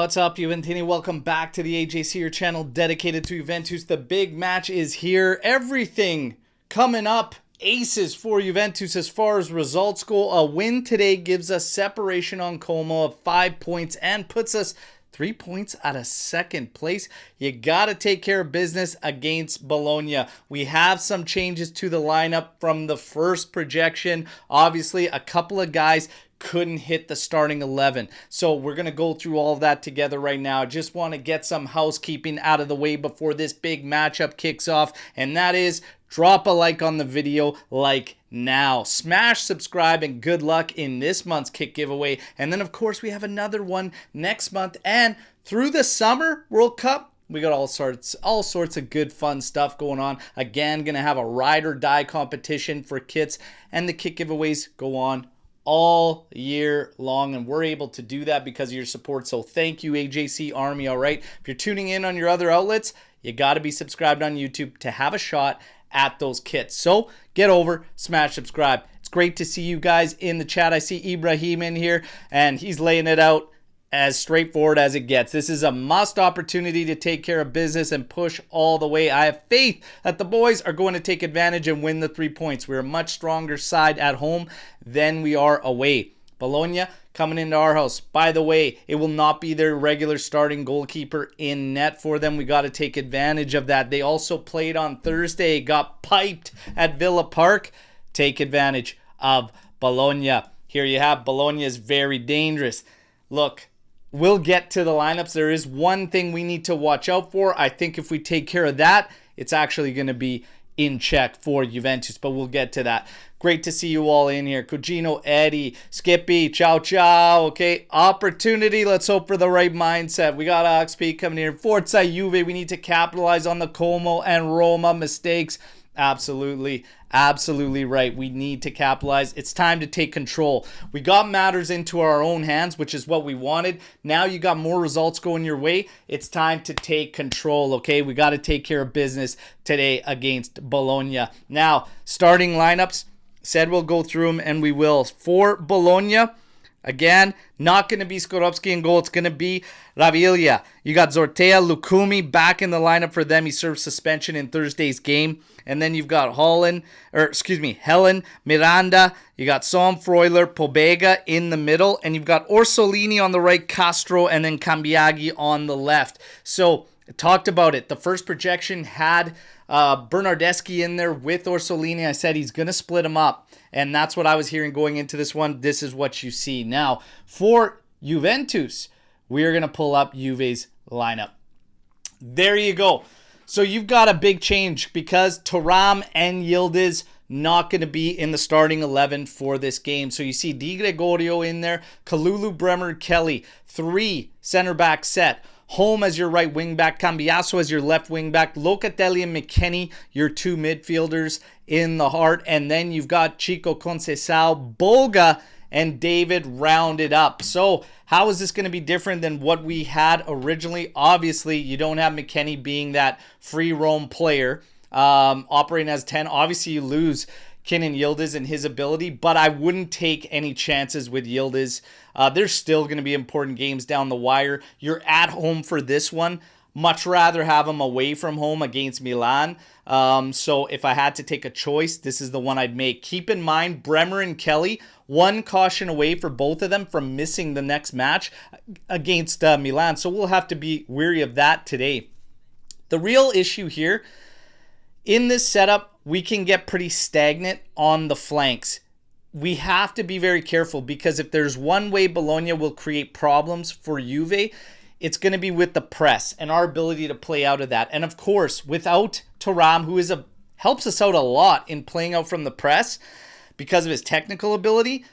What's up, Juventini? Welcome back to the AJC, your channel dedicated to Juventus. The big match is here. Everything coming up. Aces for Juventus as far as results go. A win today gives us separation on Como of 5 points and puts us 3 points out of second place. You got to take care of business against Bologna. We have some changes to the lineup from the first projection. Obviously, a couple of guys couldn't hit the starting 11. So we're going to go through all of that together right now. I just want to get some housekeeping out of the way before this big matchup kicks off. And that is, drop a like on the video like now. Smash subscribe and good luck in this month's kick giveaway. And then, of course, we have another one next month. And through the summer World Cup, we got all sorts of good fun stuff going on. Again, going to have a ride or die competition for kits. And the kick giveaways go on all year long, and we're able to do that because of your support. So thank you, AJC Army. All right, if you're tuning in on your other outlets, you got to be subscribed on YouTube to have a shot at those kits. So get over, smash subscribe. It's great to see you guys in the chat. I see Ibrahim in here, and he's laying it out as straightforward as it gets. This is a must opportunity to take care of business and push all the way. I have faith that the boys are going to take advantage and win the 3 points. We're a much stronger side at home than we are away. Bologna coming into our house. By the way, it will not be their regular starting goalkeeper in net for them. We got to take advantage of that. They also played on Thursday, got piped at Villa Park. Take advantage of Bologna. Here you have Bologna is very dangerous. Look, we'll get to the lineups. There is one thing we need to watch out for. I think if we take care of that, it's actually going to be in check for Juventus, but we'll get to that. Great to see you all in here. Cugino, Eddie, Skippy, ciao, ciao. Okay, opportunity. Let's hope for the right mindset. We got XP coming here. Forza Juve. We need to capitalize on the Como and Roma mistakes. Absolutely right. We need to capitalize. It's time to take control. We got matters into our own hands, which is what we wanted. Now you got more results going your way. It's time to take control, okay? We got to take care of business today against Bologna. Now, starting lineups. Said we'll go through them, and we will. For Bologna, again, not going to be Skorupski in goal. It's going to be Raviglia. You got Zortea, Lukumi back in the lineup for them. He served suspension in Thursday's game. And then you've got Helen, Miranda. You got Som, Freuler, Pobega in the middle. And you've got Orsolini on the right, Castro, and then Cambiaghi on the left. So, I talked about it. The first projection had Bernardeschi in there with Orsolini. I said he's going to split them up. And that's what I was hearing going into this one. This is what you see. Now, for Juventus, we are going to pull up Juve's lineup. There you go. So you've got a big change because Thuram and Yildiz not going to be in the starting 11 for this game. So you see Di Gregorio in there, Kalulu, Bremer, Kelly, 3 center back set. Holm as your right wing back, Cambiasso as your left wing back, Locatelli and McKennie, your 2 midfielders in the heart. And then you've got Chico Conceição, Bolga, and David rounded up. So how is this going to be different than what we had originally? Obviously, you don't have McKennie being that free roam player operating as 10. Obviously, you lose Kenan Yildiz and his ability, but I wouldn't take any chances with Yildiz. There's still going to be important games down the wire. You're at home for this one. Much rather have him away from home against Milan. So if I had to take a choice, this is the one I'd make. Keep in mind, Bremer and Kelly, one caution away for both of them from missing the next match against Milan. So we'll have to be wary of that today. The real issue here, in this setup, we can get pretty stagnant on the flanks. We have to be very careful because if there's one way Bologna will create problems for Juve, it's going to be with the press and our ability to play out of that. And of course, without Thuram, who helps us out a lot in playing out from the press because of his technical ability,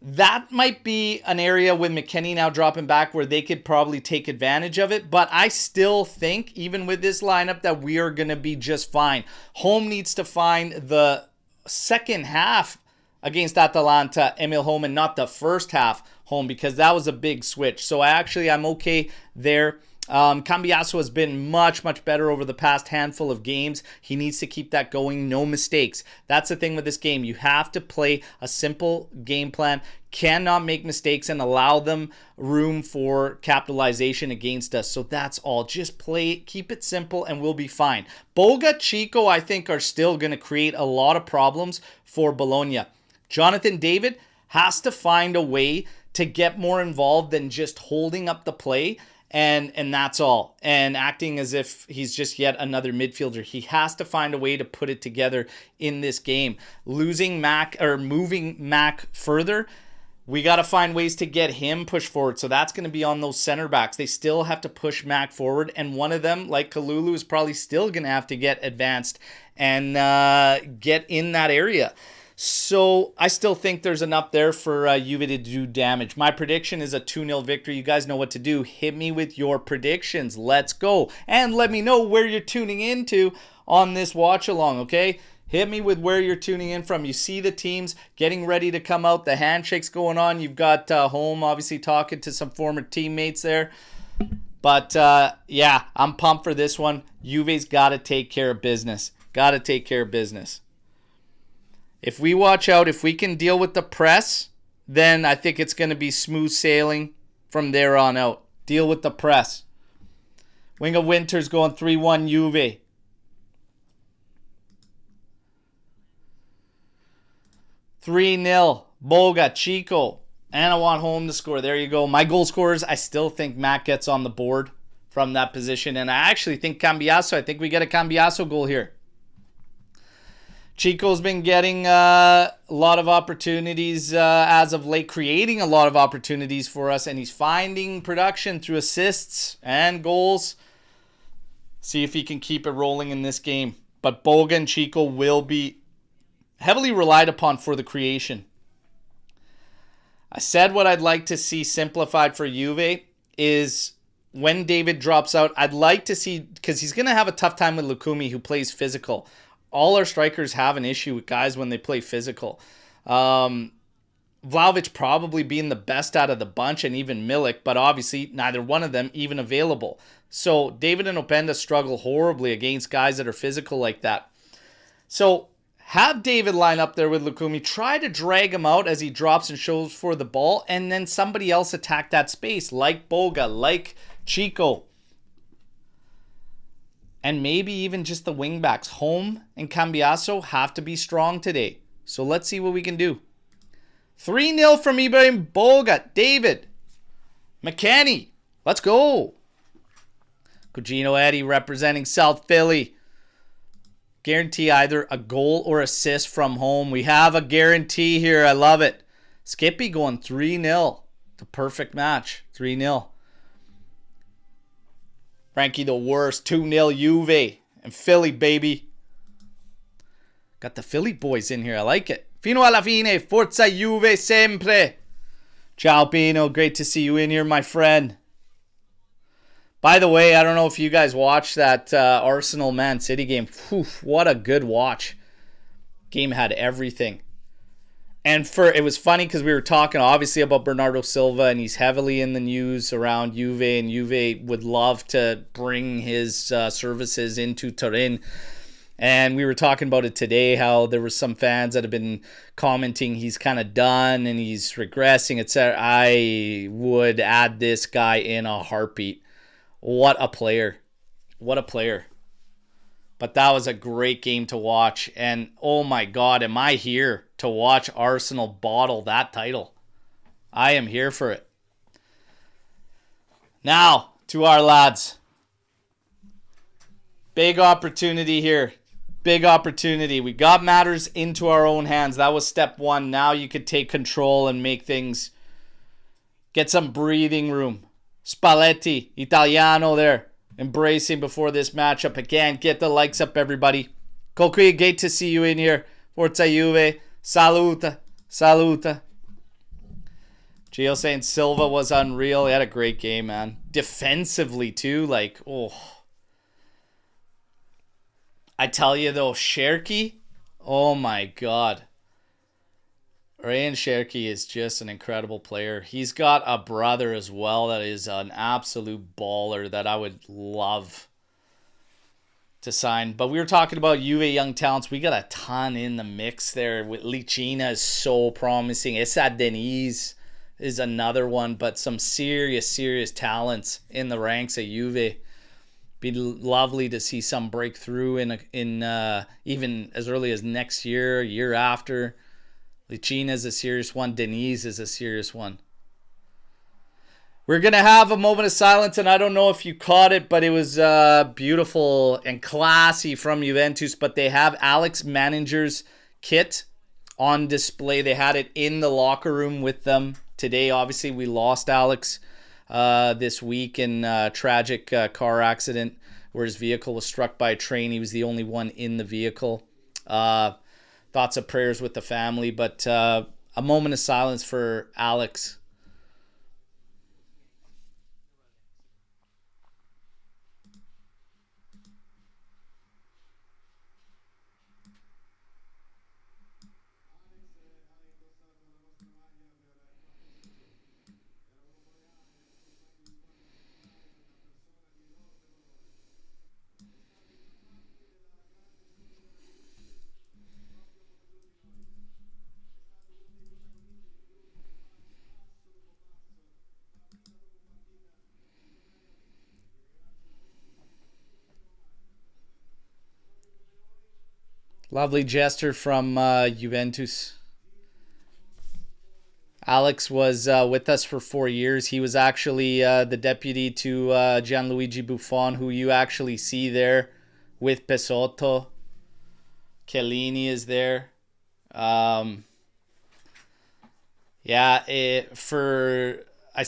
that might be an area with McKennie now dropping back where they could probably take advantage of it. But I still think, even with this lineup, that we are going to be just fine. Holm needs to find the second half against Atalanta, Emil Holm, and not the first half Holm, because that was a big switch. So I'm okay there. Cambiasso has been much, much better over the past handful of games. He needs to keep that going. No mistakes. That's the thing with this game. You have to play a simple game plan. Cannot make mistakes and allow them room for capitalization against us. So that's all. Just play, keep it simple, and we'll be fine. Boga, Chico, I think, are still going to create a lot of problems for Bologna. Jonathan David has to find a way to get more involved than just holding up the play. And that's all. And acting as if he's just yet another midfielder. He has to find a way to put it together in this game. Losing Mac or moving Mac further, we got to find ways to get him pushed forward. So that's going to be on those center backs. They still have to push Mac forward. And one of them, like Kalulu, is probably still going to have to get advanced and get in that area. So I still think there's enough there for Juve to do damage. My prediction is a 2-0 victory. You guys know what to do. Hit me with your predictions. Let's go. And let me know where you're tuning into on this watch along, okay? Hit me with where you're tuning in from. You see the teams getting ready to come out. The handshakes going on. You've got Home obviously talking to some former teammates there. But yeah, I'm pumped for this one. Juve's got to take care of business. Got to take care of business. If we watch out, if we can deal with the press, then I think it's going to be smooth sailing from there on out. Deal with the press. Wing of Winter's going 3-1 Juve. (3-0) Boga, Chico. And I want Home to score. There you go. My goal scorers, I still think Mac gets on the board from that position. And I actually think Cambiasso, I think we get a Cambiasso goal here. Chico's been getting a lot of opportunities as of late, creating a lot of opportunities for us, and he's finding production through assists and goals. See if he can keep it rolling in this game. But Boga and Chico will be heavily relied upon for the creation. I said what I'd like to see simplified for Juve is when David drops out, I'd like to see, because he's going to have a tough time with Lukumi, who plays physical. All our strikers have an issue with guys when they play physical. Vlahovic probably being the best out of the bunch, and even Milik, but obviously neither one of them even available. So David and Openda struggle horribly against guys that are physical like that. So have David line up there with Lukumi. Try to drag him out as he drops and shows for the ball, and then somebody else attack that space, like Boga, like Chico. And maybe even just the wingbacks. Home and Cambiasso have to be strong today. So let's see what we can do. 3-0 from Ibrahim Boga. David. McKennie. Let's go. Cugino Eddie representing South Philly. Guarantee either a goal or assist from Home. We have a guarantee here. I love it. Skippy going 3-0. The perfect match. 3-0. Frankie the worst. 2-0 Juve. And Philly, baby. Got the Philly boys in here. I like it. Fino alla fine. Forza Juve sempre. Ciao, Pino. Great to see you in here, my friend. By the way, I don't know if you guys watched that Arsenal-Man City game. Whew, what a good watch. Game had everything. And it was funny because we were talking obviously about Bernardo Silva, and he's heavily in the news around Juve, and Juve would love to bring his services into Turin. And we were talking about it today, how there were some fans that have been commenting he's kind of done and he's regressing, etc. I would add this guy in a heartbeat. What a player. What a player. But that was a great game to watch. And oh my God, am I here to watch Arsenal bottle that title. I am here for it. Now, to our lads. Big opportunity here. Big opportunity. We got matters into our own hands. That was step one. Now you could take control and make things, get some breathing room. Spalletti, Italiano there, embracing before this matchup. Again, get the likes up, everybody. Coqui, great to see you in here. Forza Juve. Saluta. Saluta. Gio saying Silva was unreal. He had a great game, man. Defensively, too. Like, oh. I tell you, though, Cherki. Oh, my God. Ryan Cherky is just an incredible player. He's got a brother as well that is an absolute baller that I would love to sign. But we were talking about Juve young talents. We got a ton in the mix there. With Licina is so promising. Issa Denise is another one, but some serious talents in the ranks at Juve. Be lovely to see some breakthrough in even as early as next year after. Licina is a serious one. Denise is a serious one. We're going to have a moment of silence, and I don't know if you caught it, but it was beautiful and classy from Juventus. But they have Alex Manninger's kit on display. They had it in the locker room with them today. Obviously, we lost Alex this week in a tragic car accident where his vehicle was struck by a train. He was the only one in the vehicle. Thoughts of prayers with the family, but a moment of silence for Alex. Lovely gesture from Juventus. Alex was with us for 4 years. He was actually the deputy to Gianluigi Buffon, who you actually see there with Pesotto. Chiellini is there. I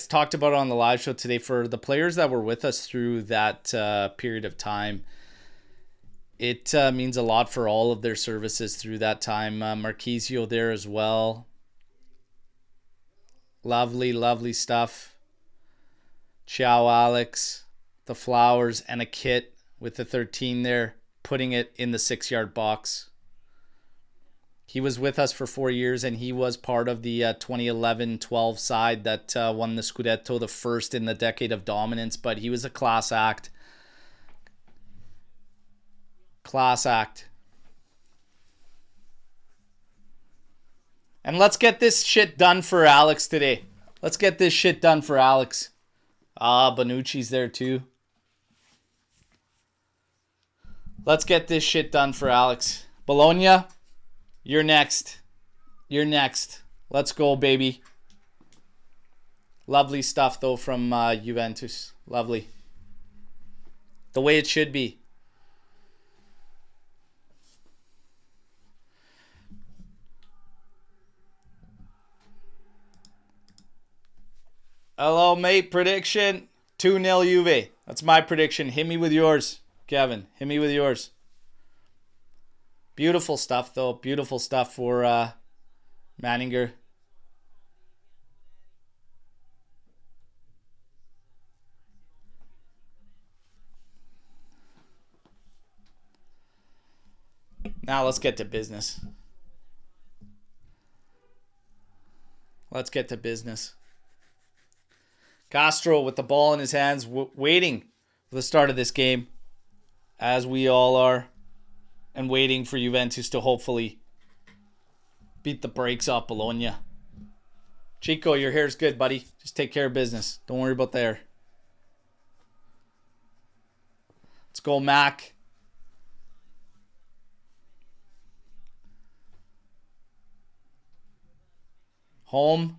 talked about it on the live show today. For the players that were with us through that period of time, it means a lot for all of their services through that time. Marquisio there as well. Lovely stuff. Ciao, Alex. The flowers and a kit with the 13 there, putting it in the 6-yard box. He was with us for 4 years, and he was part of the 2011-12 side that won the Scudetto, the first in the decade of dominance, but he was a class act. And let's get this shit done for Alex today. Let's get this shit done for Alex. Bonucci's there too. Let's get this shit done for Alex. Bologna, you're next. Let's go, baby. Lovely stuff, though, from Juventus. Lovely. The way it should be. Hello, mate. Prediction 2-0 Juve. That's my prediction. Hit me with yours, Kevin. Hit me with yours. Beautiful stuff, though. Beautiful stuff for Manninger. Now let's get to business. Castro with the ball in his hands, waiting for the start of this game, as we all are, and waiting for Juventus to hopefully beat the brakes off Bologna. Chico, your hair's good, buddy. Just take care of business. Don't worry about the hair. Let's go, Mac. Home.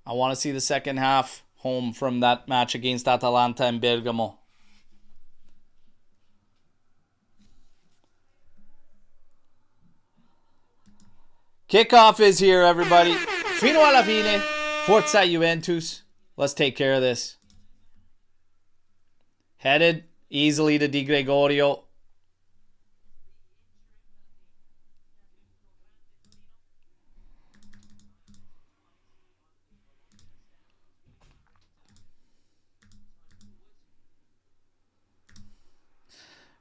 I want to see the second half home from that match against Atalanta and Bergamo. Kickoff is here, everybody. Fino alla fine. Forza Juventus. Let's take care of this. Headed easily to Di Gregorio.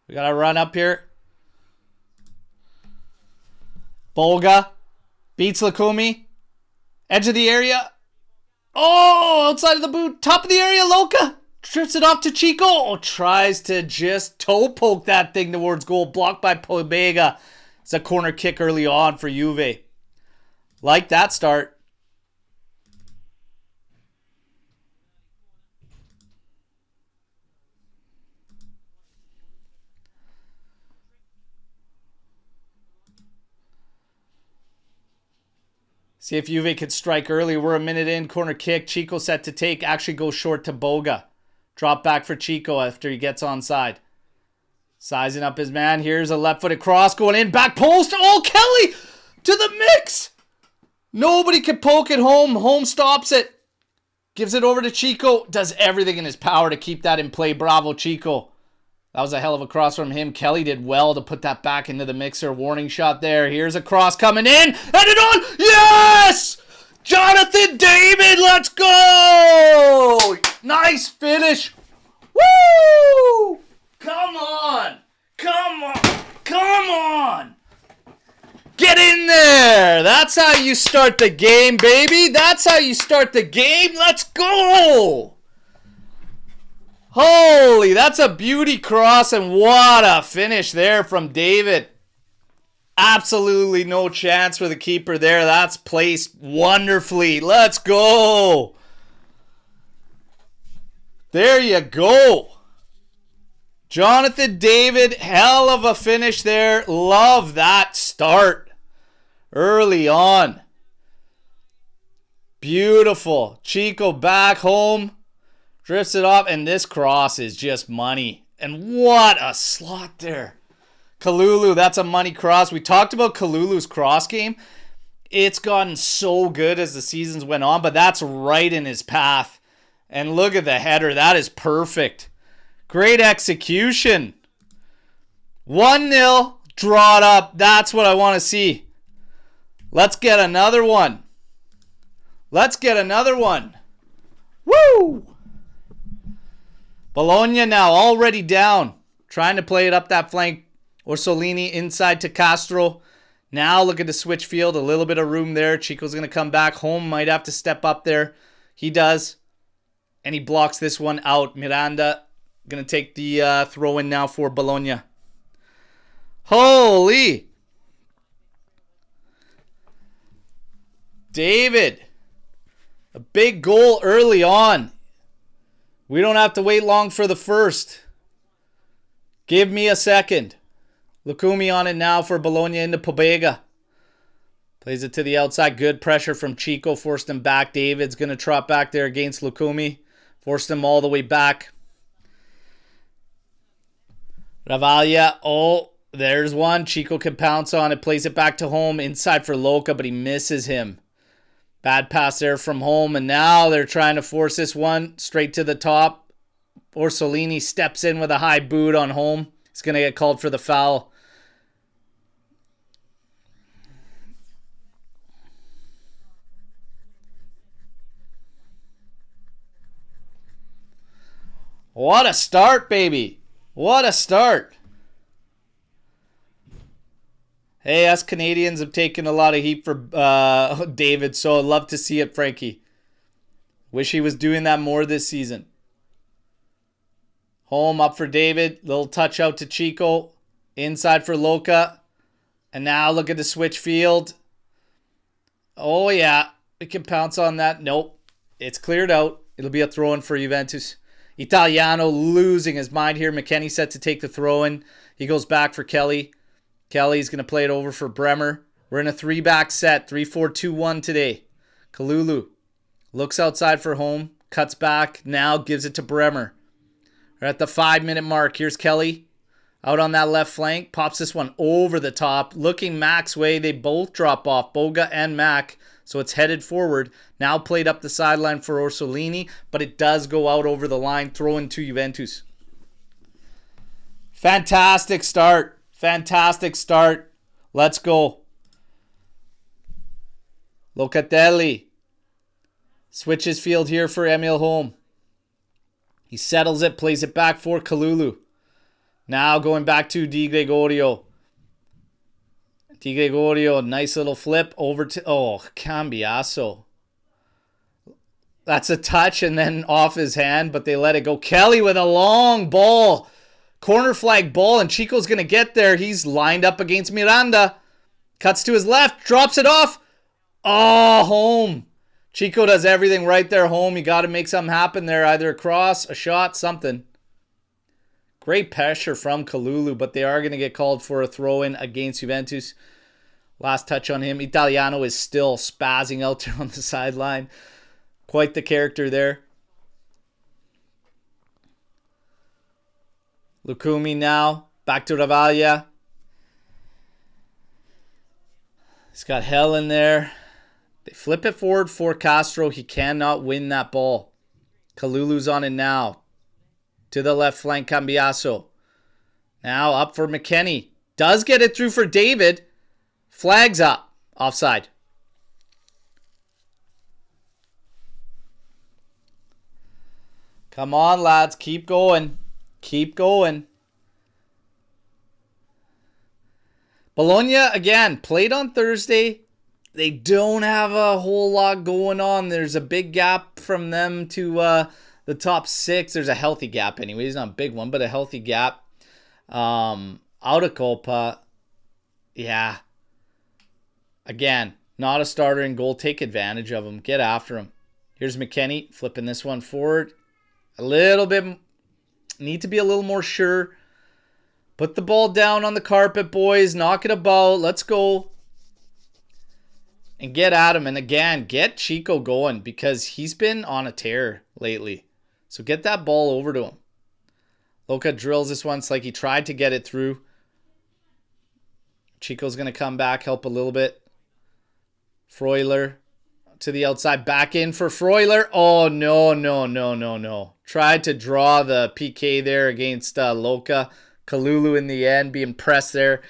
We got to run up here. Bolga. Beats Lukumi. Edge of the area. Oh, outside of the boot. Top of the area, Loca. Trips it off to Chico. Oh, tries to just toe poke that thing towards goal. Blocked by Pobega. It's a corner kick early on for Juve. Like that start. See if Juve could strike early. We're a minute in. Corner kick. Chico set to take. Actually goes short to Boga. Drop back for Chico after he gets onside. Sizing up his man. Here's a left-footed cross going in. Back post. Oh, Kelly to the mix. Nobody can poke it home. Home stops it. Gives it over to Chico. Does everything in his power to keep that in play. Bravo, Chico. That was a hell of a cross from him. Kelly did well to put that back into the mixer. Warning shot there. Here's a cross coming in. And it on. Yes! Jonathan David, let's go! Nice finish. Woo! Come on. Come on. Come on. Get in there. That's how you start the game, baby. That's how you start the game. Let's go. Holy, that's a beauty cross, and what a finish there from David. Absolutely no chance for the keeper there. That's placed wonderfully. Let's go. There you go. Jonathan David, hell of a finish there. Love that start early on. Beautiful. Chico back home. Drifts it up, and this cross is just money. And what a slot there. Kalulu, that's a money cross. We talked about Kalulu's cross game. It's gotten so good as the seasons went on, but that's right in his path. And look at the header. That is perfect. Great execution. 1-0, draw it up. That's what I want to see. Let's get another one. Let's get another one. Woo! Bologna now already down. Trying to play it up that flank. Orsolini inside to Castro. Now looking to switch field. A little bit of room there. Chico's going to come back. Home might have to step up there. He does. And he blocks this one out. Miranda going to take the throw in now for Bologna. Holy! David. A big goal early on. We don't have to wait long for the first. Give me a second. Lukumi on it now for Bologna into Pobega. Plays it to the outside. Good pressure from Chico. Forced him back. David's going to trot back there against Lukumi. Forced him all the way back. Ravaglia. Oh, there's one. Chico can pounce on it. Plays it back to home. Inside for Loca, but he misses him. Bad pass there from home, and now they're trying to force this one straight to the top. Orsolini steps in with a high boot on home. He's going to get called for the foul. What a start, baby. What a start. Hey, us Canadians have taken a lot of heat for David, so I'd love to see it, Frankie. Wish he was doing that more this season. Home up for David. Little touch out to Chico. Inside for Loca. And now look at the switch field. Oh, yeah. We can pounce on that. Nope. It's cleared out. It'll be a throw-in for Juventus. Italiano losing his mind here. McKennie set to take the throw-in. He goes back for Kelly. Kelly's going to play it over for Bremer. We're in a 3-back set. 3-4-2-1 today. Kalulu looks outside for home. Cuts back. Now gives it to Bremer. We're at the 5-minute mark. Here's Kelly. Out on that left flank. Pops this one over the top. Looking Mac's way. They both drop off. Boga and Mac. So it's headed forward. Now played up the sideline for Orsolini. But it does go out over the line. Throw in to Juventus. Fantastic start. Fantastic start. Let's go. Locatelli. Switches field here for Emil Holm. He settles it. Plays it back for Kalulu. Now going back to Di Gregorio. Di Gregorio, nice little flip over to... Oh, Cambiaso. That's a touch and then off his hand, but they let it go. Kelly with a long ball. Corner flag ball, and Chico's going to get there. He's lined up against Miranda. Cuts to his left, drops it off. Oh, home. Chico does everything right there, home. You got to make something happen there. Either a cross, a shot, something. Great pressure from Kalulu, but they are going to get called for a throw-in against Juventus. Last touch on him. Italiano is still spazzing out there on the sideline. Quite the character there. Lukumi now. Back to Ravaglia. He's got Hell in there. They flip it forward for Castro. He cannot win that ball. Kalulu's on it now. To the left flank, Cambiaso. Now up for McKennie. Does get it through for David. Flags up. Offside. Come on, lads. Keep going. Keep going. Bologna, again, played on Thursday. They don't have a whole lot going on. There's a big gap from them to the top 6. There's a healthy gap anyways. Not a big one, but a healthy gap. Out of Copa. Yeah. Again, not a starter in goal. Take advantage of him. Get after him. Here's McKennie flipping this one forward. A little bit. Need to be a little more sure. Put the ball down on the carpet, boys. Knock it about. Let's go. And get at him. And again, get Chico going because he's been on a tear lately. So get that ball over to him. Loca drills this one. It's like he tried to get it through. Chico's going to come back, help a little bit. Freuler to the outside. Back in for Freuler. Oh, no. Tried to draw the PK there against Loca. Kalulu in the end, being pressed there.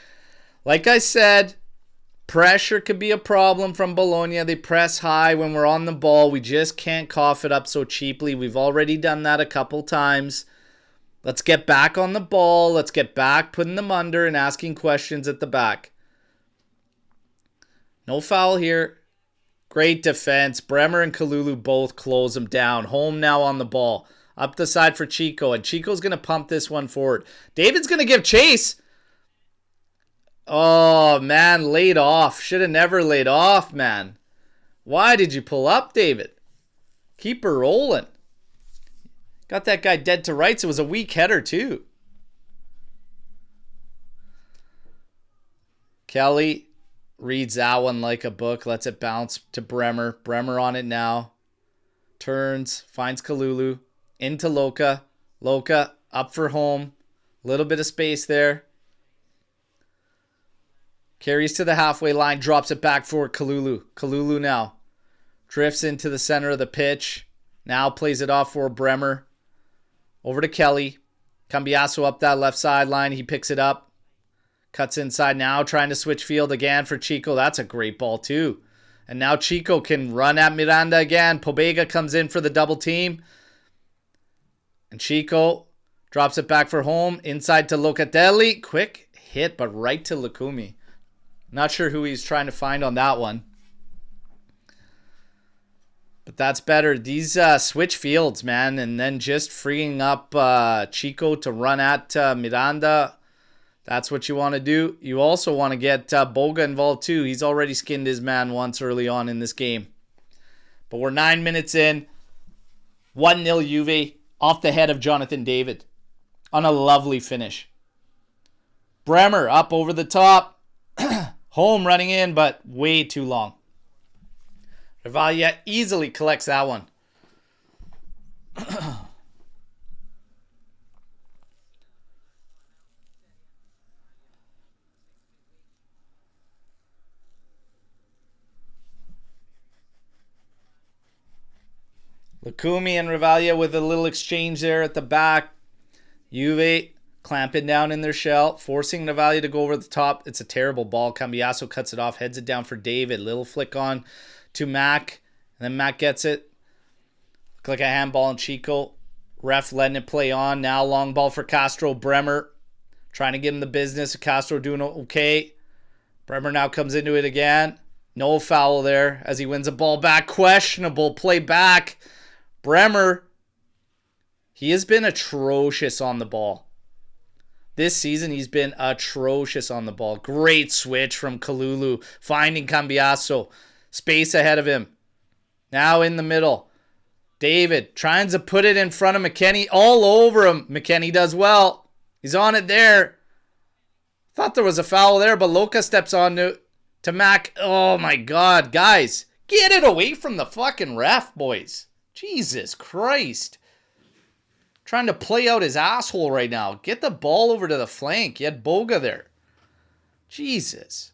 Like I said, pressure could be a problem from Bologna. They press high when we're on the ball. We just can't cough it up so cheaply. We've already done that a couple times. Let's get back on the ball. Let's get back putting them under and asking questions at the back. No foul here. Great defense. Bremer and Kalulu both close them down. Home now on the ball. Up the side for Chico. And Chico's going to pump this one forward. David's going to give chase. Oh, man. Laid off. Should have never laid off, man. Why did you pull up, David? Keep her rolling. Got that guy dead to rights. It was a weak header, too. Kelly reads that one like a book. Lets it bounce to Bremer. Bremer on it now. Turns. Finds Kalulu. Into Loca. Loca up for home. Little bit of space there. Carries to the halfway line. Drops it back for Kalulu. Kalulu now. Drifts into the center of the pitch. Now plays it off for Bremer. Over to Kelly. Cambiaso up that left sideline. He picks it up. Cuts inside now. Trying to switch field again for Chico. That's a great ball too. And now Chico can run at Miranda again. Pobega comes in for the double team. And Chico drops it back for home. Inside to Locatelli. Quick hit, but right to Lukumi. Not sure who he's trying to find on that one. But that's better. These switch fields, man. And then just freeing up Chico to run at Miranda. That's what you want to do. You also want to get Boga involved too. He's already skinned his man once early on in this game. But we're 9 minutes in. 1-0 Juve. Off the head of Jonathan David. On a lovely finish. Bremer up over the top. Home running in, but way too long. Ravaglia easily collects that one. Lukumi and Ravaglia with a little exchange there at the back. Juve clamping down in their shell, forcing Ravaglia to go over the top. It's a terrible ball. Cambiaso cuts it off, heads it down for David. Little flick on to Mac. And then Mac gets it. Look like a handball on Chico. Ref letting it play on. Now long ball for Castro. Bremer trying to give him the business. Castro doing okay. Bremer now comes into it again. No foul there as he wins a ball back. Questionable play back. Bremer, he has been atrocious on the ball. This season, he's been atrocious on the ball. Great switch from Kalulu, finding Cambiasso. Space ahead of him. Now in the middle. David trying to put it in front of McKennie. All over him. McKennie does well. He's on it there. Thought there was a foul there, but Loca steps on to Mac. Oh my God, guys. Get it away from the fucking ref, boys. Jesus Christ. Trying to play out his asshole right now. Get the ball over to the flank. You had Boga there. Jesus.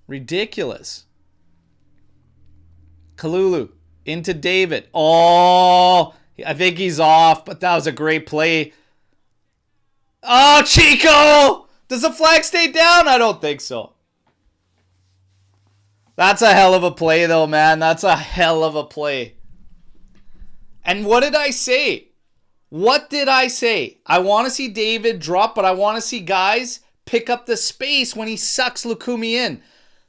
Ridiculous. Kalulu into David. Oh, I think he's off, but that was a great play. Oh, Chico! Does the flag stay down? I don't think so. That's a hell of a play, though, man. That's a hell of a play. And what did I say? What did I say? I want to see David drop, but I want to see guys pick up the space when he sucks Lukumi in.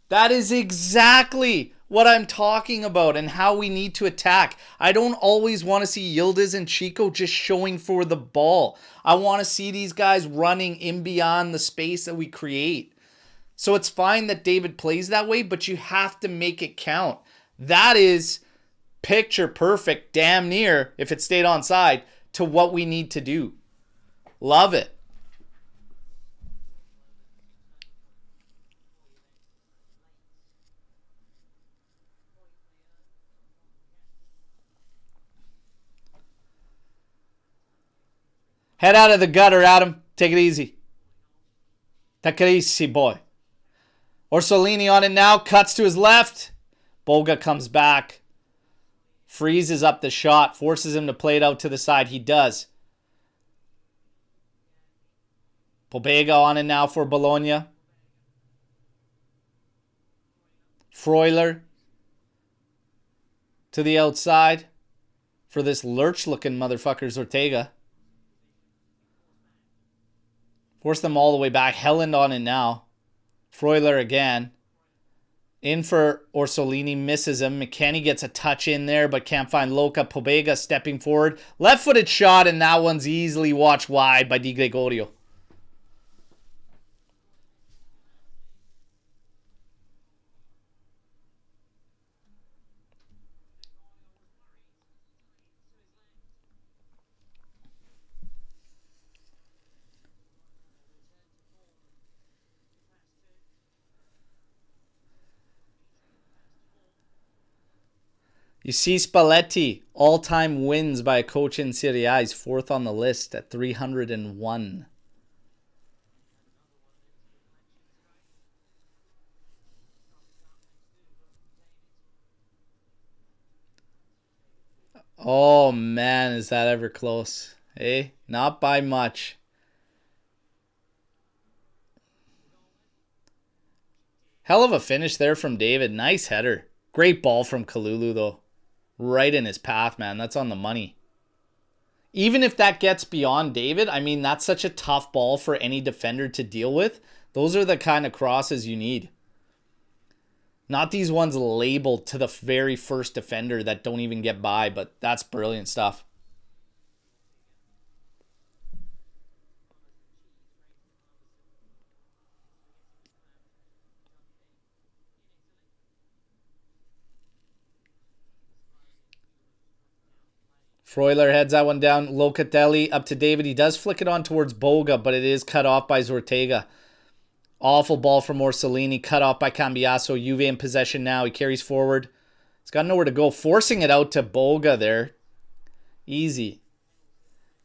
That is exactly what I'm talking about and how we need to attack. I don't always want to see Yildiz and Chico just showing for the ball. I want to see these guys running in beyond the space that we create. So it's fine that David plays that way, but you have to make it count. That is picture perfect, damn near, if it stayed onside, to what we need to do. Love it. Head out of the gutter, Adam. Take it easy. Take it easy, boy. Orsolini on it now. Cuts to his left. Boga comes back. Freezes up the shot. Forces him to play it out to the side. He does. Pobega on it now for Bologna. Freuler to the outside for this lurch-looking motherfucker, Ortega. Force them all the way back. Helland on it now. Freuler again. In for Orsolini. Misses him. McKennie gets a touch in there, but can't find Loca. Pobega stepping forward. Left-footed shot, and that one's easily watched wide by Di Gregorio. You see Spalletti, all-time wins by a coach in Serie A. He's fourth on the list at 301. Oh, man, is that ever close? Eh? Not by much. Hell of a finish there from David. Nice header. Great ball from Kalulu, though. Right in his path, man. That's on the money. Even if that gets beyond David, I mean, that's such a tough ball for any defender to deal with. Those are the kind of crosses you need. Not these ones labeled to the very first defender that don't even get by, but that's brilliant stuff. Freuler heads that one down. Locatelli up to David. He does flick it on towards Boga, but it is cut off by Ortega. Awful ball from Orsolini. Cut off by Cambiasso. Juve in possession now. He carries forward. He's got nowhere to go. Forcing it out to Boga there. Easy.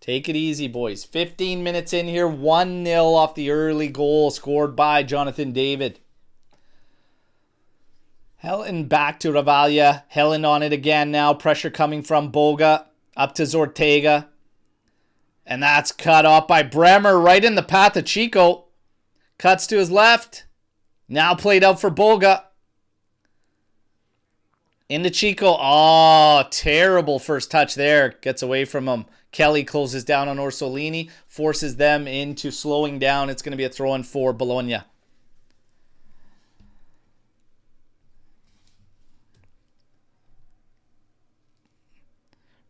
Take it easy, boys. 15 minutes in here. 1-0 off the early goal scored by Jonathan David. Helen back to Ravaglia. Helen on it again now. Pressure coming from Boga. Up to Ortega. And that's cut off by Bremer right in the path of Chico. Cuts to his left. Now played out for Boga. Into Chico. Oh, terrible first touch there. Gets away from him. Kelly closes down on Orsolini. Forces them into slowing down. It's going to be a throw-in for Bologna.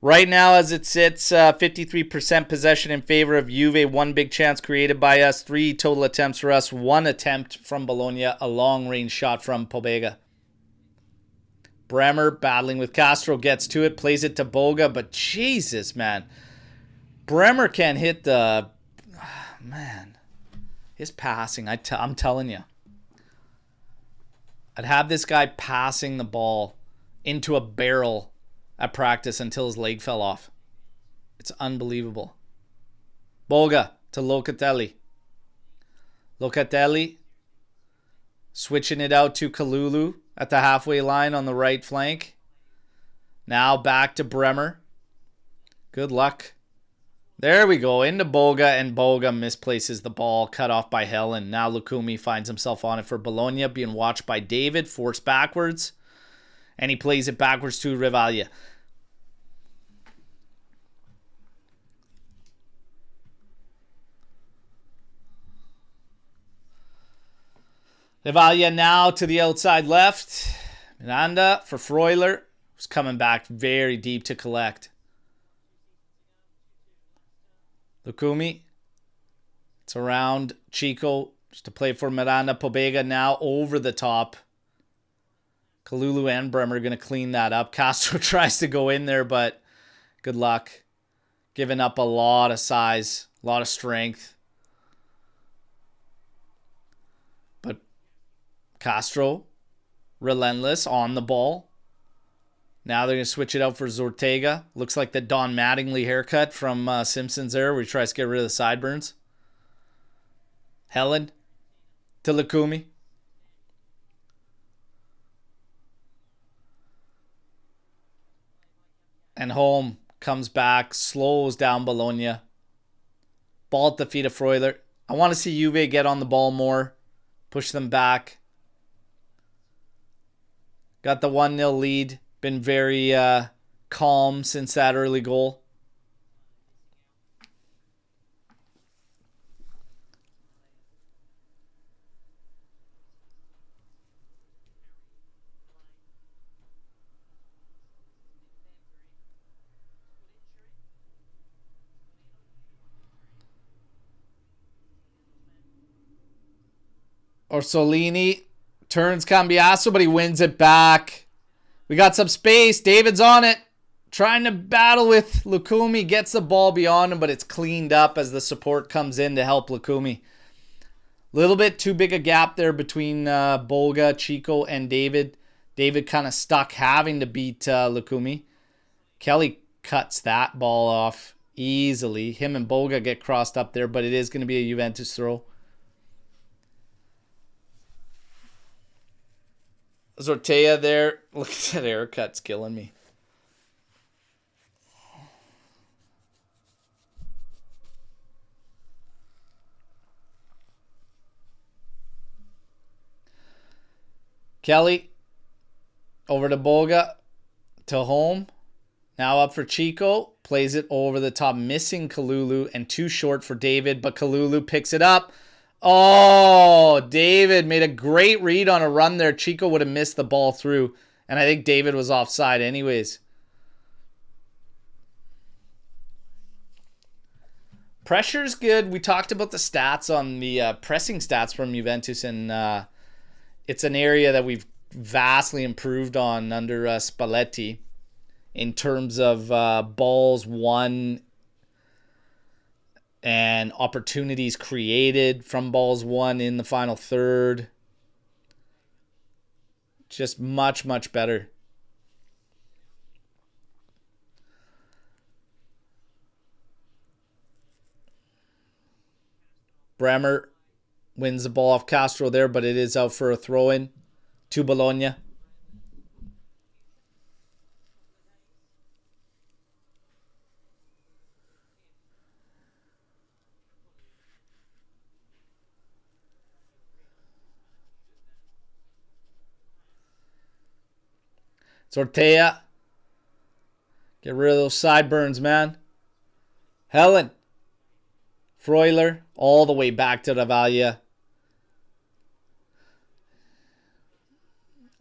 Right now, as it sits, 53% possession in favor of Juve. One big chance created by us. 3 total attempts for us. 1 attempt from Bologna. A long-range shot from Pobega. Bremer battling with Castro. Gets to it. Plays it to Boga. But Jesus, man. Bremer can't hit the... man. His passing. I'm telling you. I'd have this guy passing the ball into a barrel at practice until his leg fell off. It's unbelievable. Boga to Locatelli. Locatelli switching it out to Kalulu at the halfway line on the right flank. Now back to Bremer. Good luck. There we go. Into Boga, and Boga misplaces the ball. Cut off by Helen. Now Lukumi finds himself on it for Bologna, being watched by David. Forced backwards. And he plays it backwards to Rivalia. Rivalia now to the outside left. Miranda for Freuler, who's coming back very deep to collect. Lukumi. It's around Chico just to play for Miranda. Pobega now over the top. Kalulu and Bremer are going to clean that up. Castro tries to go in there, but good luck. Giving up a lot of size, a lot of strength. But Castro, relentless on the ball. Now they're going to switch it out for Zortega. Looks like the Don Mattingly haircut from Simpsons there, where he tries to get rid of the sideburns. Helen to Lukumi. And home comes back, slows down Bologna. Ball at the feet of Freuler. I want to see Juve get on the ball more. Push them back. Got the 1-0 lead. Been very calm since that early goal. Orsolini turns Cambiasso, but he wins it back. We got some space. David's on it. Trying to battle with Lukumi. Gets the ball beyond him, but it's cleaned up as the support comes in to help Lukumi. Little bit too big a gap there between Bolga, Chico, and David. David kind of stuck having to beat Lukumi. Kelly cuts that ball off easily. Him and Bolga get crossed up there, but it is going to be a Juventus throw. Zortea there. Look at that haircut's killing me. Kelly over to Boga to home. Now up for Chico. Plays it over the top, missing Kalulu and too short for David, but Kalulu picks it up. Oh, David made a great read on a run there. Chico would have missed the ball through, and I think David was offside anyways. Pressure's good. We talked about the stats on the pressing stats from Juventus, and it's an area that we've vastly improved on under Spalletti in terms of balls won and opportunities created from balls won in the final third. Just much, much better. Bremer wins the ball off Castro there, but it is out for a throw-in to Bologna. Zortea. Get rid of those sideburns, man. Helen. Freuler. All the way back to Rivalia.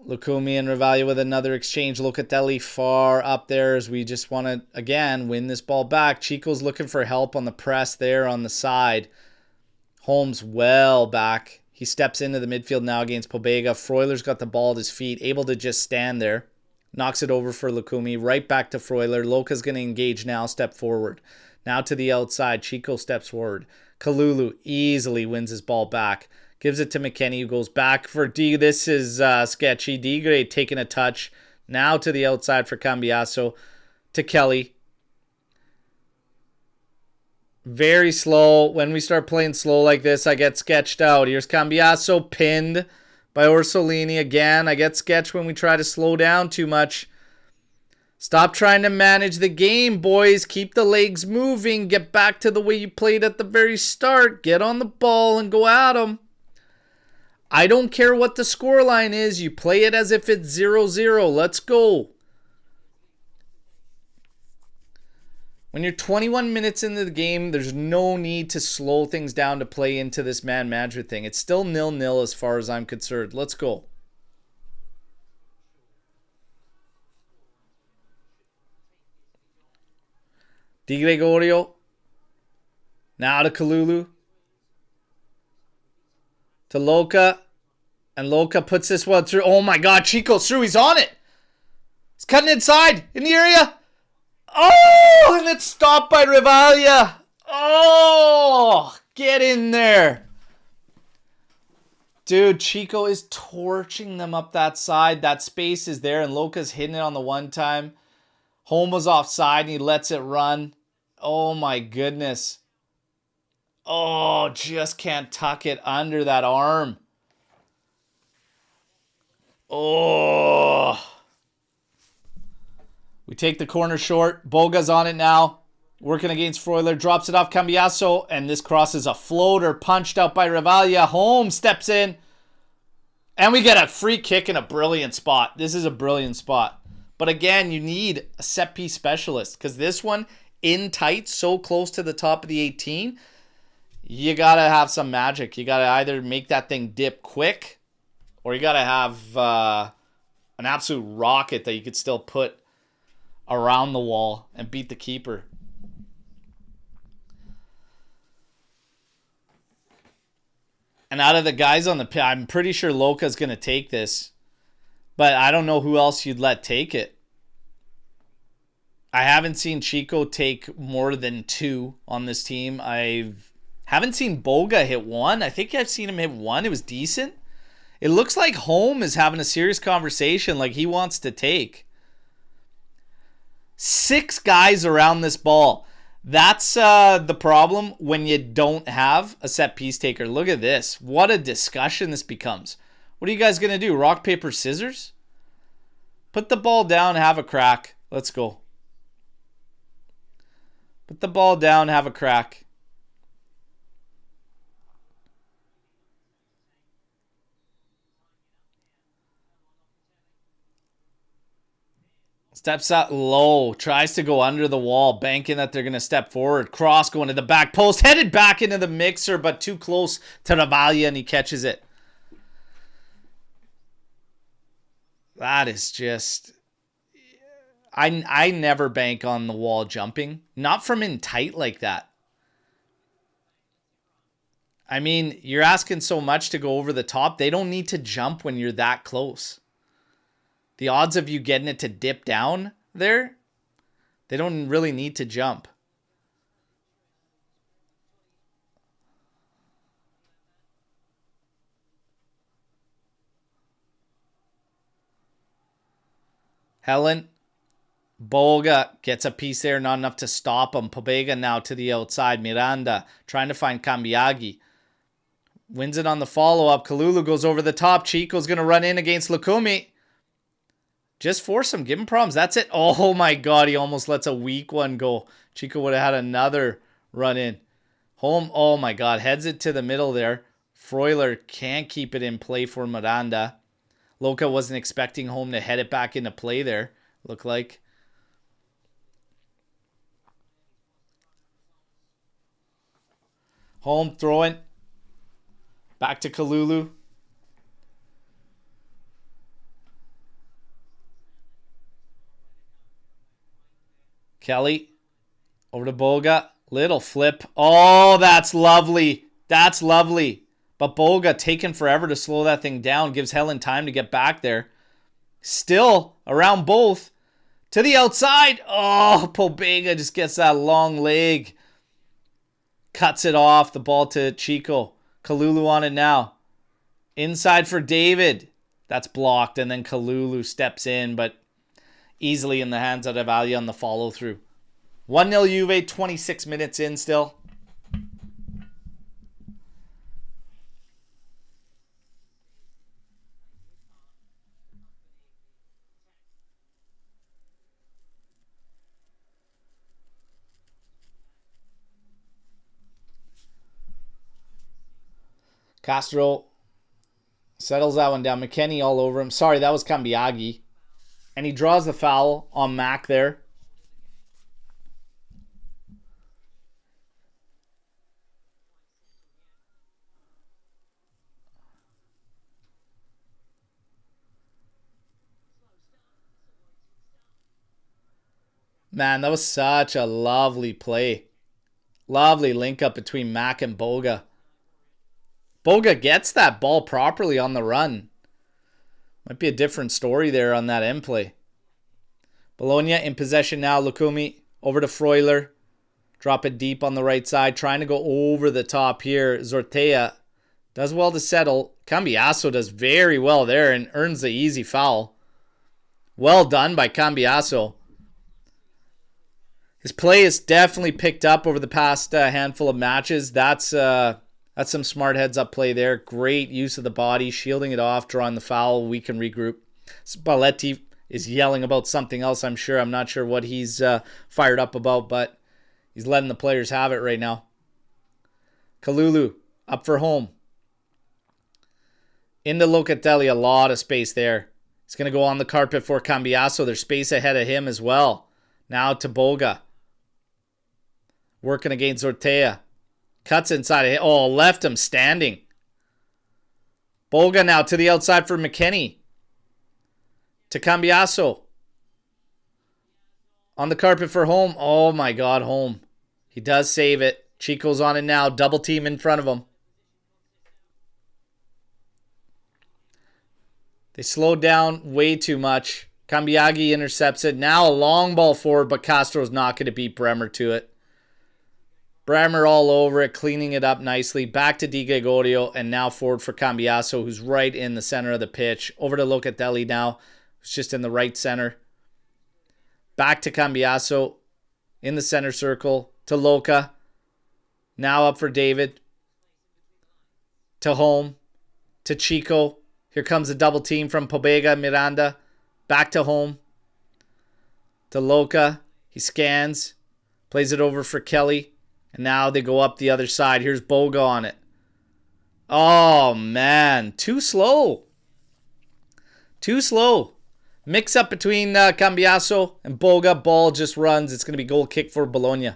Lukumi and Rivalia with another exchange. Locatelli far up there as we just want to, again, win this ball back. Chico's looking for help on the press there on the side. Holmes well back. He steps into the midfield now against Pobega. Freuler's got the ball at his feet, able to just stand there. Knocks it over for Lukumi. Right back to Freuler. Loca's going to engage now, step forward. Now to the outside. Chico steps forward. Kalulu easily wins his ball back. Gives it to McKennie, who goes back for D. This is sketchy. Digre taking a touch. Now to the outside for Cambiasso. To Kelly. Very slow. When we start playing slow like this, I get sketched out. Here's Cambiasso pinned by Orsolini again. I get sketched when we try to slow down too much. Stop trying to manage the game, boys. Keep the legs moving. Get back to the way you played at the very start. Get on the ball and go at them. I don't care what the scoreline is. You play it as if it's 0-0. Let's go. When you're 21 minutes into the game, there's no need to slow things down to play into this man management thing. It's still 0-0 as far as I'm concerned. Let's go. Di Gregorio. Now to Kalulu. To Loca. And Loca puts this one through. Oh my God, Chico's through. He's on it. He's cutting inside in the area. Oh, and it's stopped by Rivalia. Oh, get in there. Dude, Chico is torching them up that side. That space is there, and Loca's hitting it on the one time. Home was offside, and he lets it run. Oh, my goodness. Oh, just can't tuck it under that arm. Oh. We take the corner short. Boga's on it now. Working against Freuler. Drops it off Cambiasso. And this cross is a floater punched out by Rivalia. Holmes steps in. And we get a free kick in a brilliant spot. This is a brilliant spot. But again, you need a set piece specialist. Because this one, in tight, so close to the top of the 18, you got to have some magic. You got to either make that thing dip quick, or you got to have an absolute rocket that you could still put around the wall and beat the keeper. And out of the guys on the pitch, I'm pretty sure Loca's going to take this. But I don't know who else you'd let take it. I haven't seen Chico take more than 2 on this team. I haven't seen Boga hit 1. I think I've seen him hit 1. It was decent. It looks like Home is having a serious conversation like he wants to take. 6 guys around this ball. That's the problem when you don't have a set piece taker. Look at this. What a discussion this becomes. What are you guys going to do? Rock, paper, scissors? Put the ball down, have a crack. Let's go. Put the ball down, have a crack. Steps out low, tries to go under the wall, banking that they're going to step forward. Cross going to the back post, headed back into the mixer, but too close to Rivalia, and he catches it. That is just... I never bank on the wall jumping. Not from in tight like that. I mean, you're asking so much to go over the top. They don't need to jump when you're that close. The odds of you getting it to dip down there, they don't really need to jump. Helen. Boga gets a piece there, not enough to stop him. Pobega now to the outside. Miranda trying to find Cambiaghi. Wins it on the follow-up. Kalulu goes over the top. Chico's going to run in against Lukumi. Just force him. Give him problems. That's it. Oh my God. He almost lets a weak one go. Chico would have had another run in. Home. Oh my God. Heads it to the middle there. Freuler can't keep it in play for Miranda. Loca wasn't expecting Home to head it back into play there. Looked like. Home throwing. Back to Kalulu. Kelly over to Boga. Little flip. Oh, that's lovely. That's lovely. But Boga taking forever to slow that thing down. Gives Helen time to get back there. Still around both. To the outside. Oh, Pobega just gets that long leg. Cuts it off. The ball to Chico. Kalulu on it now. Inside for David. That's blocked. And then Kalulu steps in. But easily in the hands of Avalia on the follow through. 1-0 Juve. 26 minutes in still. Castro settles that one down. McKennie all over him. Sorry, that was Cambiaghi. And he draws the foul on Mac there. Man, that was such a lovely play. Lovely link up between Mac and Boga. Boga gets that ball properly on the run. Might be a different story there on that end play. Bologna in possession now. Lukumi over to Freuler. Drop it deep on the right side. Trying to go over the top here. Zortea does well to settle. Cambiasso does very well there and earns the easy foul. Well done by Cambiasso. His play is definitely picked up over the past handful of matches. That's some smart heads-up play there. Great use of the body, shielding it off, drawing the foul. We can regroup. Spalletti is yelling about something else, I'm sure. I'm not sure what he's fired up about, but he's letting the players have it right now. Kalulu up for home. Into Locatelli, a lot of space there. He's going to go on the carpet for Cambiasso. There's space ahead of him as well. Now to Boga. Working against Ortea. Cuts inside of it. Oh, left him standing. Boga now to the outside for McKennie. To Cambiasso. On the carpet for Home. Oh my God, Home. He does save it. Chico's on it now. Double team in front of him. They slowed down way too much. Cambiaghi intercepts it. Now a long ball forward, but Castro's not going to beat Bremer to it. Bremer all over it, cleaning it up nicely. Back to Di Gregorio, and now forward for Cambiasso, who's right in the center of the pitch. Over to Locatelli now, who's just in the right center. Back to Cambiasso, in the center circle, to Loca. Now up for David. To Home. To Chico. Here comes a double team from Pobega, Miranda. Back to Home. To Loca. He scans. Plays it over for Kelly. And now they go up the other side. Here's Boga on it. Oh, man. Too slow. Too slow. Mix up between Cambiasso and Boga. Ball just runs. It's going to be goal kick for Bologna.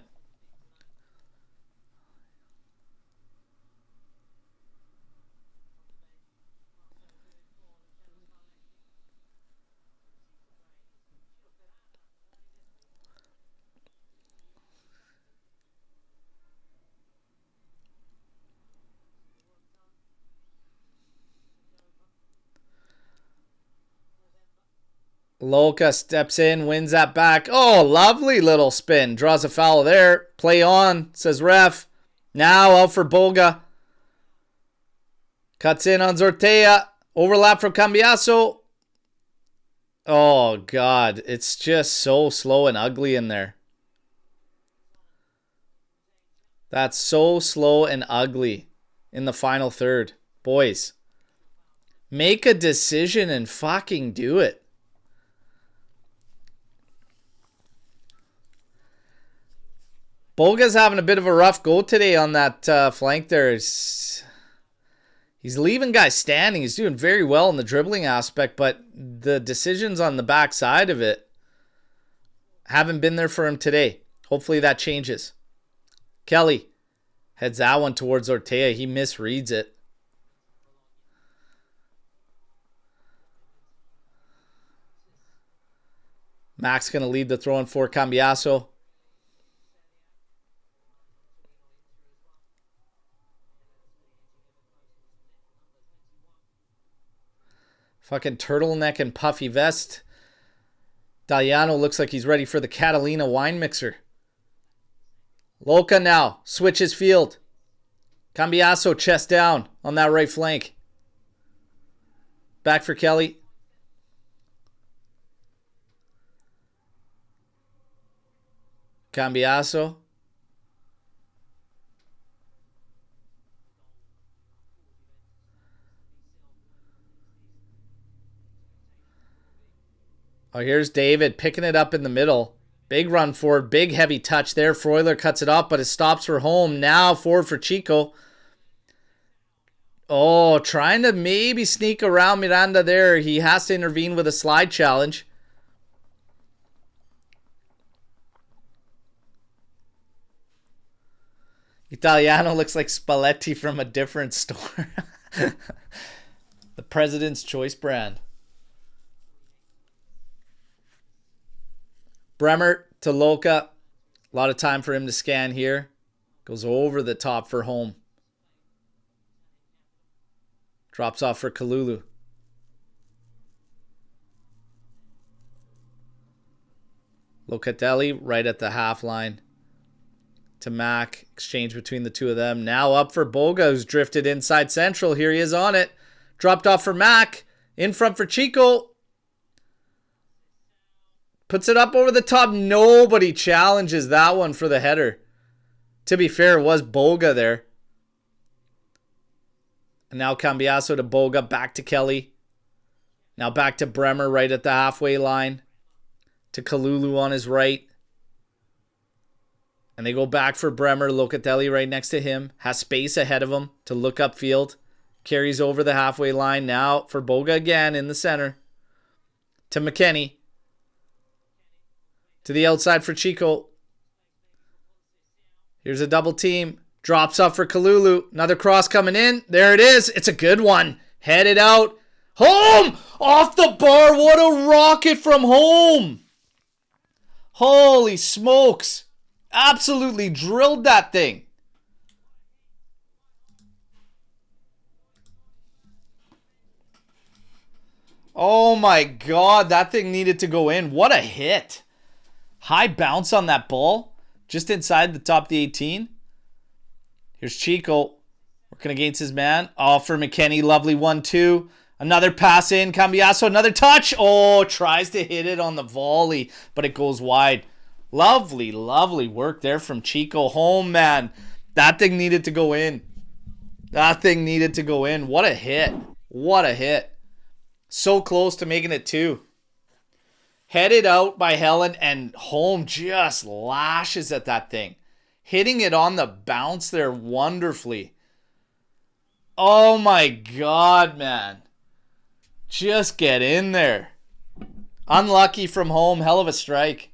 Loca steps in, wins that back. Oh, lovely little spin. Draws a foul there. Play on, says ref. Now out for Boga. Cuts in on Zortea. Overlap from Cambiasso. Oh, God. It's just so slow and ugly in there. That's so slow and ugly in the final third. Boys, make a decision and fucking do it. Boga's having a bit of a rough go today on that flank there. He's leaving guys standing. He's doing very well in the dribbling aspect, but the decisions on the backside of it haven't been there for him today. Hopefully that changes. Kelly heads that one towards Ortea. He misreads it. Mac's going to lead the throw in for Cambiasso. Fucking turtleneck and puffy vest. Daliano looks like he's ready for the Catalina wine mixer. Loca now switches field. Cambiaso chest down on that right flank. Back for Kelly. Cambiaso. Oh, here's David picking it up in the middle. Big run forward. Big heavy touch there. Freuler cuts it off, but it stops for home. Now forward for Chico. Oh, trying to maybe sneak around Miranda there. He has to intervene with a slide challenge. Italiano looks like Spalletti from a different store. The President's Choice brand. Bremer to Loca. A lot of time for him to scan here. Goes over the top for home. Drops off for Kalulu. Locatelli right at the half line. To Mac. Exchange between the two of them. Now up for Boga, who's drifted inside central. Here he is on it. Dropped off for Mac. In front for Chico. Puts it up over the top. Nobody challenges that one for the header. To be fair, it was Boga there. And now Cambiaso to Boga. Back to Kelly. Now back to Bremer right at the halfway line. To Kalulu on his right. And they go back for Bremer. Locatelli right next to him. Has space ahead of him to look upfield. Carries over the halfway line. Now for Boga again in the center. To McKennie. To the outside for Chico. Here's a double team. Drops up for Kalulu. Another cross coming in. There it is. It's a good one. Headed out. Home! Off the bar. What a rocket from home. Holy smokes. Absolutely drilled that thing. Oh my God. That thing needed to go in. What a hit. High bounce on that ball. Just inside the top of the 18. Here's Chico. Working against his man. Oh, for McKennie. Lovely 1-2. Another pass in. Cambiaso. Another touch. Oh, tries to hit it on the volley. But it goes wide. Lovely, lovely work there from Chico. Home, man. That thing needed to go in. That thing needed to go in. What a hit. What a hit. So close to making it 2. Headed out by Helen, and Home just lashes at that thing. Hitting it on the bounce there wonderfully. Oh my God, man. Just get in there. Unlucky from Home. Hell of a strike.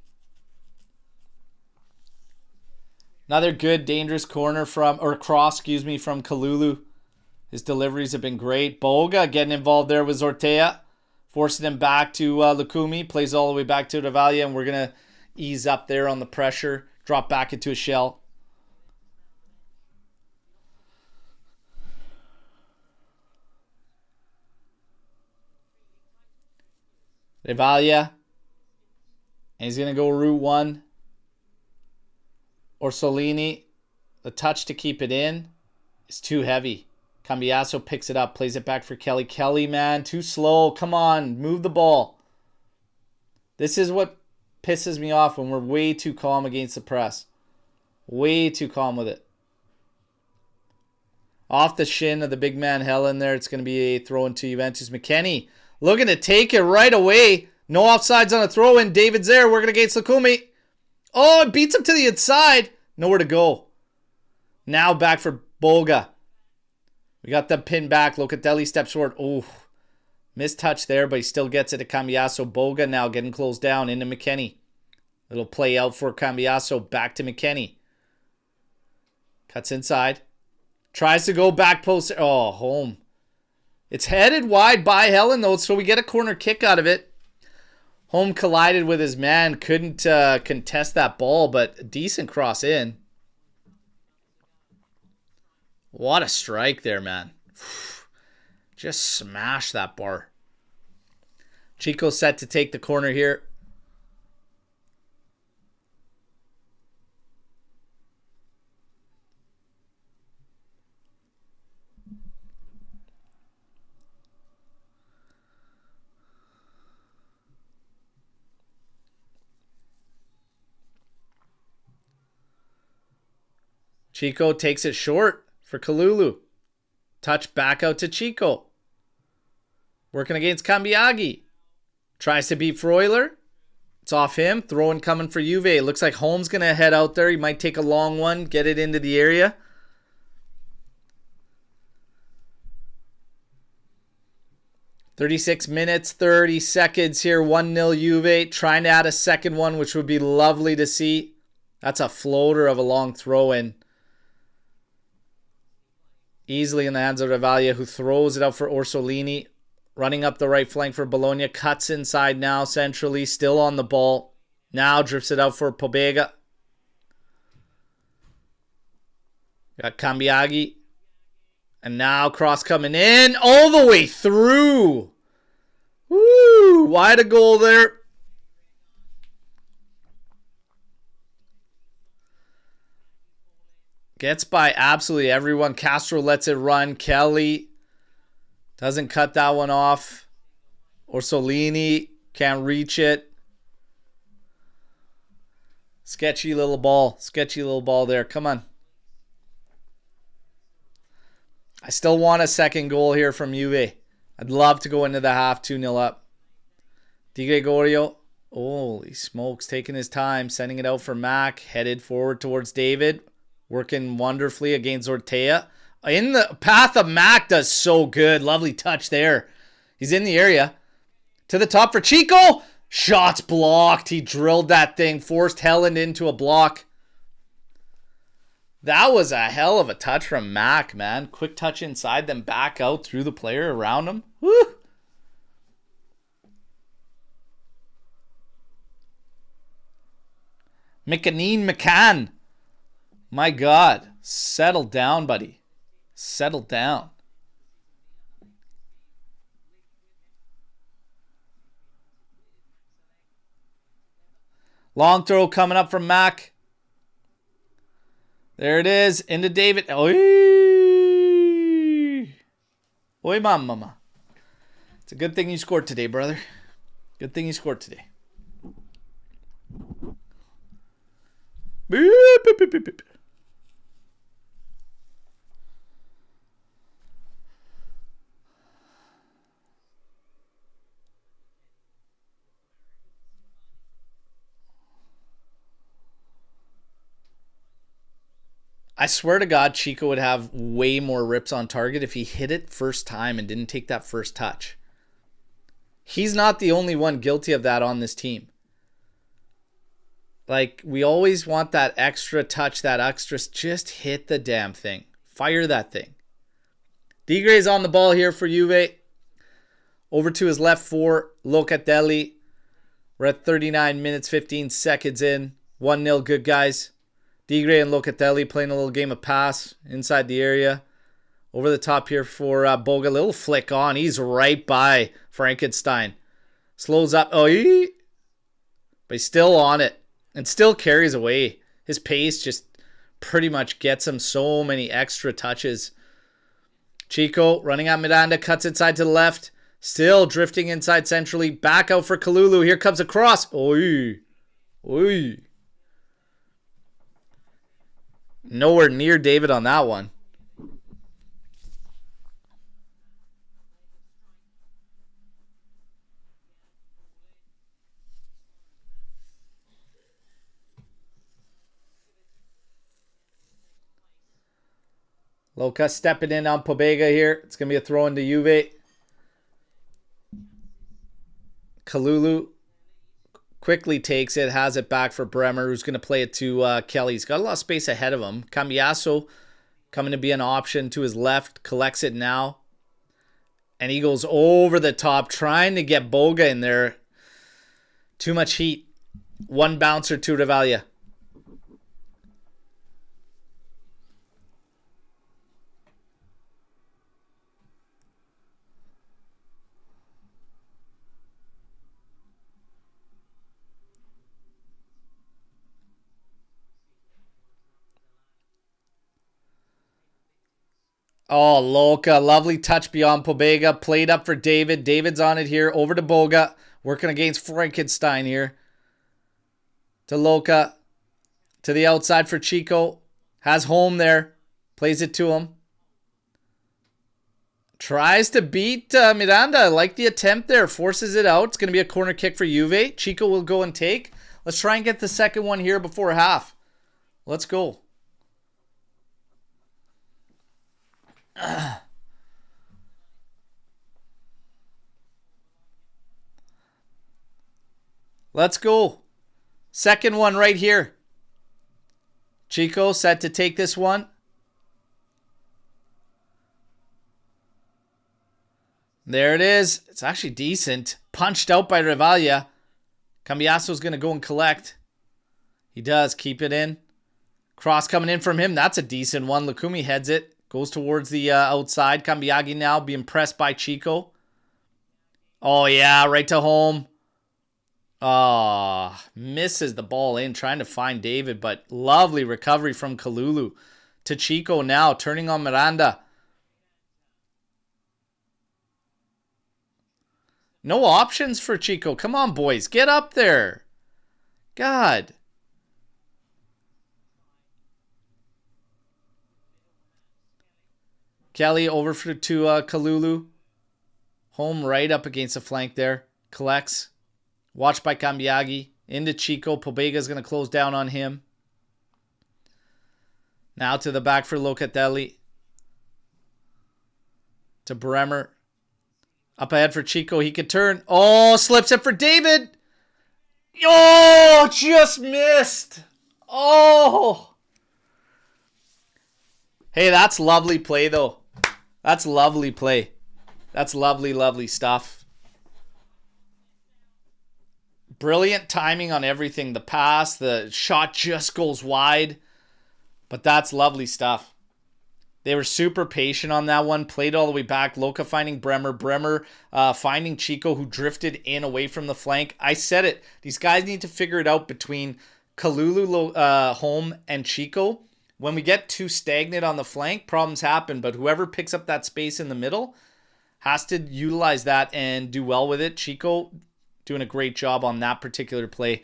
Another good, dangerous corner from, or cross, excuse me, from Kalulu. His deliveries have been great. Boga getting involved there with Zortea. Forcing him back to Lukumi. Plays all the way back to Davalia, and we're going to ease up there on the pressure. Drop back into a shell. Davalia. And he's going to go route 1. Orsolini. The touch to keep it in is too heavy. Cambiaso picks it up, plays it back for Kelly. Kelly, man, too slow. Come on, move the ball. This is what pisses me off when we're way too calm against the press. Way too calm with it. Off the shin of the big man Helen there. It's going to be a throw into Juventus. McKennie looking to take it right away. No offsides on a throw in. David's there. Working against Lukumi. Oh, it beats him to the inside. Nowhere to go. Now back for Boga. We got the pin back. Locatelli steps forward. Oh, missed touch there, but he still gets it to Cambiaso. Boga now getting closed down into McKennie. Little play out for Cambiaso. Back to McKennie. Cuts inside. Tries to go back post. Oh, Home. It's headed wide by Helen, though, so we get a corner kick out of it. Home collided with his man. Couldn't contest that ball, but a decent cross in. What a strike there, man. Just smash that bar. Chico set to take the corner here. Chico takes it short for Kalulu. Touch back out to Chico. Working against Cambiaghi. Tries to beat Freuler. It's off him. Throwing coming for Juve. Looks like Holmes going to head out there. He might take a long one. Get it into the area. "36 minutes, 30 seconds here. 1-0 Juve. Trying to add a second one, which would be lovely to see. That's a floater of a long throw-in. Easily in the hands of Ravalia, who throws it out for Orsolini. Running up the right flank for Bologna. Cuts inside now centrally. Still on the ball. Now drifts it out for Pobega. Got Cambiaghi. And now cross coming in. All the way through. Woo! Wide a goal there. Gets by absolutely everyone. Castro lets it run. Kelly doesn't cut that one off. Orsolini can't reach it. Sketchy little ball. Sketchy little ball there. Come on. I still want a second goal here from Juve. I'd love to go into the half 2-0 up. Di Gregorio. Holy smokes. Taking his time. Sending it out for Mac. Headed forward towards David. Working wonderfully against Ortea. In the path of Mac does so good. Lovely touch there. He's in the area. To the top for Chico. Shots blocked. He drilled that thing. Forced Helland into a block. That was a hell of a touch from Mac, man. Quick touch inside, then back out through the player around him. Woo! McKennie. My God. Settle down, buddy. Settle down. Long throw coming up from Mac. There it is. Into David. Oi. Oi, mama. It's a good thing you scored today, brother. Good thing you scored today. Beep, beep, beep, beep, beep. I swear to God, Chico would have way more rips on target if he hit it first time and didn't take that first touch. He's not the only one guilty of that on this team. Like, we always want that extra touch, that extra. Just hit the damn thing. Fire that thing. Digray's on the ball here for Juve. Over to his left for Locatelli. We're at 39 minutes, 15 seconds in. 1-0, good guys. Digray and Locatelli playing a little game of pass inside the area. Over the top here for Boga. Little flick on. He's right by Frankenstein. Slows up. Oh, but he's still on it. And still carries away. His pace just pretty much gets him so many extra touches. Chico running at Miranda. Cuts inside to the left. Still drifting inside centrally. Back out for Kalulu. Here comes a cross. Oi. Oi. Nowhere near David on that one. Loca stepping in on Pobega here. It's going to be a throw into Juve. Kalulu quickly takes it, has it back for Bremer, who's going to play it to Kelly. He's got a lot of space ahead of him. Cambiasso coming to be an option to his left, collects it now. And he goes over the top, trying to get Boga in there. Too much heat. One bouncer to Revalia. Oh, Loca. Lovely touch beyond Pobega. Played up for David. David's on it here. Over to Boga. Working against Frankenstein here. To Loca. To the outside for Chico. Has home there. Plays it to him. Tries to beat Miranda. I like the attempt there. Forces it out. It's going to be a corner kick for Juve. Chico will go and take. Let's try and get the second one here before half. Let's go. Let's go. Second one right here. Chico set to take this one. There it is. It's actually decent. Punched out by Revalia. Cambiaso's going to go and collect. He does. Keep it in. Cross coming in from him. That's a decent one. Lukumi heads it. Goes towards the outside. Cambiagi now being pressed by Chico. Oh, yeah. Right to home. Oh, misses the ball in. Trying to find David. But lovely recovery from Kalulu. To Chico now. Turning on Miranda. No options for Chico. Come on, boys. Get up there. God. Kelly over to Kalulu. Home right up against the flank there. Collects. Watched by Cambiagi. Into Chico. Pobega's going to close down on him. Now to the back for Locatelli. To Bremer. Up ahead for Chico. He could turn. Oh, slips it for David. Oh, just missed. Oh. Hey, that's lovely play, though. That's lovely play. That's lovely, lovely stuff. Brilliant timing on everything. The pass, the shot just goes wide. But that's lovely stuff. They were super patient on that one. Played all the way back. Loca finding Bremer. Bremer finding Chico, who drifted in away from the flank. I said it. These guys need to figure it out between Kalulu, Home, and Chico. When we get too stagnant on the flank, problems happen. But whoever picks up that space in the middle has to utilize that and do well with it. Chico doing a great job on that particular play.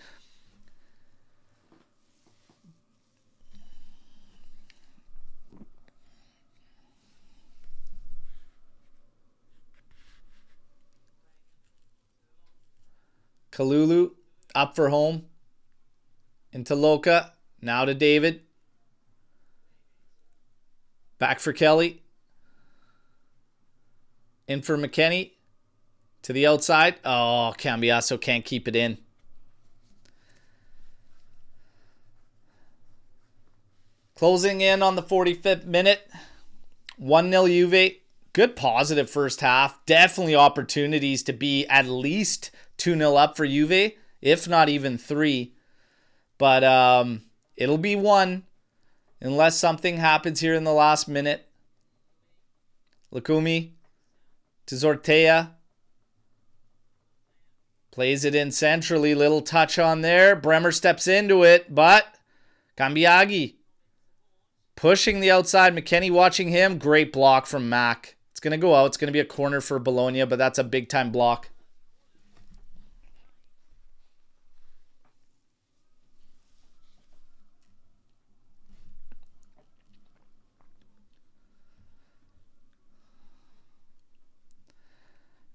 Kalulu up for home. Into Loca. Now to David. Back for Kelly. In for McKennie. To the outside. Oh, Cambiaso can't keep it in. Closing in on the 45th minute. 1-0 Juve. Good positive first half. Definitely opportunities to be at least 2-0 up for Juve, if not even 3. But it'll be 1 unless something happens here in the last minute. Lukumi to Zortea. Plays it in centrally. Little touch on there. Bremer steps into it, but Cambiagi pushing the outside. McKennie watching him. Great block from Mac. It's going to go out. It's going to be a corner for Bologna, but that's a big-time block.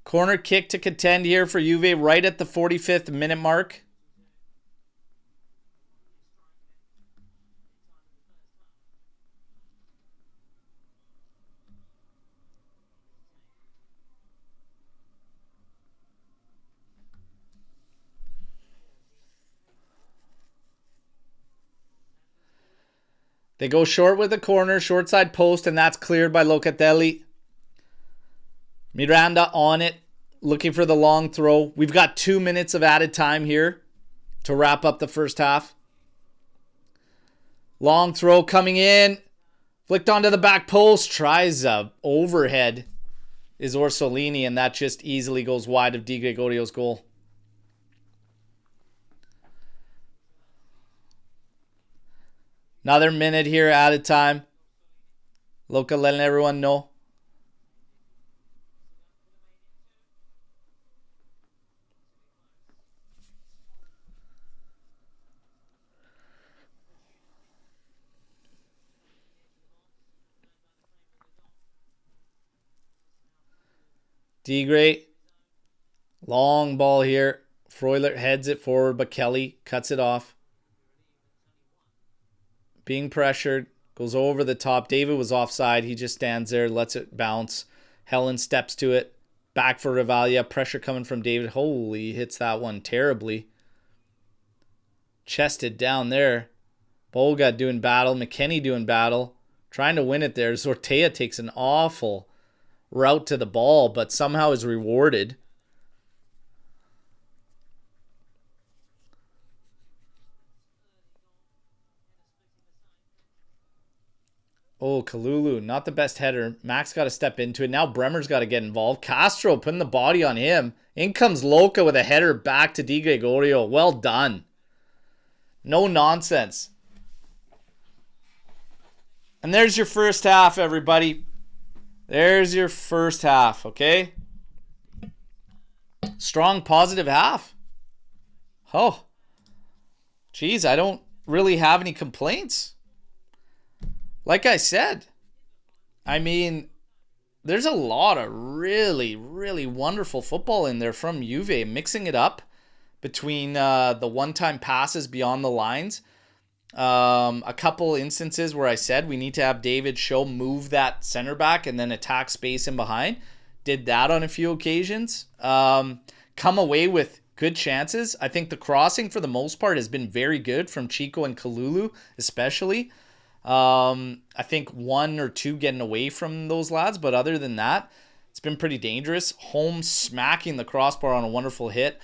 Corner kick to contend here for Juve right at the 45th minute mark. They go short with the corner, short side post, and that's cleared by Locatelli. Miranda on it, looking for the long throw. We've got 2 minutes of added time here to wrap up the first half. Long throw coming in. Flicked onto the back post. Tries a overhead. Is Orsolini, and that just easily goes wide of Di Gregorio's goal. Another minute here added time. Loca letting everyone know. D-Gray. Long ball here. Freuler heads it forward, but Kelly cuts it off. Being pressured. Goes over the top. David was offside. He just stands there, lets it bounce. Helen steps to it. Back for Rivalia. Pressure coming from David. Holy, hits that one terribly. Chested down there. Bolga doing battle. McKennie doing battle. Trying to win it there. Zortea takes an awful route to the ball, but somehow is rewarded. Oh, Kalulu, not the best header. Max got to step into it. Now Bremer's got to get involved. Castro putting the body on him. In comes Loca with a header back to Di Gregorio. Well done. No nonsense. And there's your first half, everybody. There's your first half, okay? Strong positive half. Oh. Geez, I don't really have any complaints. Like I said, I mean, there's a lot of really, really wonderful football in there from Juve, mixing it up between the one-time passes beyond the lines. A couple instances where I said we need to have David Show move that center back and then attack space in behind. Did that on a few occasions. Come away with good chances. I think the crossing for the most part has been very good from Chico and Kalulu especially. I think 1 or 2 getting away from those lads, but other than that, it's been pretty dangerous. Holmes smacking the crossbar on a wonderful hit.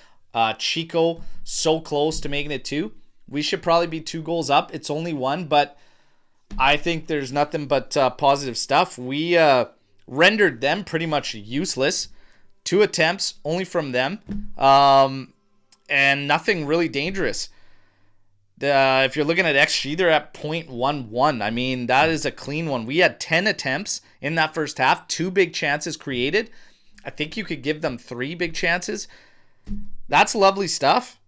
Chico so close to making it 2. We should probably be 2 goals up. It's only 1, but I think there's nothing but positive stuff. We rendered them pretty much useless. 2 attempts only from them, and nothing really dangerous. If you're looking at XG, they're at 0.11. I mean, that is a clean one. We had 10 attempts in that first half, 2 big chances created. I think you could give them 3 big chances. That's lovely stuff.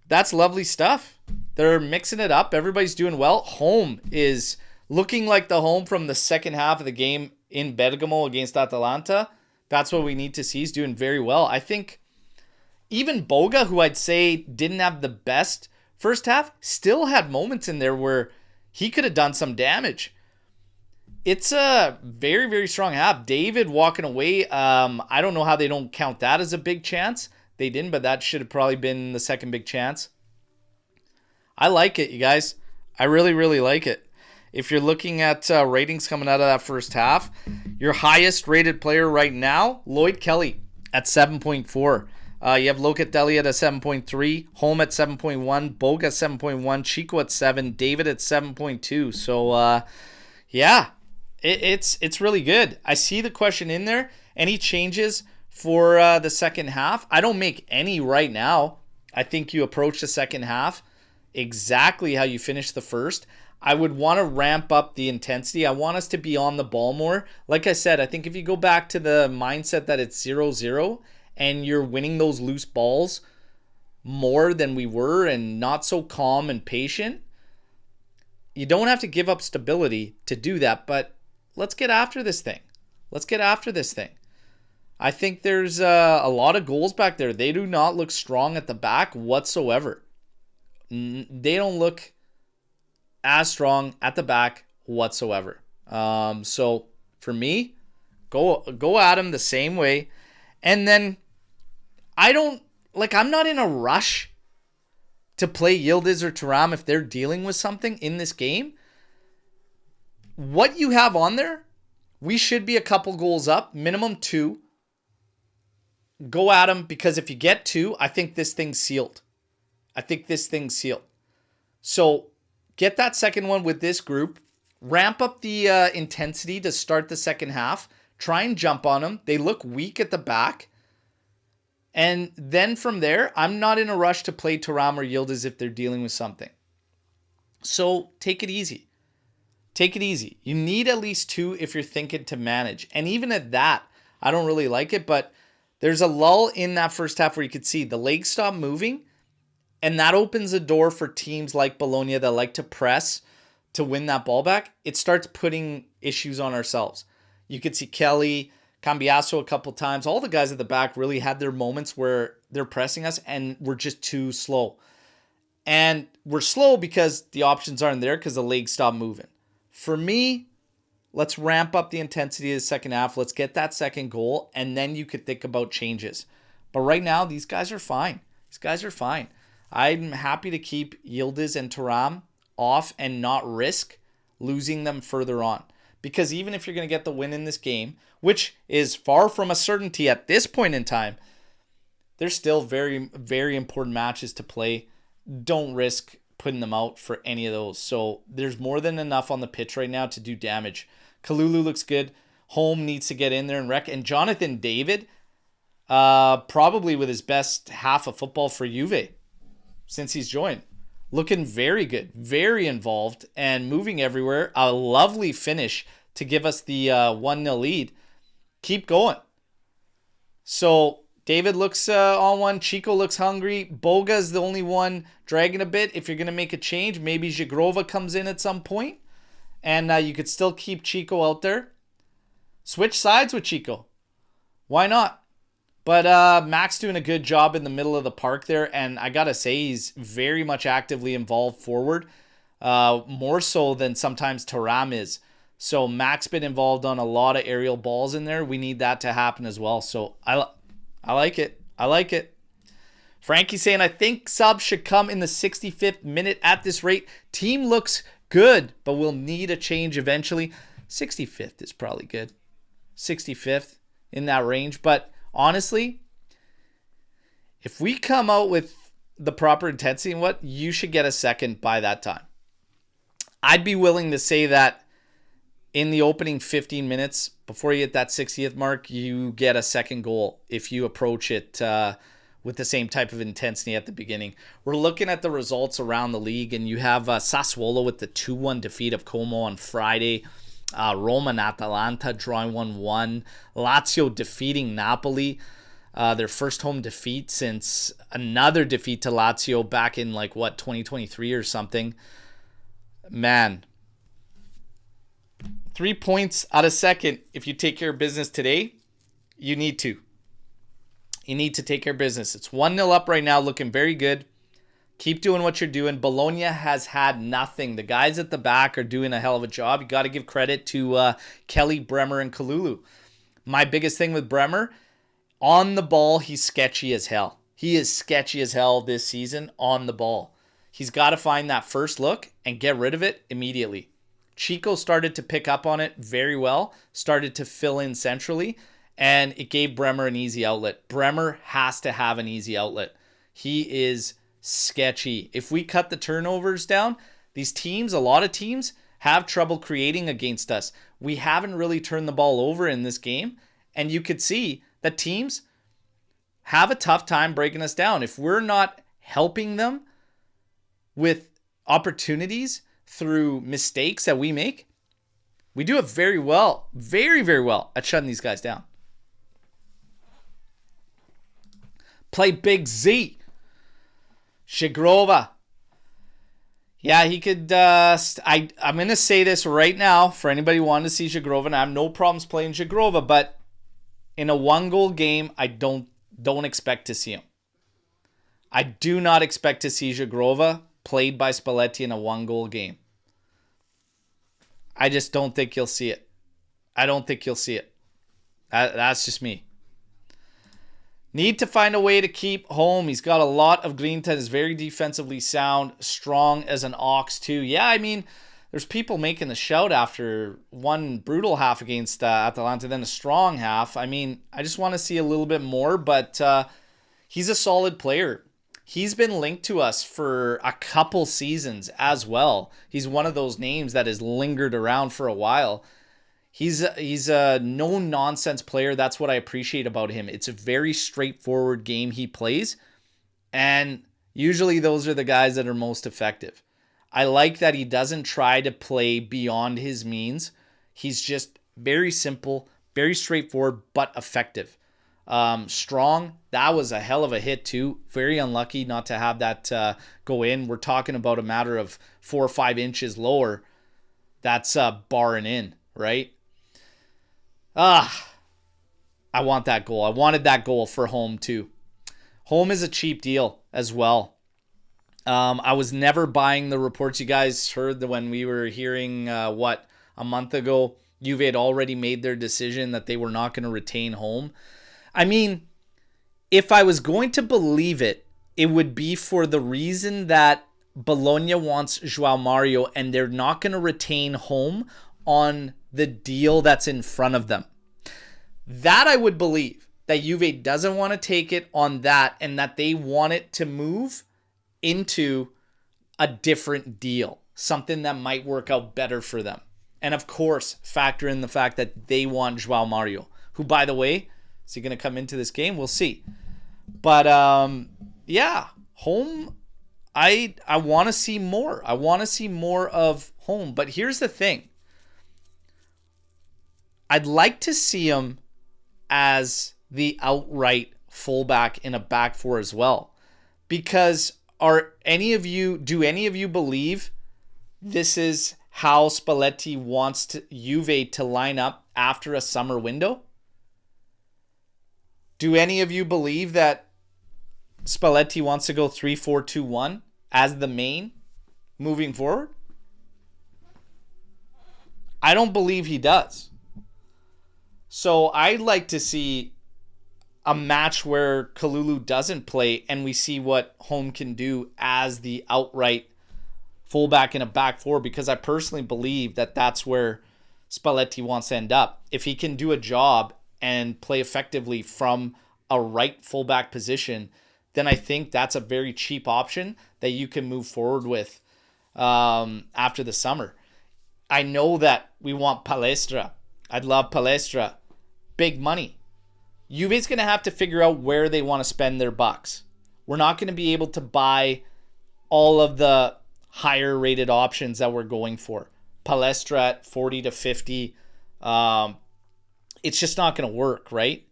That's lovely stuff. They're mixing it up. Everybody's doing well. Home is looking like the home from the second half of the game in Bergamo against Atalanta. That's what we need to see. He's doing very well. I think even Boga, who I'd say didn't have the best first half, still had moments in there where he could have done some damage. It's a very, very strong half. David walking away, I don't know how they don't count that as a big chance. They didn't, but that should have probably been the second big chance. I like it, you guys. I really, really like it. If you're looking at ratings coming out of that first half, your highest rated player right now, Lloyd Kelly at 7.4. You have Locatelli at a 7.3, Home at 7.1, Boga at 7.1, Chico at 7, David at 7.2. So, yeah, it's really good. I see the question in there. Any changes for the second half? I don't make any right now. I think you approach the second half exactly how you finished the first. I would want to ramp up the intensity. I want us to be on the ball more. Like I said, I think if you go back to the mindset that it's 0-0, and you're winning those loose balls more than we were and not so calm and patient, you don't have to give up stability to do that, but let's get after this thing. Let's get after this thing. I think there's a lot of goals back there. They do not look strong at the back whatsoever. They don't look as strong at the back whatsoever. So for me, go at them the same way. And then I'm not in a rush to play Yildiz or Thuram if they're dealing with something in this game. What you have on there, we should be a couple goals up, minimum 2. Go at them, because if you get 2, I think this thing's sealed. So get that second one with this group. Ramp up the intensity to start the second half. Try and jump on them. They look weak at the back. And then from there, I'm not in a rush to play Thuram or Yildiz if they're dealing with something. So take it easy. take it easy. You need at least 2 if you're thinking to manage. And even at that, I don't really like it, but there's a lull in that first half where you could see the legs stop moving, and that opens a door for teams like Bologna that like to press to win that ball back. It starts putting issues on ourselves. You could see Kelly, Cambiasso a couple times. All the guys at the back really had their moments where they're pressing us and we're just too slow. And we're slow because the options aren't there because the legs stop moving. For me, let's ramp up the intensity of the second half. Let's get that second goal, and then you could think about changes. But right now, these guys are fine. These guys are fine. I'm happy to keep Yildiz and Thuram off and not risk losing them further on. Because even if you're going to get the win in this game, which is far from a certainty at this point in time, there's still very, very important matches to play. Don't risk putting them out for any of those. So there's more than enough on the pitch right now to do damage. Kalulu looks good. Holm needs to get in there and wreck. And Jonathan David, probably with his best half of football for Juve since he's joined. Looking very good, very involved, and moving everywhere. A lovely finish to give us the 1-0 lead. Keep going. So David looks on one. Chico looks hungry. Boga's the only one dragging a bit. If you're going to make a change, maybe Zhigrova comes in at some point. And you could still keep Chico out there. Switch sides with Chico. Why not? But Mac's doing a good job in the middle of the park there. And I got to say, he's very much actively involved forward. More so than sometimes Thuram is. So Mac's been involved on a lot of aerial balls in there. We need that to happen as well. So I like it. I like it. Frankie saying, I think subs should come in the 65th minute at this rate. Team looks good, but we'll need a change eventually. 65th is probably good. 65th in that range. But honestly, if we come out with the proper intensity and what, you should get a second by that time. I'd be willing to say that in the opening 15 minutes, before you hit that 60th mark, you get a second goal if you approach it with the same type of intensity at the beginning. We're looking at the results around the league, and you have Sassuolo with the 2-1 defeat of Como on Friday. Roma and Atalanta drawing 1-1. Lazio defeating Napoli. Their first home defeat since another defeat to Lazio back in 2023 or something. Man. 3 points out of second. If you take care of business today, you need to. You need to take care of business. It's 1-0 up right now, looking very good. Keep doing what you're doing. Bologna has had nothing. The guys at the back are doing a hell of a job. You got to give credit to Kelly, Bremer, and Kalulu. My biggest thing with Bremer, on the ball, he's sketchy as hell. He is sketchy as hell this season on the ball. He's got to find that first look and get rid of it immediately. Chico started to pick up on it very well, started to fill in centrally, and it gave Bremer an easy outlet. Bremer has to have an easy outlet. He is sketchy. If we cut the turnovers down, these teams, a lot of teams, have trouble creating against us. We haven't really turned the ball over in this game, and you could see that teams have a tough time breaking us down. If we're not helping them with opportunities through mistakes that we make, we do it very well, very, very well at shutting these guys down. Play Big Z. Zhigrova. Yeah, he could... I'm going to say this right now for anybody wanting to see Zhigrova, and I have no problems playing Zhigrova, but in a one-goal game, I don't expect to see him. I do not expect to see Zhigrova played by Spalletti in a one-goal game. I just don't think you'll see it. I don't think you'll see it. That's just me. Need to find a way to keep home. He's got a lot of grinta. Is very defensively sound. Strong as an ox, too. Yeah, I mean, there's people making the shout after one brutal half against Atalanta, then a strong half. I mean, I just want to see a little bit more, but he's a solid player. He's been linked to us for a couple seasons as well. He's one of those names that has lingered around for a while. He's a no-nonsense player. That's what I appreciate about him. It's a very straightforward game he plays, and usually those are the guys that are most effective. I like that he doesn't try to play beyond his means. He's just very simple, very straightforward, but effective. Strong. That was a hell of a hit too. Very unlucky not to have that go in. We're talking about a matter of 4 or 5 inches lower. That's barring in, right? I want that goal. I wanted that goal for home too. Home is a cheap deal as well. I was never buying the reports. You guys heard when we were hearing, a month ago, Juve had already made their decision that they were not going to retain home. I mean, if I was going to believe it, it would be for the reason that Bologna wants João Mario and they're not going to retain home on the deal that's in front of them. That I would believe, that Juve doesn't want to take it on that and that they want it to move into a different deal, something that might work out better for them. And of course, factor in the fact that they want João Mario, who, by the way, is he going to come into this game? We'll see. But yeah, home, I want to see more. I want to see more of home. But here's the thing. I'd like to see him as the outright fullback in a back four as well. Because do any of you believe this is how Spalletti wants Juve to line up after a summer window? Do any of you believe that Spalletti wants to go 3-4-2-1 as the main moving forward? I don't believe he does. So I'd like to see a match where Kalulu doesn't play and we see what home can do as the outright fullback in a back four, because I personally believe that that's where Spalletti wants to end up. If he can do a job and play effectively from a right fullback position, then I think that's a very cheap option that you can move forward with after the summer. I know that we want Palestra. I'd love Palestra. Big money. Juve's going to have to figure out where they want to spend their bucks. We're not going to be able to buy all of the higher rated options that we're going for. Palestra at 40 to 50. It's just not going to work, right?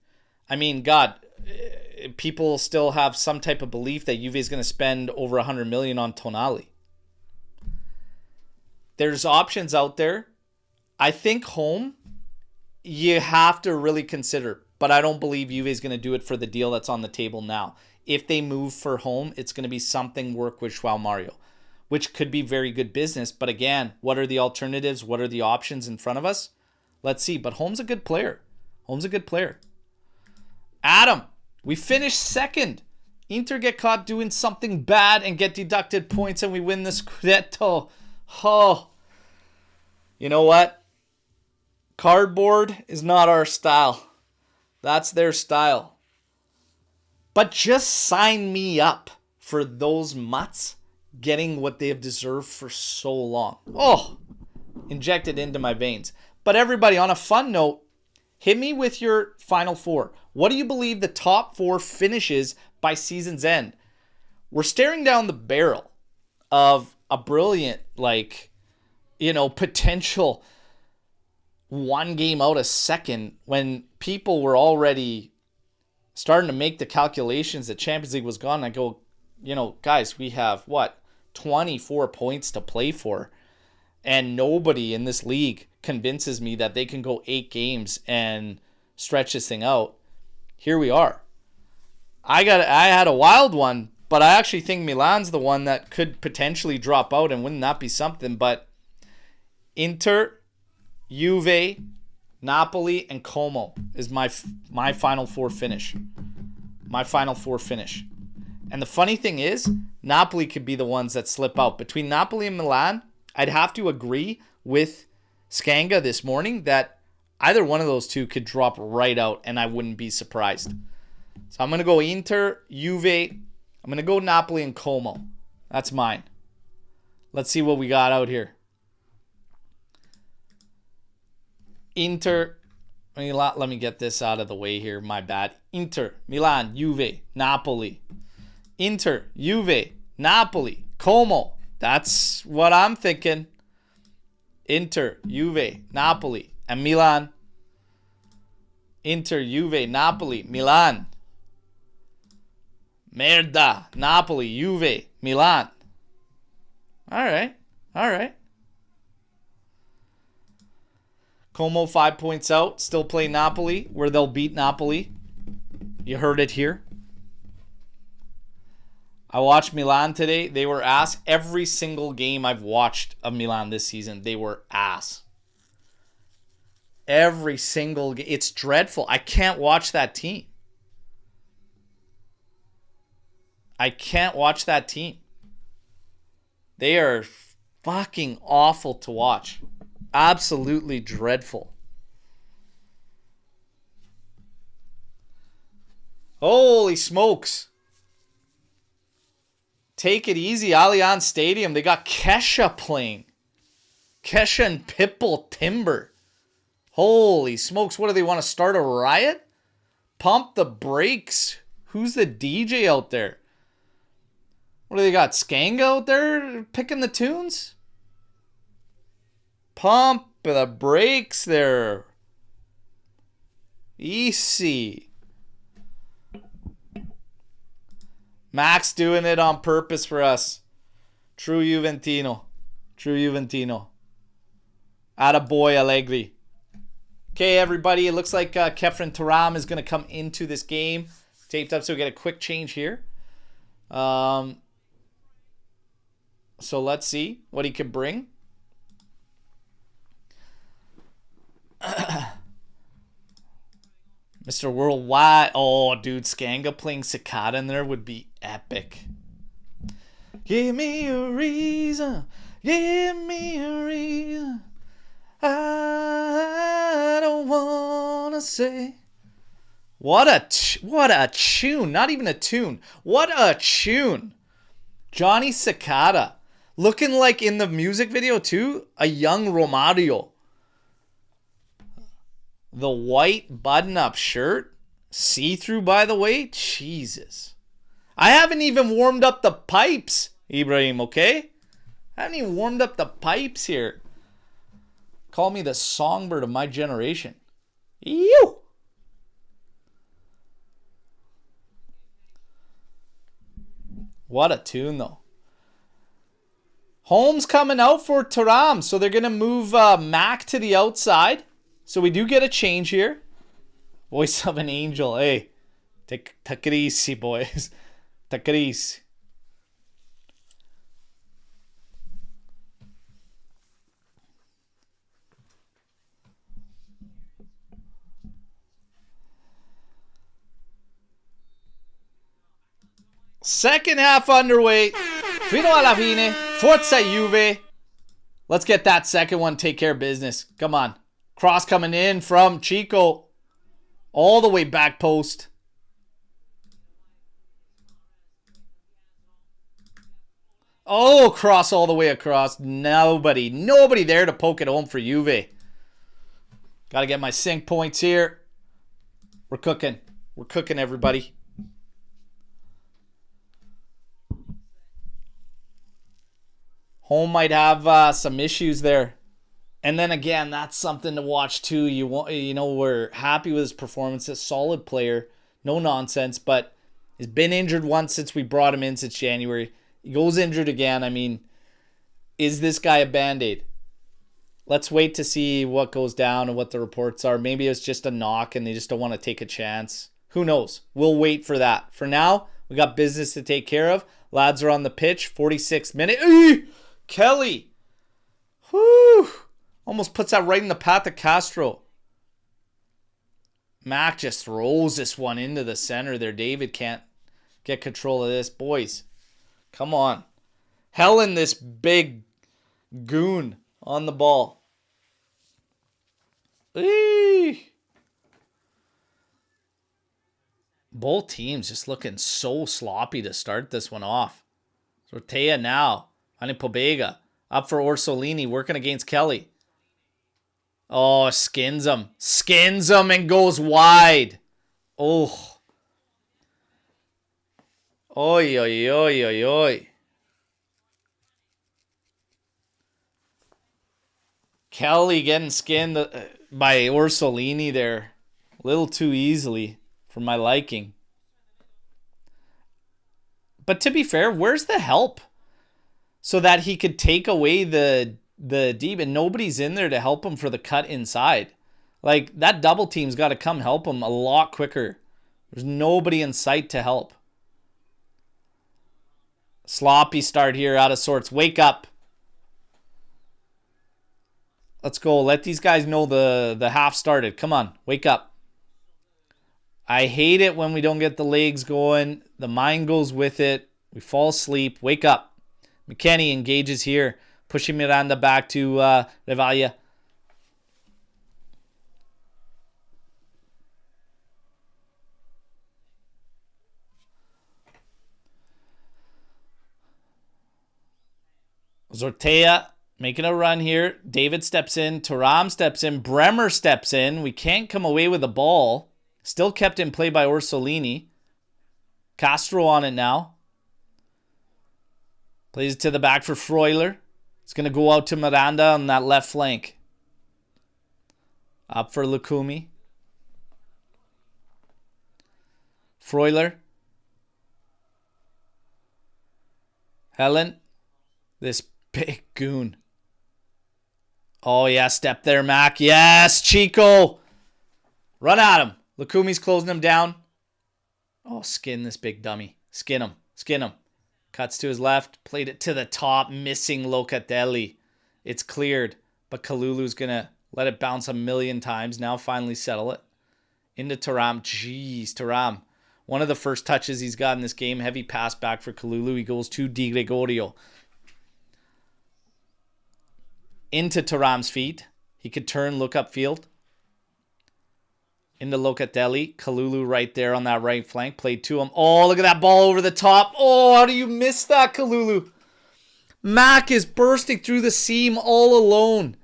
I mean, God, people still have some type of belief that Juve is going to spend over 100 million on Tonali. There's options out there. I think home, you have to really consider. But I don't believe Juve is going to do it for the deal that's on the table now. If they move for home, it's going to be something work with João Mario, which could be very good business. But again, what are the alternatives? What are the options in front of us? Let's see. But Home's a good player. Home's a good player. Adam, we finished second. Inter get caught doing something bad and get deducted points and we win the Scudetto. Oh, you know what? Cardboard is not our style. That's their style. But just sign me up for those mutts getting what they have deserved for so long. Oh, injected into my veins. But everybody, on a fun note, hit me with your final four. What do you believe the top four finishes by season's end? We're staring down the barrel of a brilliant, potential one game out a second when people were already starting to make the calculations that Champions League was gone. I go, guys, we have 24 points to play for, and nobody in this league convinces me that they can go 8 games and stretch this thing out. Here we are. I had a wild one, but I actually think Milan's the one that could potentially drop out, and wouldn't that be something? But Inter, Juve, Napoli, and Como is my final four finish. My final four finish. And the funny thing is, Napoli could be the ones that slip out. Between Napoli and Milan, I'd have to agree with Skanga this morning that either one of those two could drop right out, and I wouldn't be surprised. So I'm going to go Inter, Juve. I'm going to go Napoli and Como. That's mine. Let's see what we got out here. Inter, let me get this out of the way here. My bad. Inter, Milan, Juve, Napoli. Inter, Juve, Napoli, Como. That's what I'm thinking. Inter, Juve, Napoli, and Milan. Inter, Juve, Napoli, Milan. Merda, Napoli, Juve, Milan. All right. All right. Como 5 points out. Still play Napoli, where they'll beat Napoli. You heard it here. I watched Milan today. They were ass. Every single game I've watched of Milan this season, they were ass. Every single game. It's dreadful. I can't watch that team. I can't watch that team. They are fucking awful to watch. Absolutely dreadful. Holy smokes. Take it easy, Allianz Stadium. They got Kesha playing. Kesha and Pitbull Timber. Holy smokes. What do they want to start a riot? Pump the brakes. Who's the DJ out there? What do they got? Skanga out there picking the tunes? Pump the brakes there. Easy. Max doing it on purpose for us. True Juventino. True Juventino. Attaboy Allegri. Okay, everybody. It looks like Kefren Thuram is going to come into this game. Taped up, so we get a quick change here. So let's see what he can bring. Mr. Worldwide. Oh, dude, Skanga playing Cicada in there would be epic. Give me a reason. Give me a reason. I don't want to say. What a tune. Not even a tune. What a tune. Johnny Cicada. Looking like in the music video too, a young Romario. The white button-up shirt. See-through, by the way. Jesus. I haven't even warmed up the pipes, Ibrahim, okay? I haven't even warmed up the pipes here. Call me the songbird of my generation. Ew! What a tune, though. Holmes coming out for Thuram, so they're going to move Mac to the outside. So we do get a change here. Voice of an angel. Hey, take it easy, boys. Take it easy. Second half underway. Fino alla fine. Forza Juve. Let's get that second one. Take care of business. Come on. Cross coming in from Chico. All the way back post. Oh, cross all the way across. Nobody there to poke it home for Juve. Got to get my sync points here. We're cooking. We're cooking, everybody. Home might have some issues there. And then again, that's something to watch too. We're happy with his performance. A solid player, no nonsense, but he's been injured once since we brought him in since January. He goes injured again. I mean, is this guy a Band-Aid? Let's wait to see what goes down and what the reports are. Maybe it's just a knock and they just don't want to take a chance. Who knows? We'll wait for that. For now, we got business to take care of. Lads are on the pitch. 46th minute. Eey! Kelly. Whew. Almost puts that right in the path of Castro. Mac just throws this one into the center there. David can't get control of this. Boys, come on. Helen, this big goon on the ball. Eee. Both teams just looking so sloppy to start this one off. Sortea now. Ani Pobega. Up for Orsolini. Working against Kelly. Oh, skins him. Skins him and goes wide. Oh. Oi, oi, oi, oi, oi. Kelly getting skinned by Orsolini there. A little too easily for my liking. But to be fair, where's the help? So that he could take away the deep, and nobody's in there to help him for the cut inside. Like, that double team's got to come help him a lot quicker. There's nobody in sight to help. Sloppy start here, out of sorts. Wake up. Let's go. Let these guys know the half started. Come on, wake up. I hate it when we don't get the legs going. The mind goes with it. We fall asleep. Wake up. McKennie engages here. Pushing Miranda back to Revalia. Zortea making a run here. David steps in. Thuram steps in. Bremer steps in. We can't come away with the ball. Still kept in play by Orsolini. Castro on it now. Plays it to the back for Freuler. It's going to go out to Miranda on that left flank. Up for Lukumi. Freuler. Helen. This big goon. Oh, yeah. Step there, Mac. Yes, Chico. Run at him. Lukumi's closing him down. Oh, skin this big dummy. Skin him. Skin him. Cuts to his left. Played it to the top. Missing Locatelli. It's cleared. But Kalulu's going to let it bounce a million times. Now finally settle it. Into Thuram. Jeez, Thuram. One of the first touches he's got in this game. Heavy pass back for Kalulu. He goes to Di Gregorio. Into Thuram's feet. He could turn, look upfield. Into Locatelli. Kalulu right there on that right flank. Played to him. Oh, look at that ball over the top. Oh, how do you miss that, Kalulu? Mac is bursting through the seam all alone.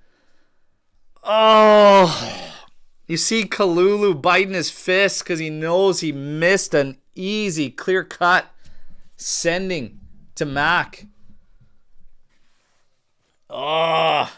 Oh. You see Kalulu biting his fist because he knows he missed an easy, clear cut sending to Mac. Oh.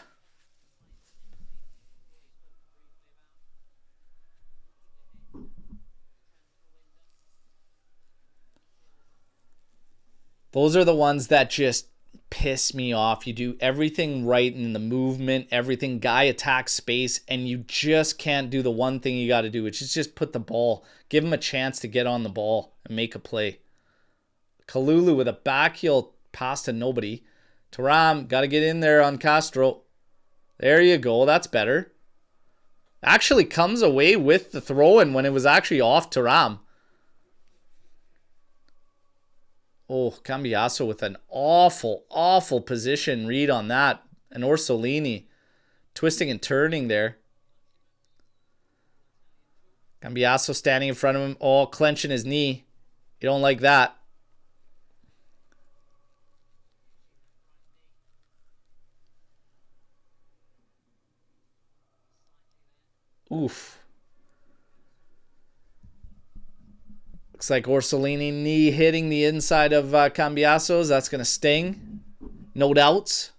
Those are the ones that just piss me off. You do everything right in the movement, everything, guy attacks space, and you just can't do the one thing you got to do, which is just put the ball, give him a chance to get on the ball and make a play. Kalulu with a backheel pass to nobody. Thuram, got to get in there on Castro. There you go. That's better. Actually comes away with the throw-in when it was actually off Thuram. Oh, Cambiasso with an awful, awful position read on that. And Orsolini twisting and turning there. Cambiasso standing in front of him. Oh, clenching his knee. You don't like that. Oof. Looks like Orsolini knee hitting the inside of Cambiasso's. That's going to sting. No doubts.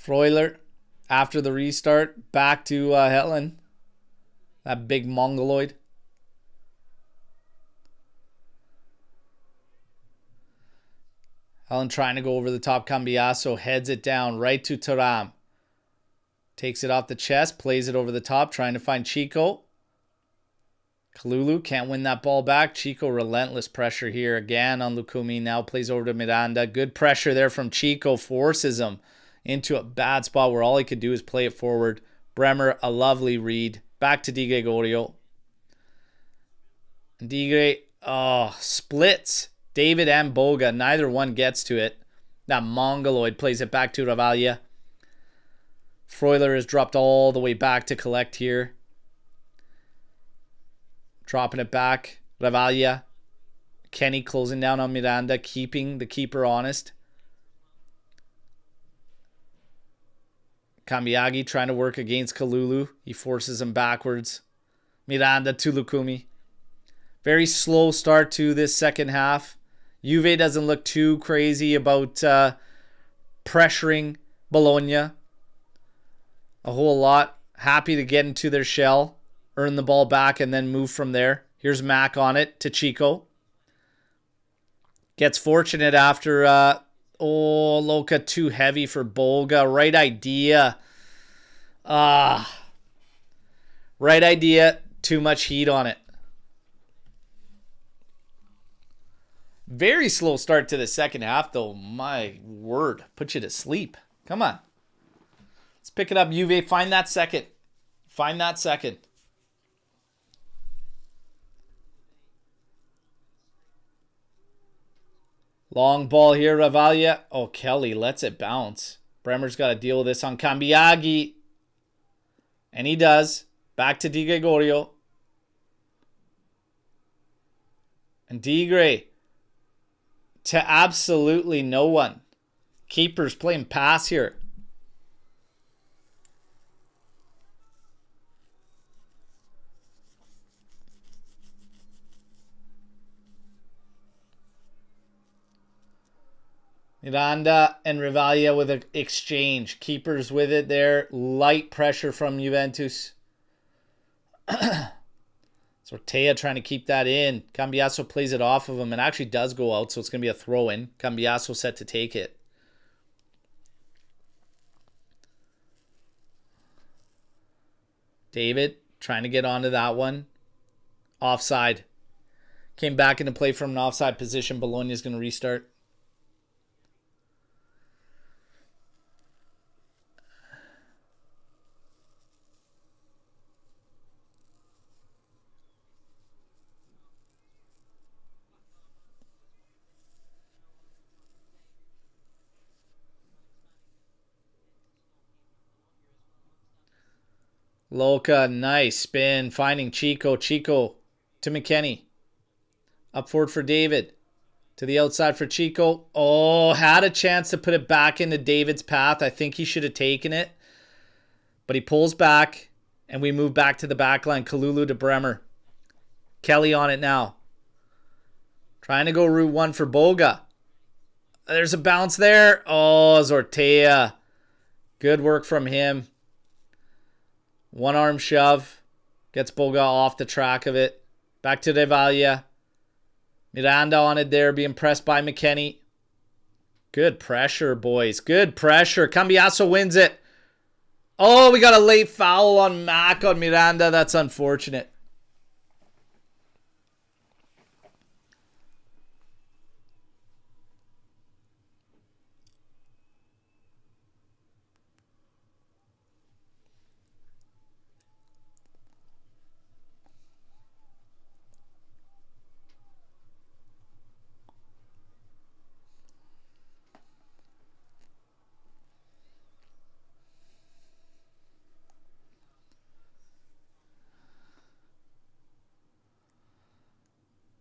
Freuler, after the restart, back to Helen. That big mongoloid. Helen trying to go over the top. Cambiasso heads it down right to Thuram. Takes it off the chest, plays it over the top, trying to find Chico. Kalulu can't win that ball back. Chico, relentless pressure here again on Lukumi. Now plays over to Miranda. Good pressure there from Chico. Forces him into a bad spot where all he could do is play it forward. Bremer, a lovely read. Back to Di Gregorio. Di Gre, oh, splits David and Boga, neither one gets to it. That Mongoloid plays it back to Ravaglia. Freuler is dropped all the way back to collect here. Dropping it back. Ravaglia. Kenny closing down on Miranda, keeping the keeper honest. Cambiaghi trying to work against Kalulu. He forces him backwards. Miranda to Lukumi. Very slow start to this second half. Juve doesn't look too crazy about pressuring Bologna. A whole lot. Happy to get into their shell, earn the ball back, and then move from there. Here's Mac on it to Chico. Gets fortunate after... Loca too heavy for Boga. Right idea. Right idea. Too much heat on it. Very slow start to the second half, though. My word. Put you to sleep. Come on. Let's pick it up, Juve. Find that second. Find that second. Long ball here, Ravaglia. Oh, Kelly lets it bounce. Bremer's got to deal with this on Cambiaghi. And he does. Back to Di Gregorio. And Digre to absolutely no one. Keeper's playing pass here. Miranda and Ravaglia with an exchange. Keepers with it there. Light pressure from Juventus. Sortea trying to keep that in. Cambiasso plays it off of him and actually does go out, so it's going to be a throw-in. Cambiasso set to take it. David trying to get onto that one. Offside. Came back into play from an offside position. Bologna's going to restart. Loca, nice spin, finding Chico. Chico to McKennie. Up forward for David. To the outside for Chico. Oh, had a chance to put it back into David's path. I think he should have taken it. But he pulls back, and we move back to the back line. Kalulu to Bremer. Kelly on it now. Trying to go route one for Boga. There's a bounce there. Oh, Zortea. Good work from him. One arm shove. Gets Boga off the track of it. Back to Ravaglia. Miranda on it there, being pressed by McKennie. Good pressure, boys. Good pressure. Cambiasso wins it. Oh, we got a late foul on Mac on Miranda. That's unfortunate.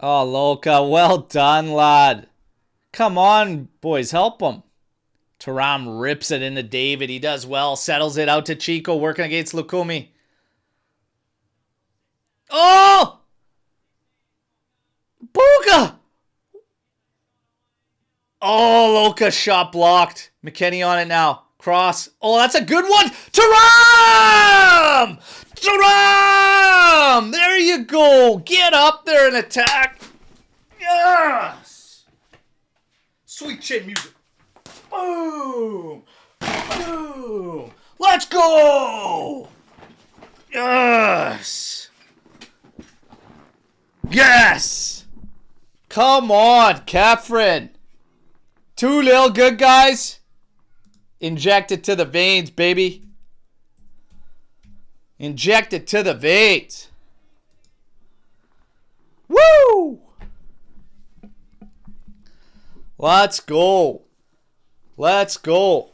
Oh, Loca, well done, lad. Come on, boys, help him. Thuram rips it into David. He does well. Settles it out to Chico, working against Lukumi. Oh! Boga! Oh, Loca shot blocked. McKennie on it now. Cross. Oh, that's a good one. Thuram! Thuram! There you go. Get up there and attack. Yes! Sweet chin music. Boom! Boom! Let's go! Yes! Yes! Come on, Catherine. 2-0, good guys. Inject it to the veins, baby. Inject it to the veins. Woo! Let's go. Let's go.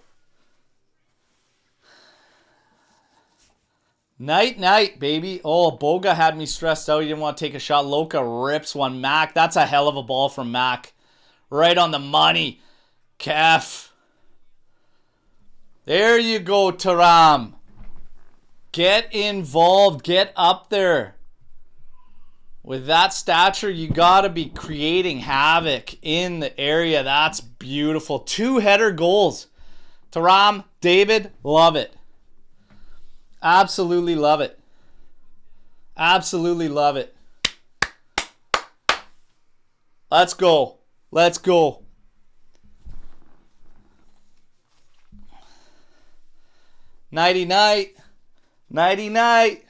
Night, night, baby. Oh, Boga had me stressed out. He didn't want to take a shot. Loka rips one. Mac, that's a hell of a ball from Mac. Right on the money. Kef. There you go, Taram. Get involved. Get up there. With that stature, you got to be creating havoc in the area. That's beautiful. 2 header goals. Taram, David, love it. Absolutely love it. Absolutely love it. Let's go. Let's go. Nighty night. Nighty night.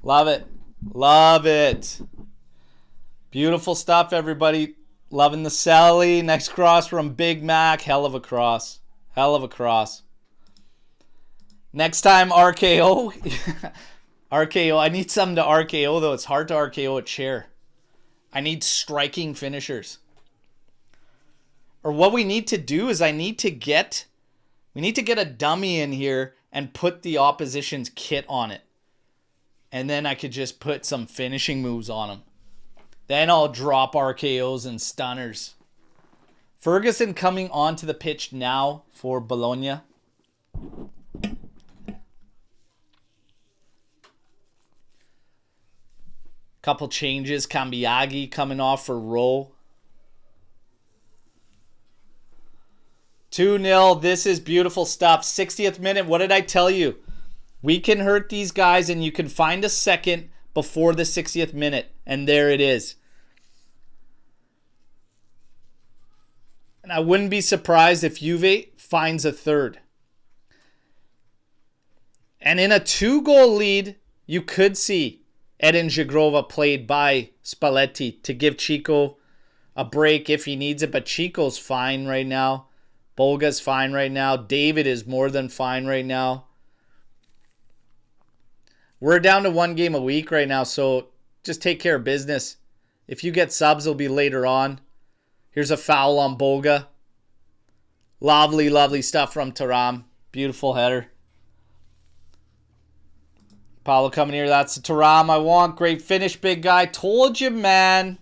Love it. Love it. Beautiful stuff, everybody. Loving the Sally. Next cross from Big Mac. Hell of a cross. Hell of a cross. Next time, RKO. RKO. I need something to RKO, though. It's hard to RKO at chair. I need striking finishers. Or what we need to do is we need to get a dummy in here and put the opposition's kit on it. And then I could just put some finishing moves on them. Then I'll drop RKOs and stunners. Ferguson coming onto the pitch now for Bologna. Couple changes. Cambiaghi coming off for Rowe. 2-0. This is beautiful stuff. 60th minute. What did I tell you? We can hurt these guys and you can find a second before the 60th minute. And there it is. And I wouldn't be surprised if Juve finds a third. And in a 2-goal lead, you could see Edin Zhigrova played by Spalletti to give Chico a break if he needs it. But Chico's fine right now. Boga's fine right now. David is more than fine right now. We're down to 1 game a week right now, so just take care of business. If you get subs, it'll be later on. Here's a foul on Boga. Lovely, lovely stuff from Taram. Beautiful header. Paulo coming here. That's the Taram I want. Great finish, big guy. Told you, man.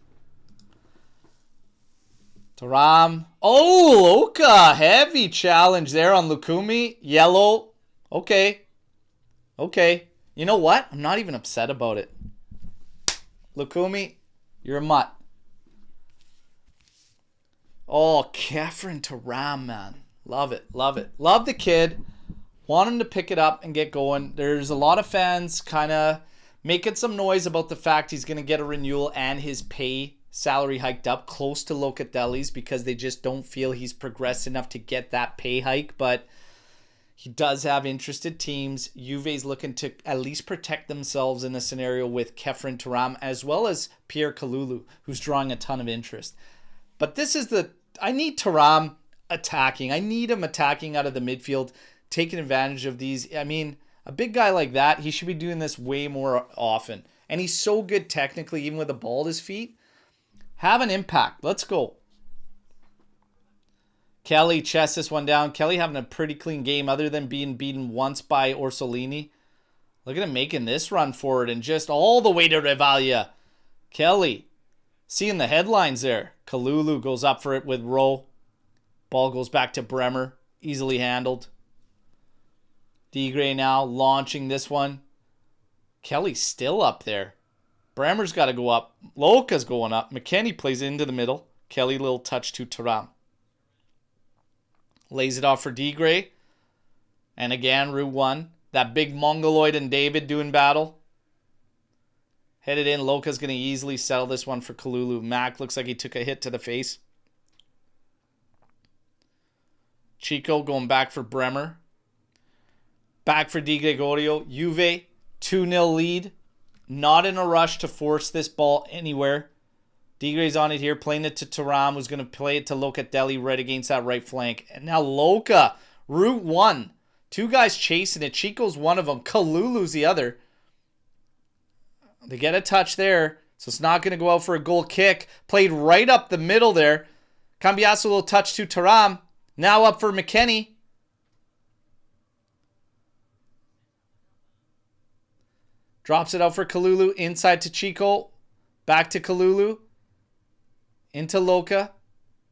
Taram. Oh, Oka. Heavy challenge there on Lukumi. Yellow. Okay. Okay. You know what? I'm not even upset about it. Lukumi, you're a mutt. Oh, Kefren Taram, man. Love it. Love it. Love the kid. Want him to pick it up and get going. There's a lot of fans kind of making some noise about the fact he's going to get a renewal and his pay salary hiked up close to Locatelli's because they just don't feel he's progressed enough to get that pay hike. But he does have interested teams. Juve's looking to at least protect themselves in the scenario with Kefren Taram as well as Pierre Kalulu, who's drawing a ton of interest. But this is I need Taram attacking. I need him attacking out of the midfield, taking advantage of these. I mean, a big guy like that, he should be doing this way more often. And he's so good technically, even with the ball at his feet. Have an impact. Let's go. Kelly chests this one down. Kelly having a pretty clean game other than being beaten once by Orsolini. Look at him making this run forward and just all the way to Revalia. Kelly seeing the headlines there. Kalulu goes up for it with Rowe. Ball goes back to Bremer. Easily handled. Digray now launching this one. Kelly's still up there. Bremer's got to go up. Loka's going up. McKennie plays into the middle. Kelly little touch to Taram. Lays it off for Digray. And again, Route 1. That big Mongoloid and David doing battle. Headed in. Loka's going to easily settle this one for Kalulu. Mac looks like he took a hit to the face. Chico going back for Bremer. Back for Di Gregorio. Juve, 2-0 lead. Not in a rush to force this ball anywhere. Digray's on it here, playing it to Taram, who's going to play it to Locatelli right against that right flank. And now Loka, Route 1. 2 guys chasing it. Chico's one of them. Kalulu's the other. They get a touch there. So it's not going to go out for a goal kick. Played right up the middle there. Cambiasso will touch to Thuram. Now up for McKennie. Drops it out for Kalulu. Inside to Chico. Back to Kalulu. Into Loca.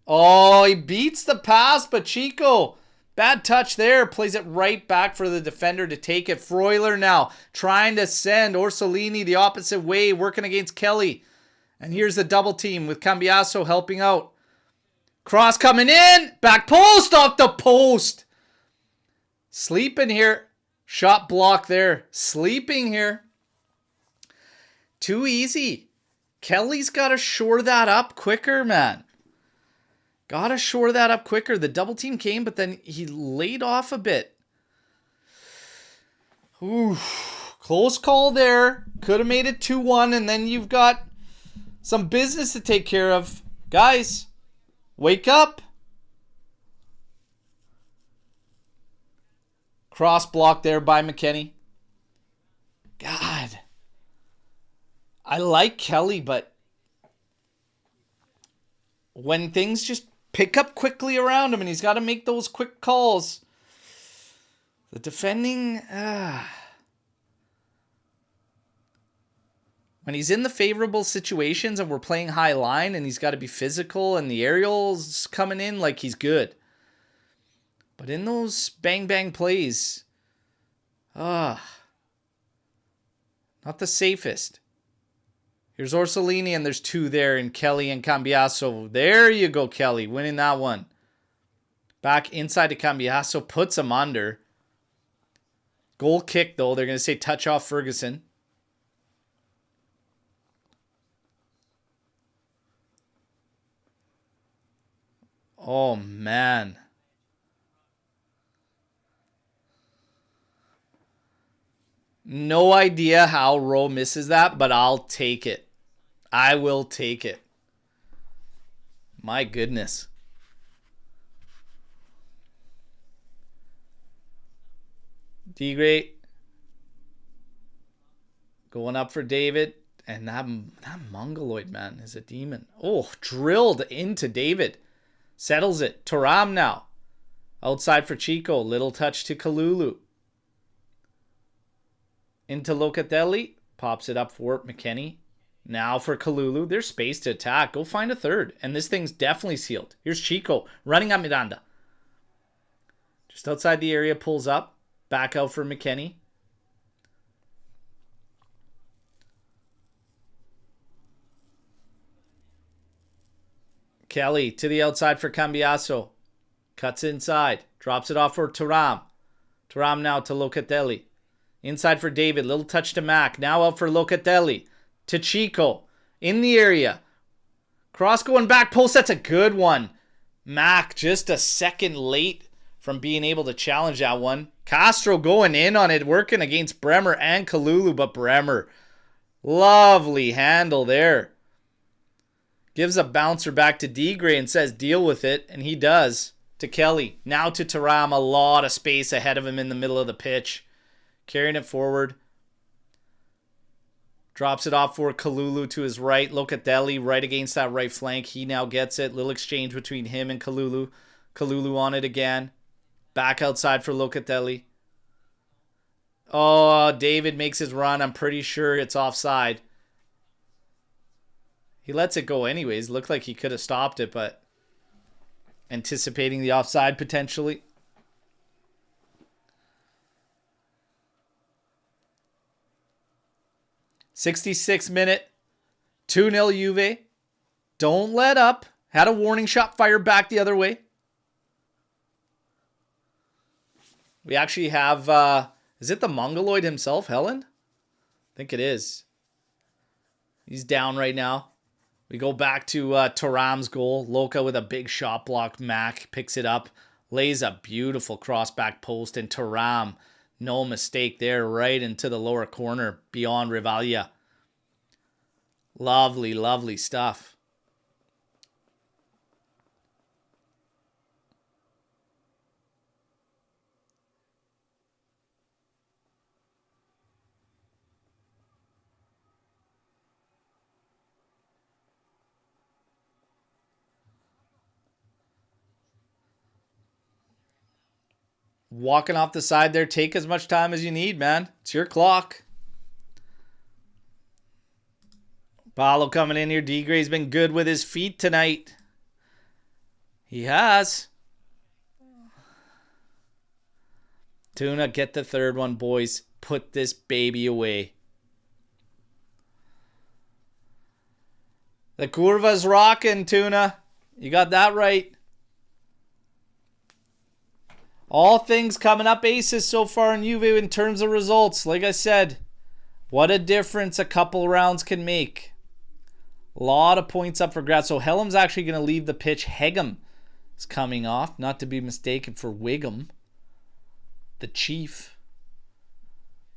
Oh, he beats the pass, but Chico, bad touch there. Plays it right back for the defender to take it. Freuler now trying to send Orsolini the opposite way, working against Kelly. And here's the double team with Cambiasso helping out. Cross coming in. Back post, off the post. Sleeping here. Shot block there. Sleeping here. Too easy. Kelly's got to shore that up quicker, man. Got to shore that up quicker. The double team came, but then he laid off a bit. Ooh, close call there. Could have made it 2-1, and then you've got some business to take care of. Guys, wake up. Cross block there by McKennie. God. I like Kelly, but when things just pick up quickly around him and he's got to make those quick calls, the defending, when he's in the favorable situations and we're playing high line and he's got to be physical and the aerial's coming in, like, he's good. But in those bang-bang plays, not the safest. Here's Orsolini, and there's two there in Kelly and Cambiasso. There you go, Kelly, winning that one. Back inside to Cambiasso, puts him under. Goal kick, though. They're going to say touch off Ferguson. Oh, man. No idea how Rowe misses that, but I'll take it. I will take it. My goodness. D-Great. Going up for David. And that Mongoloid, man, is a demon. Oh, drilled into David. Settles it. Thuram now. Outside for Chico. Little touch to Kalulu. Into Locatelli. Pops it up for McKennie. Now for Kalulu. There's space to attack. Go find a third. And this thing's definitely sealed. Here's Chico running at Miranda. Just outside the area. Pulls up. Back out for McKennie. Kelly to the outside for Cambiasso. Cuts inside. Drops it off for Thuram. Thuram now to Locatelli. Inside for David. Little touch to Mac. Now out for Locatelli. To Chico. In the area. Cross going back post. That's a good one. Mac just a second late from being able to challenge that one. Castro going in on it. Working against Bremer and Kalulu. But Bremer. Lovely handle there. Gives a bouncer back to D-Gray and says deal with it. And he does. To Kelly. Now to Thuram. A lot of space ahead of him in the middle of the pitch. Carrying it forward. Drops it off for Kalulu to his right. Locatelli right against that right flank. He now gets it. Little exchange between him and Kalulu. Kalulu on it again. Back outside for Locatelli. Oh, David makes his run. I'm pretty sure it's offside. He lets it go anyways. Looked like he could have stopped it, but anticipating the offside potentially. '66th minute. 2-0 Juve. Don't let up. Had a warning shot fired back the other way. We actually have, is it the Mongoloid himself, Helen? I think it is. He's down right now. We go back to Thuram's goal. Loca with a big shot block. Mac picks it up. Lays a beautiful cross back post. And Thuram, no mistake there, right into the lower corner beyond Rivalia. Lovely, lovely stuff. Walking off the side there. Take as much time as you need, man. It's your clock. Paolo coming in here. D-Gray's been good with his feet tonight. He has. Tuna, get the third one, boys. Put this baby away. The curva's rocking, Tuna. You got that right. All things coming up aces so far in Juve in terms of results. Like I said, what a difference a couple rounds can make. A lot of points up for grabs. So Helm's actually going to leave the pitch. Hegem is coming off. Not to be mistaken for Wiggum. The Chief.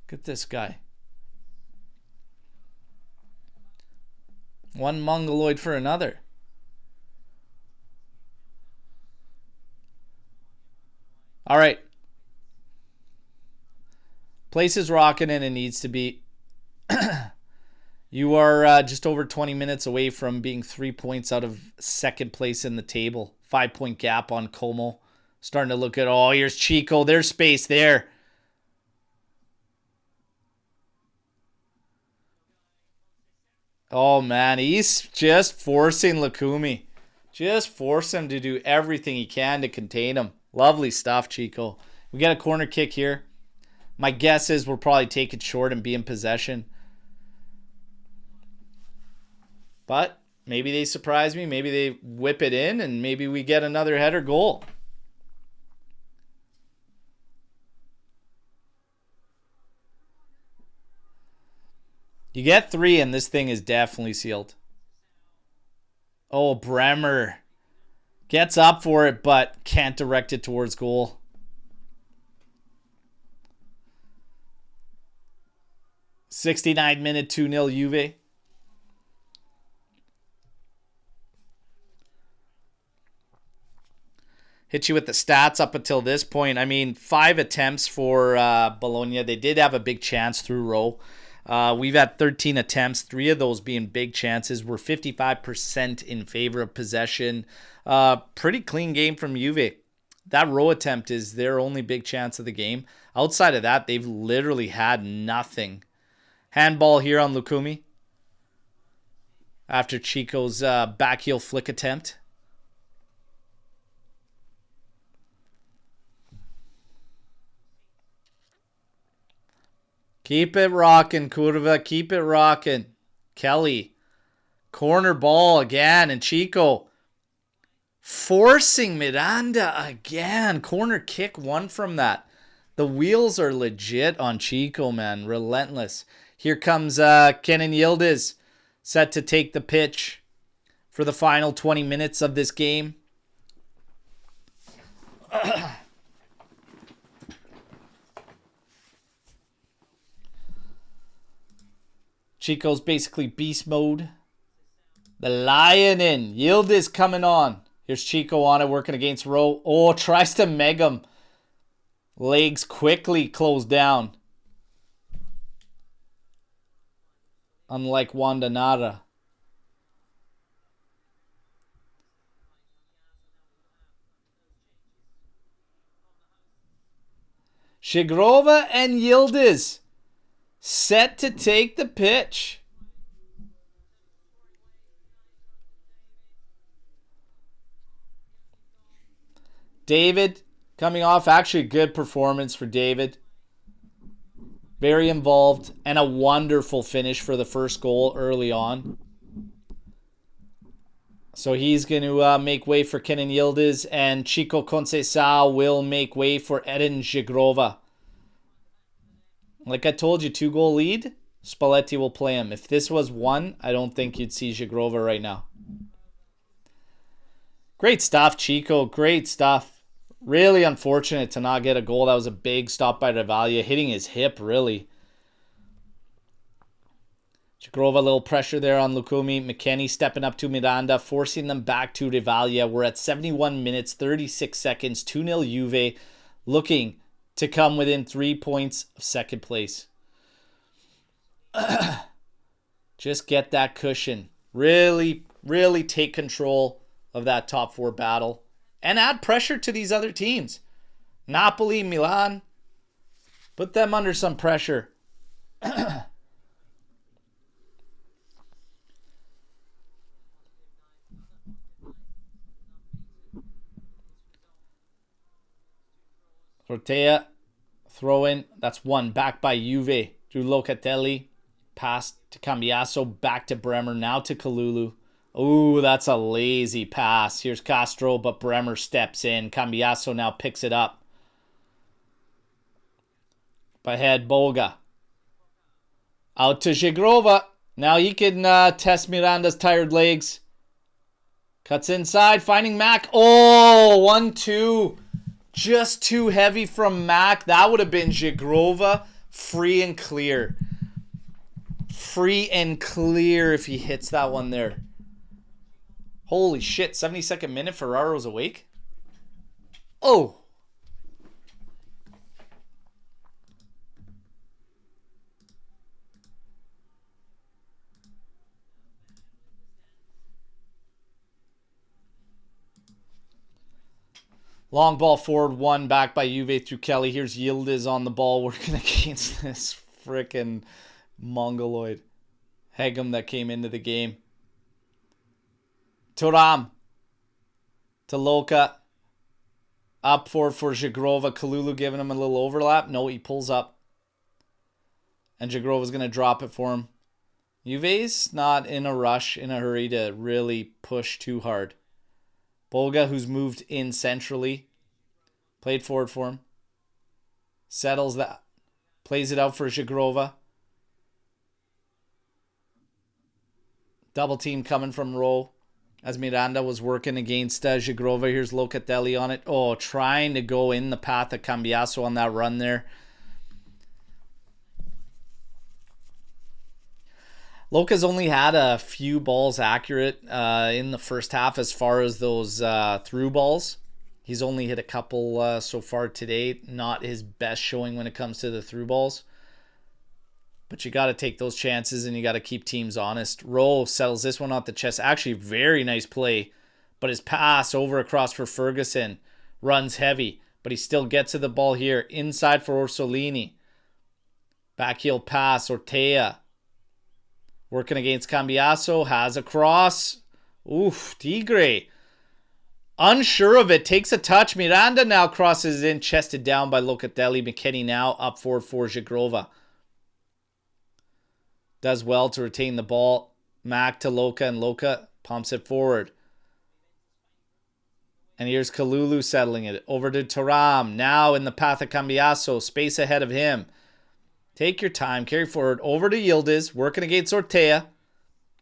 Look at this guy. One mongoloid for another. All right. Place is rocking and it needs to be. You are just over 20 minutes away from being 3 points out of second place in the table. 5-point gap on Como. Starting to look at, oh, here's Chico. There's space there. Oh, man. He's just forcing Lukumi. Just force him to do everything he can to contain him. Lovely stuff, Chico. We got a corner kick here. My guess is we'll probably take it short and be in possession. But maybe they surprise me. Maybe they whip it in and maybe we get another header goal. You get 3 and this thing is definitely sealed. Oh, Bremer gets up for it but can't direct it towards goal. '69-minute 2-0 Juve. Hit you with the stats up until this point. I mean, 5 attempts for Bologna. They did have a big chance through row. We've had 13 attempts, 3 of those being big chances. We're 55% in favor of possession. Pretty clean game from Juve. That row attempt is their only big chance of the game. Outside of that, they've literally had nothing. Handball here on Lukumi. After Chico's back heel flick attempt. Keep it rocking, Curva. Keep it rocking. Kelly. Corner ball again. And Chico forcing Miranda again. Corner kick, 1 from that. The wheels are legit on Chico, man. Relentless. Here comes Kenan Yildiz. Set to take the pitch for the final 20 minutes of this game. Chico's basically beast mode. The lion in. Yildiz coming on. Here's Chico on it, working against Rowe. Oh, tries to meg him. Legs quickly closed down. Unlike Wanda Nara. Shigrova and Yildiz set to take the pitch. David coming off. Actually, good performance for David. Very involved and a wonderful finish for the first goal early on. So he's going to make way for Kenan Yildiz, and Chico Conceição will make way for Eden Shigrova. Like I told you, 2-goal lead, Spalletti will play him. If this was 1, I don't think you'd see Shigrova right now. Great stuff, Chico. Great stuff. Really unfortunate to not get a goal. That was a big stop by Rivalia, hitting his hip, really. Shigrova, a little pressure there on Lukumi. McKennie stepping up to Miranda, forcing them back to Rivalia. We're at 71 minutes, 36 seconds, 2-0 Juve, looking to come within 3 points of second place. Just get that cushion. Really, really take control of that top 4 battle. And add pressure to these other teams. Napoli, Milan. Put them under some pressure. Ortea, throw in. That's one. Back by Juve. Drew Locatelli. Pass to Cambiaso. Back to Bremer. Now to Kalulu. Ooh, that's a lazy pass. Here's Castro, but Bremer steps in. Cambiaso now picks it up. By head, Boga. Out to Zhigrova. Now he can test Miranda's tired legs. Cuts inside, finding Mac. Oh, 1-2. Just too heavy from Mac. That would have been Zhigrova. Free and clear. Free and clear if he hits that one there. Holy shit, 72nd minute, Ferraro's awake. Oh. Long ball forward, one back by Juve through Kelly. Here's Yildiz on the ball working against this frickin' Mongoloid. Hegem that came into the game. Thuram. To Loka. Up forward for Zhigrova. Kalulu giving him a little overlap. No, he pulls up. And Zhigrova's going to drop it for him. Juve's not in a rush, in a hurry to really push too hard. Boga, who's moved in centrally. Played forward for him. Settles that. Plays it out for Zhigrova. Double team coming from row. As Miranda was working against Zhigrova. Here's Locatelli on it. Oh, trying to go in the path of Cambiaso on that run there. Loca's only had a few balls accurate in the first half as far as those through balls. He's only hit a couple so far today. Not his best showing when it comes to the through balls. But you got to take those chances and you got to keep teams honest. Rowe settles this one off the chest. Actually, very nice play. But his pass over across for Ferguson runs heavy. But he still gets to the ball here. Inside for Orsolini. Backheel pass. Ortea. Working against Cambiaso. Has a cross. Oof. Tigre. Unsure of it. Takes a touch. Miranda now crosses in. Chested down by Locatelli. McKennie now up forward for Zhigrova. Does well to retain the ball. Mac to Loka. And Loka pumps it forward. And here's Kalulu settling it. Over to Thuram. Now in the path of Cambiaso. Space ahead of him. Take your time. Carry forward. Over to Yildiz. Working against Ortea.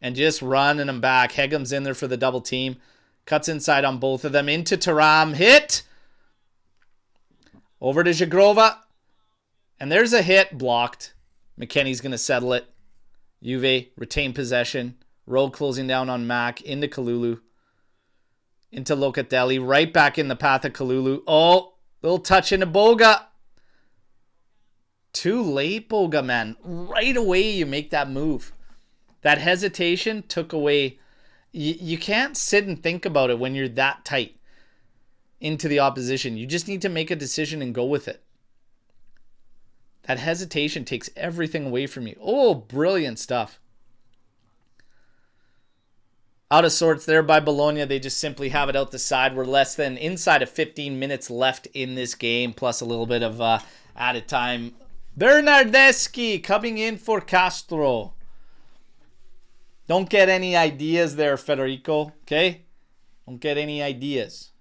And just running them back. Hegem's in there for the double team. Cuts inside on both of them. Into Thuram. Hit. Over to Zhigrova. And there's a hit. Blocked. McKennie's going to settle it. Juve retain possession. Rowe closing down on Mac. Into Kalulu. Into Locatelli. Right back in the path of Kalulu. Oh. Little touch into Boga. Too late, Boga, man. Right away you make that move. That hesitation took away. You can't sit and think about it when you're that tight into the opposition. You just need to make a decision and go with it. That hesitation takes everything away from you. Oh, brilliant stuff. Out of sorts there by Bologna. They just simply have it out the side. We're less than inside of 15 minutes left in this game, plus a little bit of added time. Bernardeschi coming in for Castro. Don't get any ideas there, Federico. Okay? Don't get any ideas.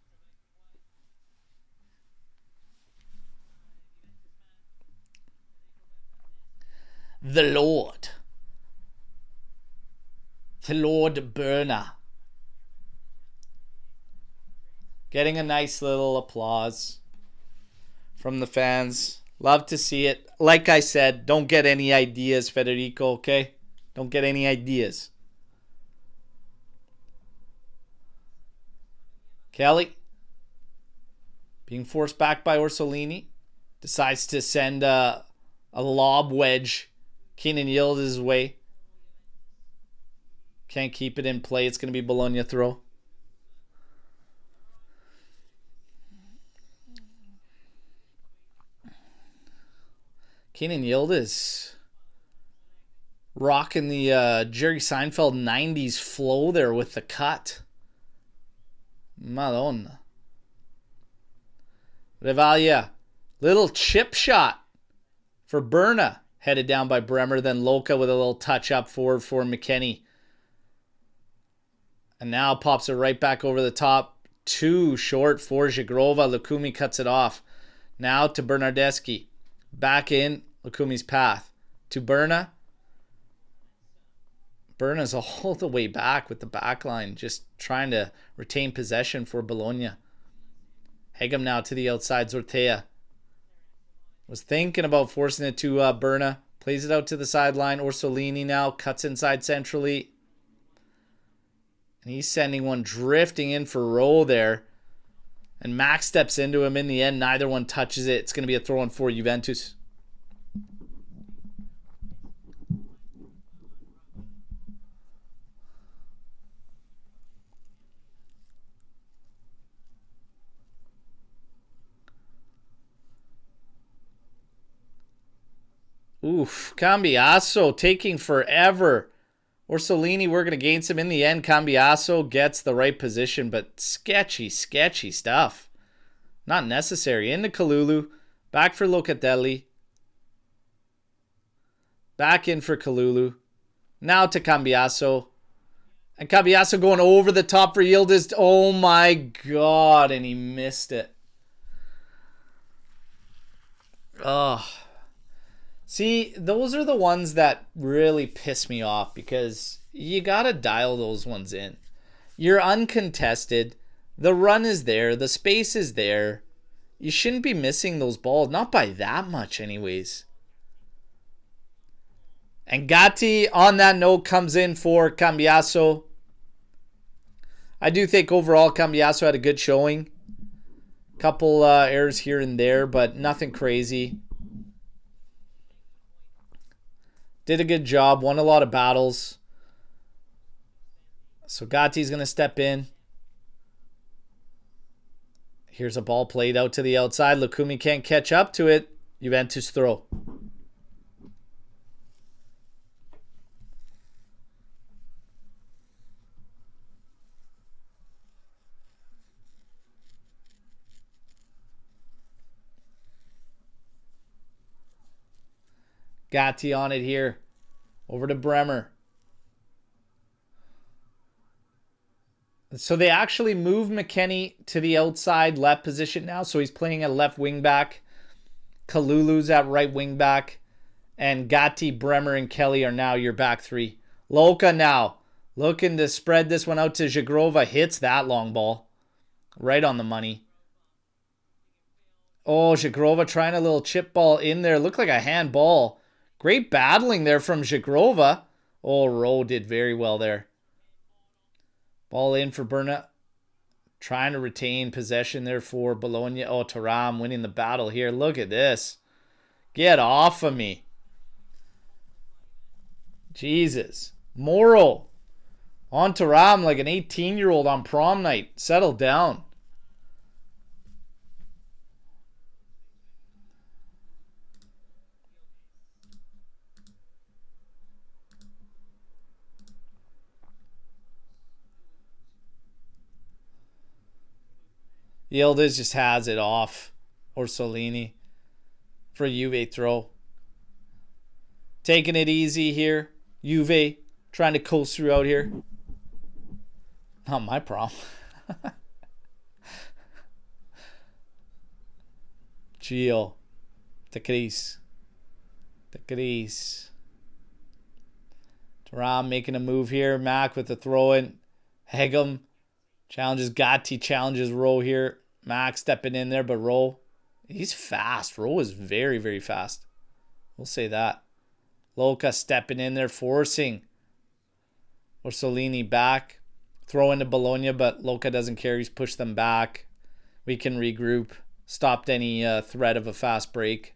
The Lord. The Lord Berna. Getting a nice little applause from the fans. Love to see it. Like I said, don't get any ideas, Federico, okay? Don't get any ideas. Kelly. Being forced back by Orsolini. Decides to send a lob wedge. Keenan Yildiz's way. Can't keep it in play. It's going to be Bologna throw. Keenan Yildiz rocking the Jerry Seinfeld 90s flow there with the cut. Madonna. Revalia. Little chip shot for Berna. Headed down by Bremer. Then Loka with a little touch up forward for McKennie. And now pops it right back over the top. Too short for Zhigrova. Lukumi cuts it off. Now to Bernardeschi. Back in Lukumi's path. To Berna. Berna's all the way back with the back line. Just trying to retain possession for Bologna. Hegem now to the outside. Zortea. Was thinking about forcing it to Berna. Plays it out to the sideline. Orsolini now cuts inside centrally. And he's sending one drifting in for Rowe there. And Max steps into him in the end. Neither one touches it. It's going to be a throw-in for Juventus. Oof. Cambiaso taking forever. Orsolini working against him. In the end, Cambiaso gets the right position, but sketchy stuff. Not necessary. Into Kalulu. Back for Locatelli. Back in for Kalulu. Now to Cambiaso. And Cambiaso going over the top for Yildiz. Oh my God. And he missed it. Oh. See, those are the ones that really piss me off because you got to dial those ones in. You're uncontested. The run is there. The space is there. You shouldn't be missing those balls. Not by that much anyways. And Gatti, on that note, comes in for Cambiaso. I do think overall Cambiaso had a good showing. Couple errors here and there, but nothing crazy. Did a good job. Won a lot of battles. So Gatti's going to step in. Here's a ball played out to the outside. Lukumi can't catch up to it. Juventus throw. Gatti on it here. Over to Bremer. So they actually moved McKennie to the outside left position now. So he's playing at left wing back. Kalulu's at right wing back. And Gatti, Bremer, and Kelly are now your back three. Loka now looking to spread this one out to Zhigrova. Hits that long ball. Right on the money. Oh, Zhigrova trying a little chip ball in there. Looked like a handball. Great battling there from Zhigrova. Oh, Rowe did very well there. Ball in for Berna. Trying to retain possession there for Bologna. Oh, Thuram winning the battle here. Look at this. Get off of me. Jesus. Moro. On Thuram like an 18-year-old on prom night. Settle down. Yildiz just has it off. Orsolini for a Juve throw. Taking it easy here. Juve trying to coast through out here. Not my problem. Gio. The crease. Thuram making a move here. Mac with the throw in. Hegem challenges Gatti. Challenges Rowe here. Max stepping in there, but Rowe, he's fast. Rowe is very, very fast. We'll say that. Loka stepping in there, forcing Orsolini back. Throw into Bologna, but Loka doesn't care. He's pushed them back. We can regroup. Stopped any threat of a fast break.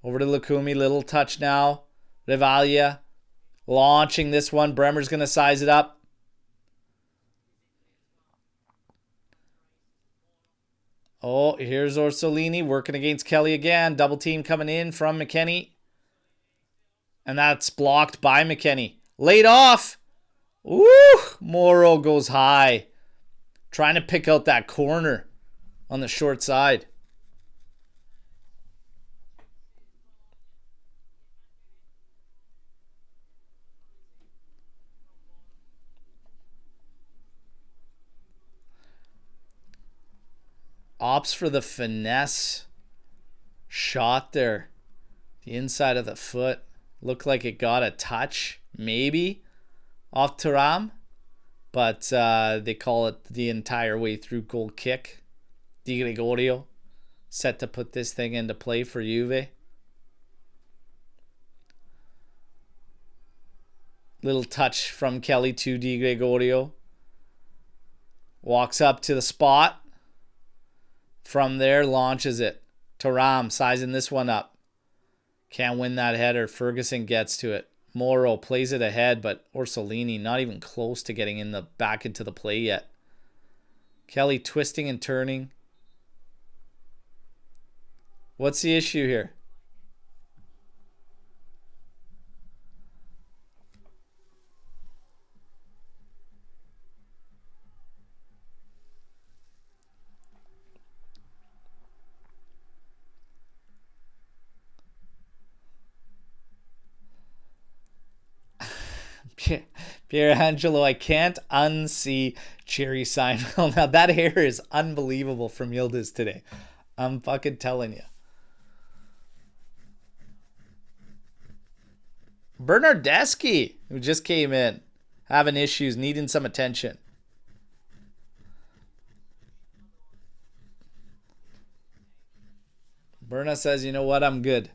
Over to Lukumi. Little touch now. Revalia launching this one. Bremer's going to size it up. Oh, here's Orsolini working against Kelly again. Double team coming in from McKennie. And that's blocked by McKennie. Laid off. Woo! Moro goes high. Trying to pick out that corner on the short side. Opts for the finesse shot there. The inside of the foot. Looked like it got a touch, maybe, off Thuram. But they call it the entire way through goal kick. Di Gregorio set to put this thing into play for Juve. Little touch from Kelly to Di Gregorio. Walks up to the spot. From there, launches it. Thuram sizing this one up. Can't win that header. Ferguson gets to it. Moro plays it ahead, but Orsolini not even close to getting back into the play yet. Kelly twisting and turning. What's the issue here? Pierangelo, I can't unsee Jerry Seinfeld. Now that hair is unbelievable from Yildiz today. I'm fucking telling you. Bernardeschi, who just came in, having issues, needing some attention. Berna says, you know what, I'm good.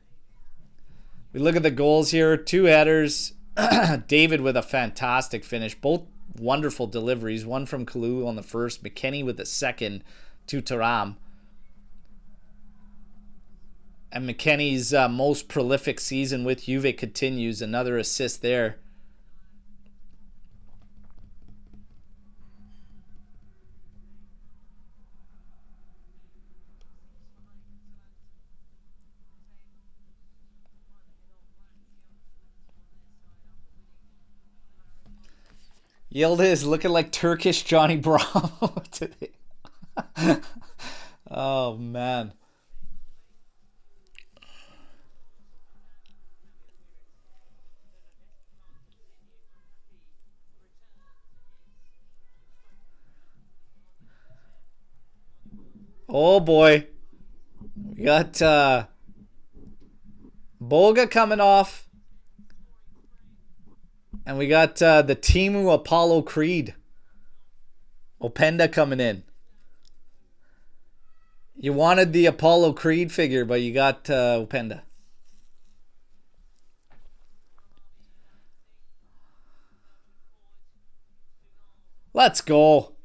We look at the goals here. 2 headers. David with a fantastic finish. Both wonderful deliveries. One from Kalulu on the first. McKennie with the second to Thuram. And McKennie's most prolific season with Juve continues. Another assist there. Yildiz looking like Turkish Johnny Bravo today. Oh, man. Oh, boy. We got Boga coming off. And we got the Timu Apollo Creed. Openda coming in. You wanted the Apollo Creed figure, but you got Openda. Let's go.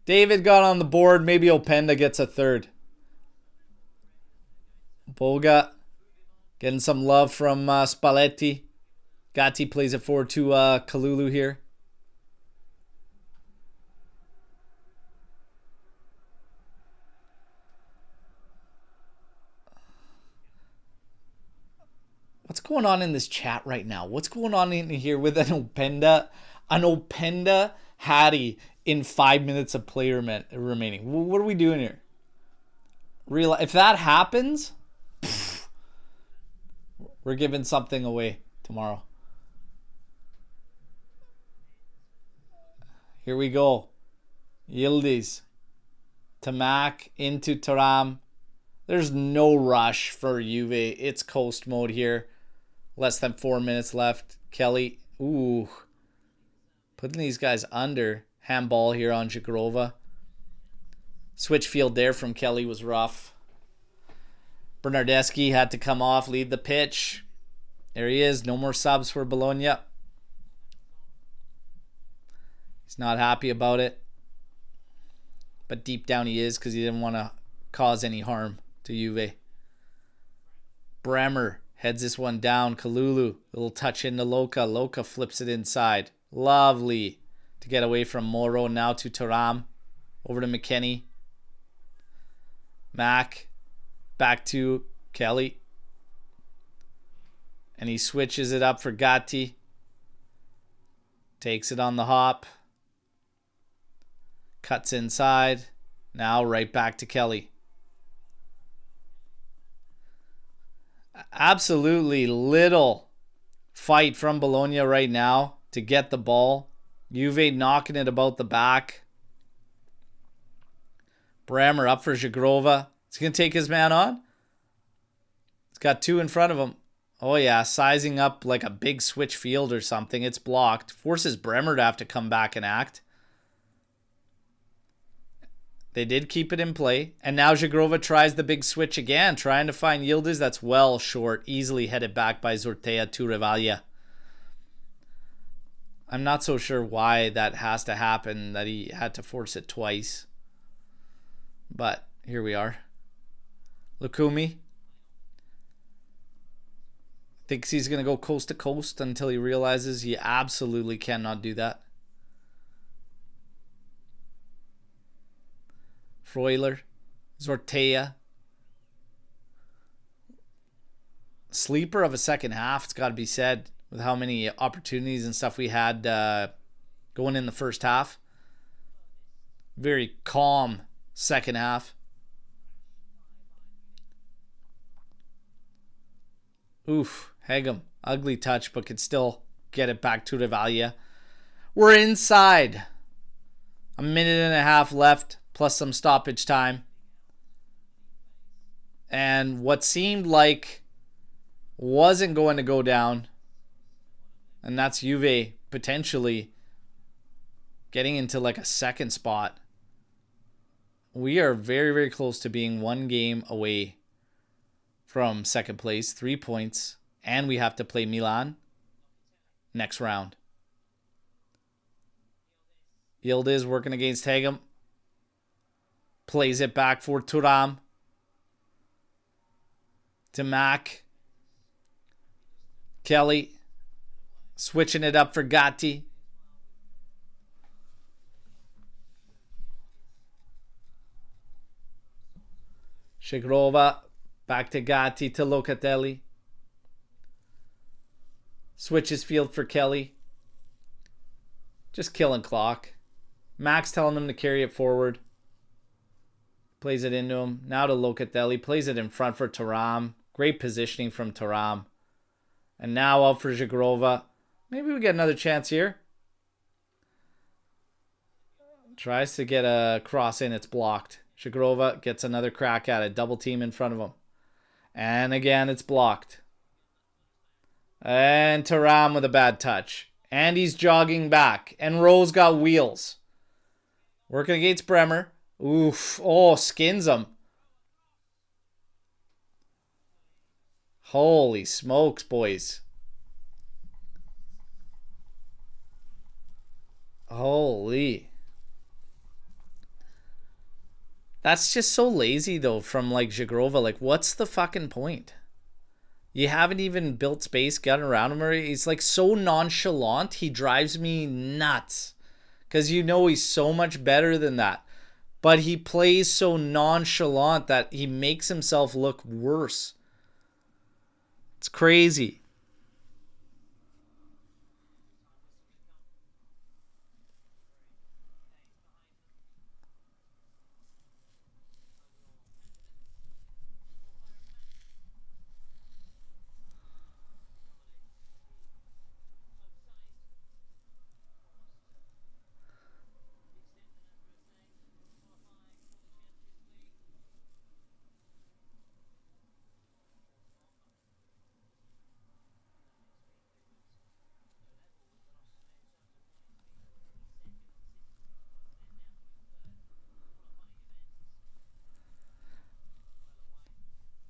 David got on the board. Maybe Openda gets a third. Boga getting some love from Spalletti. Gatti plays it forward to Kalulu here. What's going on in this chat right now? What's going on in here with an Openda? An Openda Hattie in 5 minutes of play remaining. What are we doing here? If that happens, we're giving something away tomorrow. Here we go. Yildiz. Tamak into Thuram. There's no rush for Juve. It's coast mode here. Less than 4 minutes left. Kelly. Ooh. Putting these guys under. Handball here on Jagrova. Switch field there from Kelly was rough. Bernardeschi had to come off, lead the pitch. There he is. No more subs for Bologna. He's not happy about it. But deep down he is because he didn't want to cause any harm to Juve. Bremer heads this one down. Kalulu. Little touch into Loca. Loca flips it inside. Lovely to get away from Moro. Now to Thuram. Over to McKennie. Mac back to Kelly. And he switches it up for Gatti. Takes it on the hop. Cuts inside. Now right back to Kelly. Absolutely little fight from Bologna right now to get the ball. Juve knocking it about the back. Bremer up for Zagrova. He's going to take his man on. He's got two in front of him. Oh yeah, sizing up like a big switch field or something. It's blocked. Forces Bremer to have to come back and act. They did keep it in play. And now Zagrova tries the big switch again, trying to find Yildiz. That's well short. Easily headed back by Zortea to Rivalia. I'm not so sure why that has to happen, that he had to force it twice. But here we are. Lukumi thinks he's going to go coast to coast until he realizes he absolutely cannot do that. Freuler, Zortea. Sleeper of a second half, it's got to be said, with how many opportunities and stuff we had going in the first half. Very calm second half. Oof, Hegem. Ugly touch, but could still get it back to Rivalia. We're inside. A minute and a half left, plus some stoppage time. And what seemed like wasn't going to go down, and that's Juve potentially getting into like a second spot. We are very, very close to being one game away from second place, 3 points, and we have to play Milan next round. Yildiz working against Hegem. Plays it back for Thuram. To Mac. Kelly. Switching it up for Gatti. Zagrova. Back to Gatti to Locatelli. Switches field for Kelly. Just killing clock. Max telling him to carry it forward. Plays it into him. Now to Locatelli. Plays it in front for Thuram. Great positioning from Thuram. And now out for Zagrova. Maybe we get another chance here. Tries to get a cross in. It's blocked. Zagrova gets another crack at it. Double team in front of him. And again, it's blocked. And Thuram with a bad touch. And he's jogging back. And Rose got wheels. Working against Bremer. Oof. Oh, skins him. Holy smokes, boys. Holy. That's just so lazy, though, from, like, Zagrova. Like, what's the fucking point? You haven't even built space, gotten around him. Or he's, like, so nonchalant. He drives me nuts. Because you know he's so much better than that. But he plays so nonchalant that he makes himself look worse. It's crazy.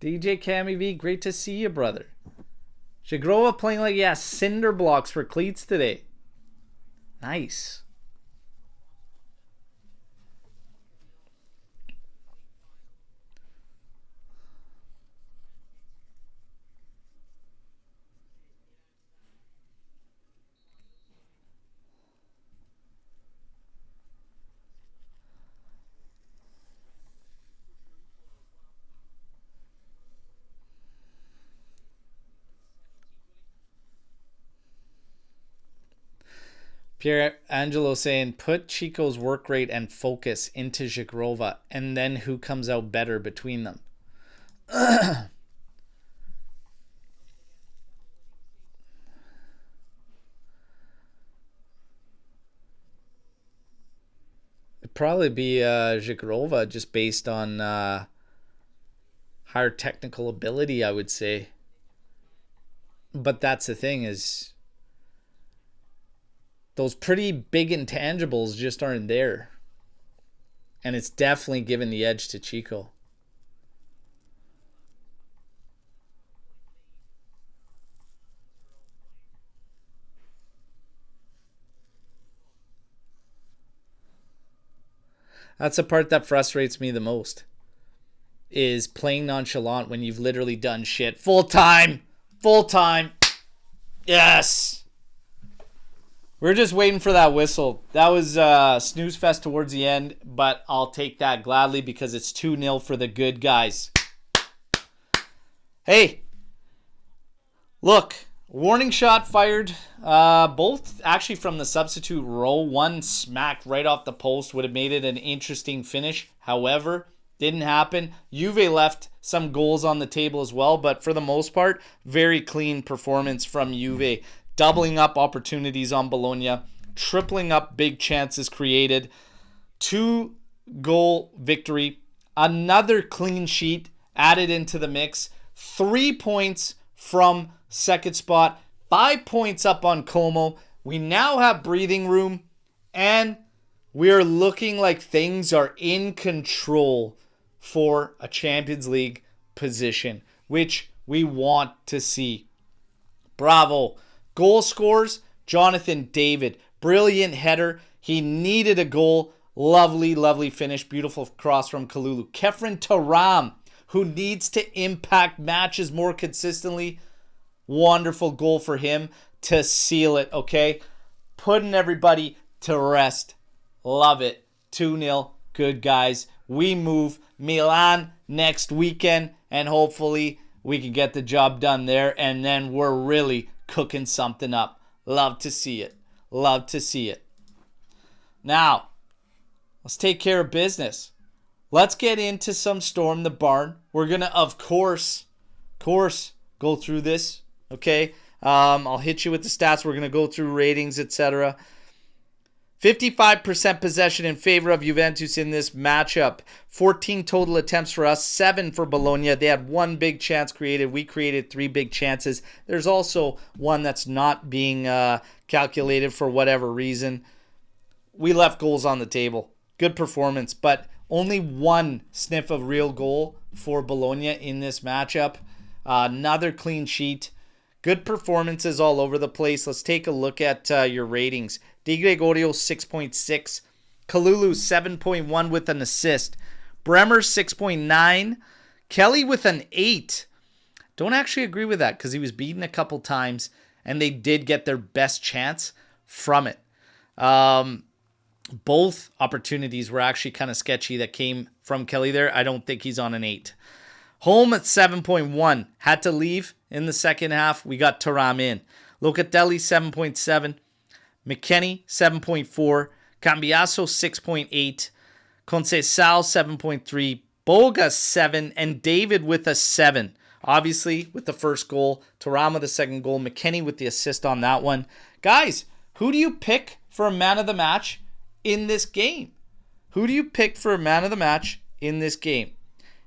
DJ Cammy V, great to see you, brother. Zagrova playing like he has cinder blocks for cleats today. Nice. Pierre Angelo saying, put Chico's work rate and focus into Zhigrova, and then who comes out better between them. It'd probably be Zhigrova, just based on higher technical ability, I would say. But that's the thing, is those pretty big intangibles just aren't there. And it's definitely given the edge to Chico. That's the part that frustrates me the most, is playing nonchalant when you've literally done shit. Full time. Full time. Yes. We're just waiting for that whistle. That was snooze fest towards the end, but I'll take that gladly because it's 2-0 for the good guys. Hey, look, warning shot fired. Both actually from the substitute row. One smacked right off the post. Would have made it an interesting finish. However, didn't happen. Juve left some goals on the table as well, but for the most part, very clean performance from Juve. Doubling up opportunities on Bologna, tripling up big chances created. 2-goal victory. Another clean sheet added into the mix. 3 points from second spot. 5 points up on Como. We now have breathing room, and we're looking like things are in control for a Champions League position, which we want to see. Bravo. Goal scores, Jonathan David. Brilliant header. He needed a goal. Lovely, lovely finish. Beautiful cross from Kalulu. Kefren Taram, who needs to impact matches more consistently. Wonderful goal for him to seal it, okay? Putting everybody to rest. Love it. 2-0. Good guys. We move Milan next weekend, and hopefully we can get the job done there, and then we're really cooking something up. Love to see it. Love to see it. Now, let's take care of business. Let's get into some Storm the Barn. We're going to, of course, go through this, okay? I'll hit you with the stats. We're going to go through ratings, etc. 55% possession in favor of Juventus in this matchup. 14 total attempts for us, 7 for Bologna. They had 1 big chance created. We created 3 big chances. There's also one that's not being calculated for whatever reason. We left goals on the table. Good performance, but only 1 sniff of real goal for Bologna in this matchup. Another clean sheet. Good performances all over the place. Let's take a look at your ratings. Di Gregorio 6.6. Kalulu 7.1 with an assist. Bremer 6.9. Kelly with an 8. Don't actually agree with that because he was beaten a couple times and they did get their best chance from it. Both opportunities were actually kind of sketchy that came from Kelly there. I don't think he's on an 8. Home at 7.1. Had to leave in the second half. We got Thuram in. Locatelli 7.7. McKennie 7.4. Cambiaso 6.8. Conceição 7.3. Boga 7. And David with a 7. Obviously with the first goal. Thuram with the second goal. McKennie with the assist on that one. Guys, who do you pick for a man of the match in this game? Who do you pick for a man of the match in this game?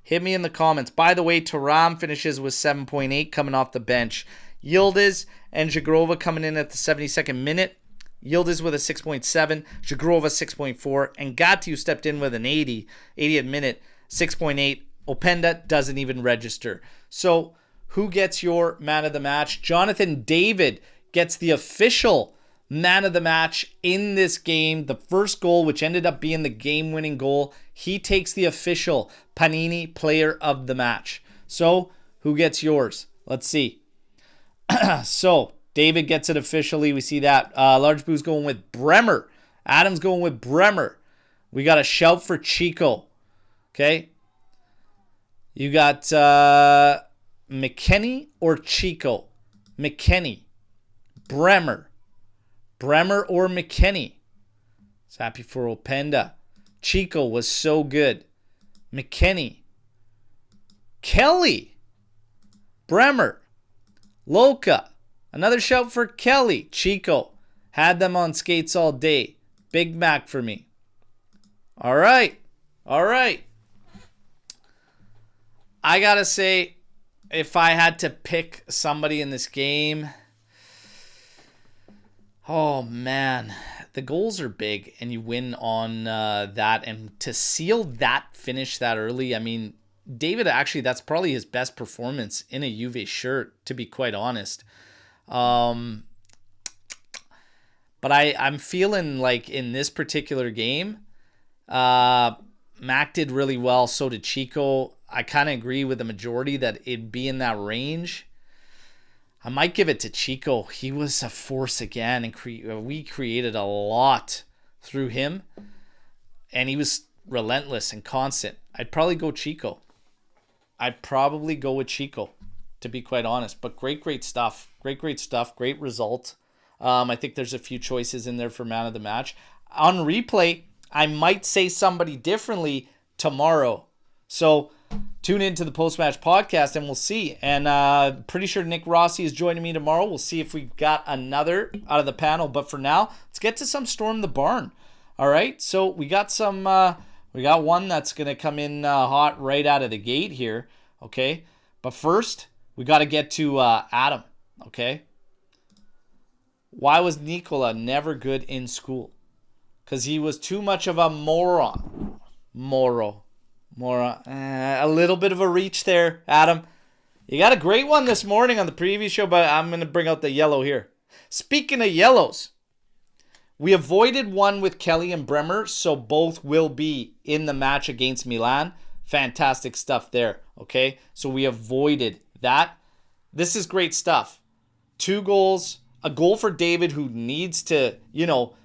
Hit me in the comments. By the way, Thuram finishes with 7.8 coming off the bench. Yildiz and Zhigrova coming in at the 72nd minute. Yildiz with a 6.7. Zhigrova 6.4. And Gatiu stepped in with an 80th minute, 6.8. Openda doesn't even register. So who gets your man of the match? Jonathan David gets the official man of the match in this game. The first goal, which ended up being the game-winning goal, he takes the official Panini player of the match. So, who gets yours? Let's see. So, David gets it officially. We see that. Large Boo's going with Bremer. Adam's going with Bremer. We got a shout for Chico. Okay. You got McKennie or Chico? McKennie. Bremer. Bremer or McKennie? It's happy for Openda. Chico was so good. McKennie. Kelly. Bremer. Loca. Another shout for Kelly. Chico. Had them on skates all day. Big Mac for me. All right. I got to say, if I had to pick somebody in this game, oh man, the goals are big and you win on that. And to seal that finish that early, I mean, David, actually, that's probably his best performance in a Juve shirt, to be quite honest. But I'm feeling like in this particular game, Mac did really well. So did Chico. I kind of agree with the majority that it'd be in that range. I might give it to Chico. He was a force again, and we created a lot through him. And he was relentless and constant. I'd probably go Chico. To be quite honest. But great stuff. Great stuff. Great result. I think there's a few choices in there for man of the match. On replay, I might say somebody differently tomorrow. So tune into the post-match podcast and we'll see. And pretty sure Nick Rossi is joining me tomorrow. We'll see if we got another out of the panel. But for now, let's get to some Storm the Barn. All right. So we got we got one that's going to come in hot right out of the gate here. Okay. But first, we got to get to Adam. Okay. Why was Nikola never good in school? Because he was too much of a moron. A little bit of a reach there, Adam. You got a great one this morning on the preview show, but I'm going to bring out the yellow here. Speaking of yellows, we avoided one with Kelly and Bremer, so both will be in the match against Milan. Fantastic stuff there, okay? So we avoided that. This is great stuff. 2 goals. A goal for David, who needs to,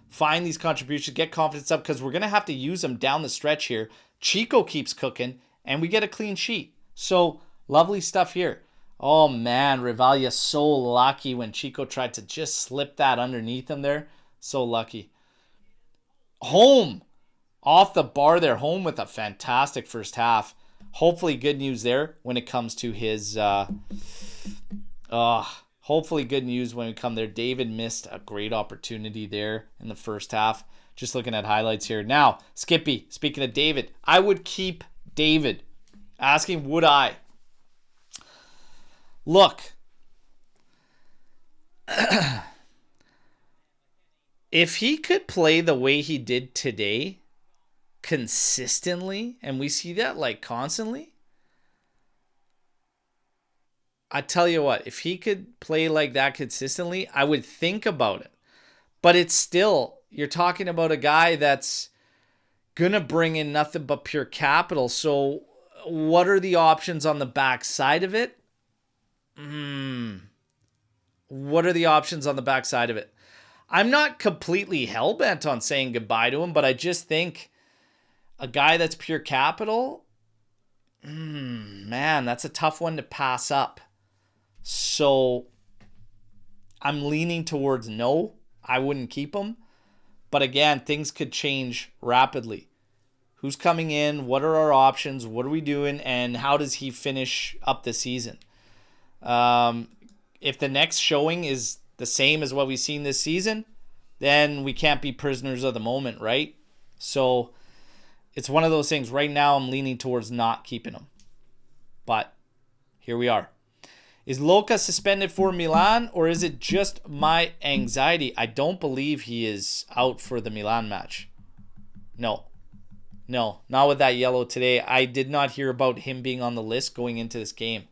find these contributions, get confidence up, because we're going to have to use them down the stretch here. Chico keeps cooking, and we get a clean sheet. So, lovely stuff here. Oh, man, Rivalia so lucky when Chico tried to just slip that underneath him there. So lucky. Home, off the bar there. Home with a fantastic first half. Hopefully good news there when it comes to his... Hopefully good news when we come there. David missed a great opportunity there in the first half. Just looking at highlights here. Now, Skippy, speaking of David, I would keep David. Asking, would I? Look. If he could play the way he did today, consistently, and we see that like constantly, I tell you what, if he could play like that consistently, I would think about it. But it's still, you're talking about a guy that's going to bring in nothing but pure capital. So what are the options on the backside of it? What are the options on the backside of it? I'm not completely hell-bent on saying goodbye to him, but I just think a guy that's pure capital, man, that's a tough one to pass up. So I'm leaning towards no. I wouldn't keep him. But again, things could change rapidly. Who's coming in? What are our options? What are we doing? And how does he finish up the season? If the next showing is the same as what we've seen this season, then we can't be prisoners of the moment, right? So it's one of those things. Right now, I'm leaning towards not keeping him. But here we are. Is Loca suspended for Milan, or is it just my anxiety? I don't believe he is out for the Milan match. No, not with that yellow today. I did not hear about him being on the list going into this game.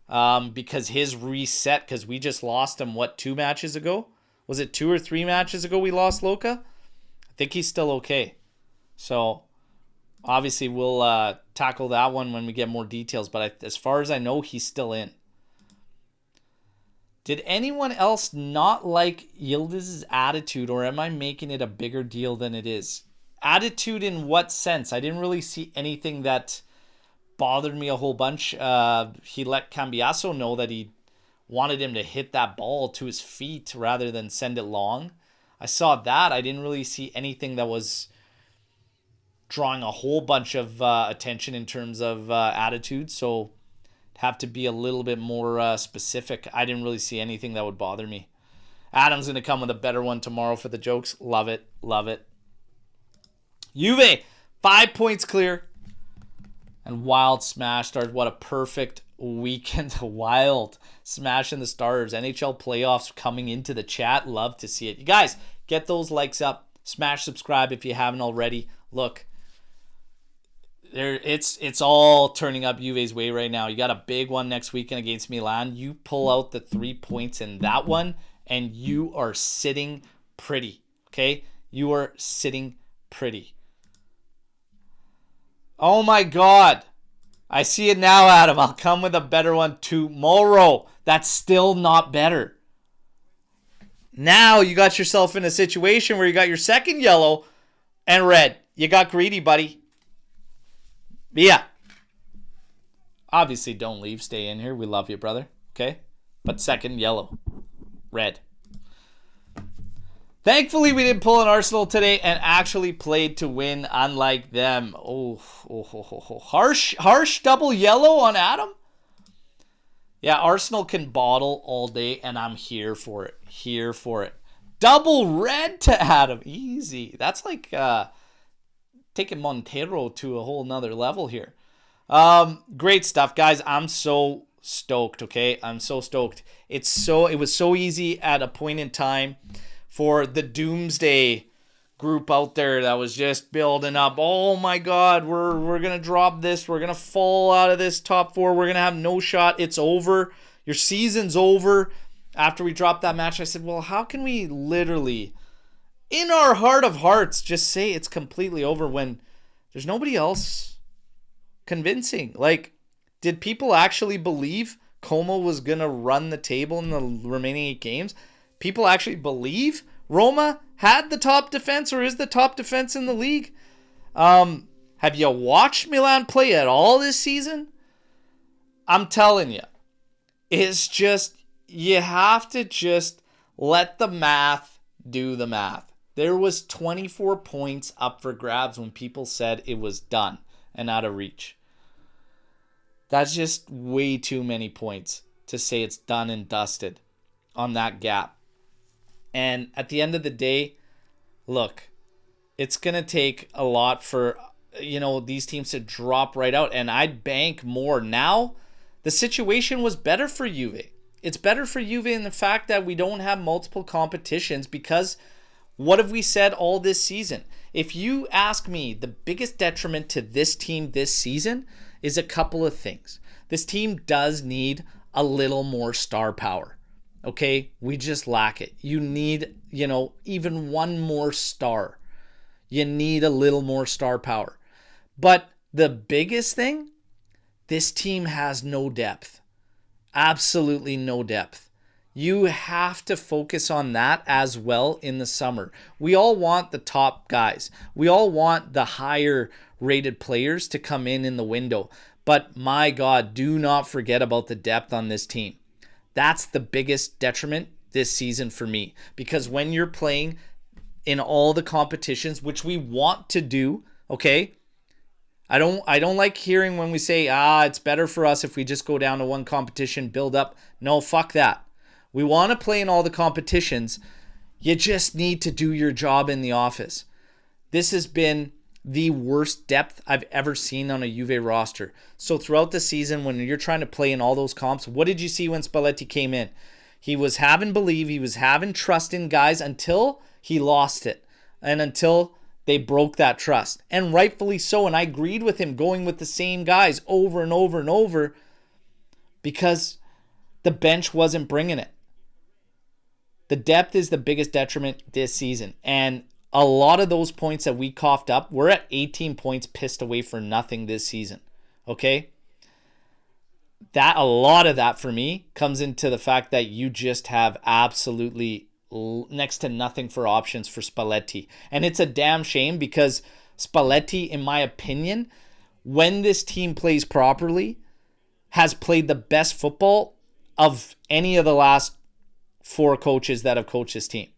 Because his reset, because we just lost him, 2 matches ago? Was it 2 or 3 matches ago we lost Loca? I think he's still okay. So, obviously, we'll tackle that one when we get more details. But as far as I know, he's still in. Did anyone else not like Yıldız's attitude, or am I making it a bigger deal than it is? Attitude in what sense? I didn't really see anything that bothered me a whole bunch. He let Cambiaso know that he wanted him to hit that ball to his feet rather than send it long. I saw that. I didn't really see anything that was drawing a whole bunch of attention in terms of attitude. So have to be a little bit more specific. I didn't really see anything that would bother me. Adam's going to come with a better one tomorrow for the jokes. Love it. Love it. Juve, 5 points clear. And wild smash stars. What a perfect weekend. Wild smash in the stars. NHL playoffs coming into the chat. Love to see it. You guys, get those likes up. Smash subscribe if you haven't already. Look, it's all turning up Juve's way right now. You got a big one next weekend against Milan. You pull out the 3 points in that one, and you are sitting pretty. Okay? You are sitting pretty. Oh my God. I see it now, Adam. I'll come with a better one tomorrow. That's still not better. Now you got yourself in a situation where you got your second yellow and red. You got greedy, buddy. But yeah. Obviously, don't leave. Stay in here. We love you, brother. Okay? But second yellow. Red. Thankfully, we didn't pull an Arsenal today and actually played to win, unlike them. Harsh double yellow on Adam? Yeah, Arsenal can bottle all day, and I'm here for it. Here for it. Double red to Adam. Easy. That's like taking Montero to a whole nother level here. Great stuff, guys. I'm so stoked, okay? I'm so stoked. It was so easy at a point in time for the doomsday group out there that was just building up. Oh my God, we're going to drop this. We're going to fall out of this top 4. We're going to have no shot. It's over. Your season's over. After we dropped that match, I said, well, how can we literally, in our heart of hearts, just say it's completely over when there's nobody else convincing? Like, did people actually believe Como was going to run the table in the remaining 8 games? People actually believe Roma had the top defense or is the top defense in the league? Have you watched Milan play at all this season? I'm telling you, it's just, you have to just let the math do the math. There was 24 points up for grabs when people said it was done and out of reach. That's just way too many points to say it's done and dusted on that gap. And at the end of the day, look, it's going to take a lot for, these teams to drop right out. And I'd bank more. Now, the situation was better for Juve. It's better for Juve in the fact that we don't have multiple competitions, because what have we said all this season? If you ask me, the biggest detriment to this team this season is a couple of things. This team does need a little more star power. Okay, we just lack it. You need, even one more star. You need a little more star power. But the biggest thing, this team has no depth. Absolutely no depth. You have to focus on that as well in the summer. We all want the top guys. We all want the higher rated players to come in the window. But my God, do not forget about the depth on this team. That's the biggest detriment this season for me. Because when you're playing in all the competitions, which we want to do, okay? I don't like hearing when we say, it's better for us if we just go down to one competition, build up. No, fuck that. We want to play in all the competitions. You just need to do your job in the office. This has been the worst depth I've ever seen on a Juve roster. So throughout the season, when you're trying to play in all those comps, what did you see when Spalletti came in? He was having belief, he was having trust in guys until he lost it. And until they broke that trust. And rightfully so. And I agreed with him going with the same guys over and over and over, because the bench wasn't bringing it. The depth is the biggest detriment this season. And a lot of those points that we coughed up, we're at 18 points pissed away for nothing this season. Okay? A lot of that for me comes into the fact that you just have absolutely next to nothing for options for Spalletti. And it's a damn shame, because Spalletti, in my opinion, when this team plays properly, has played the best football of any of the last 4 coaches that have coached this team.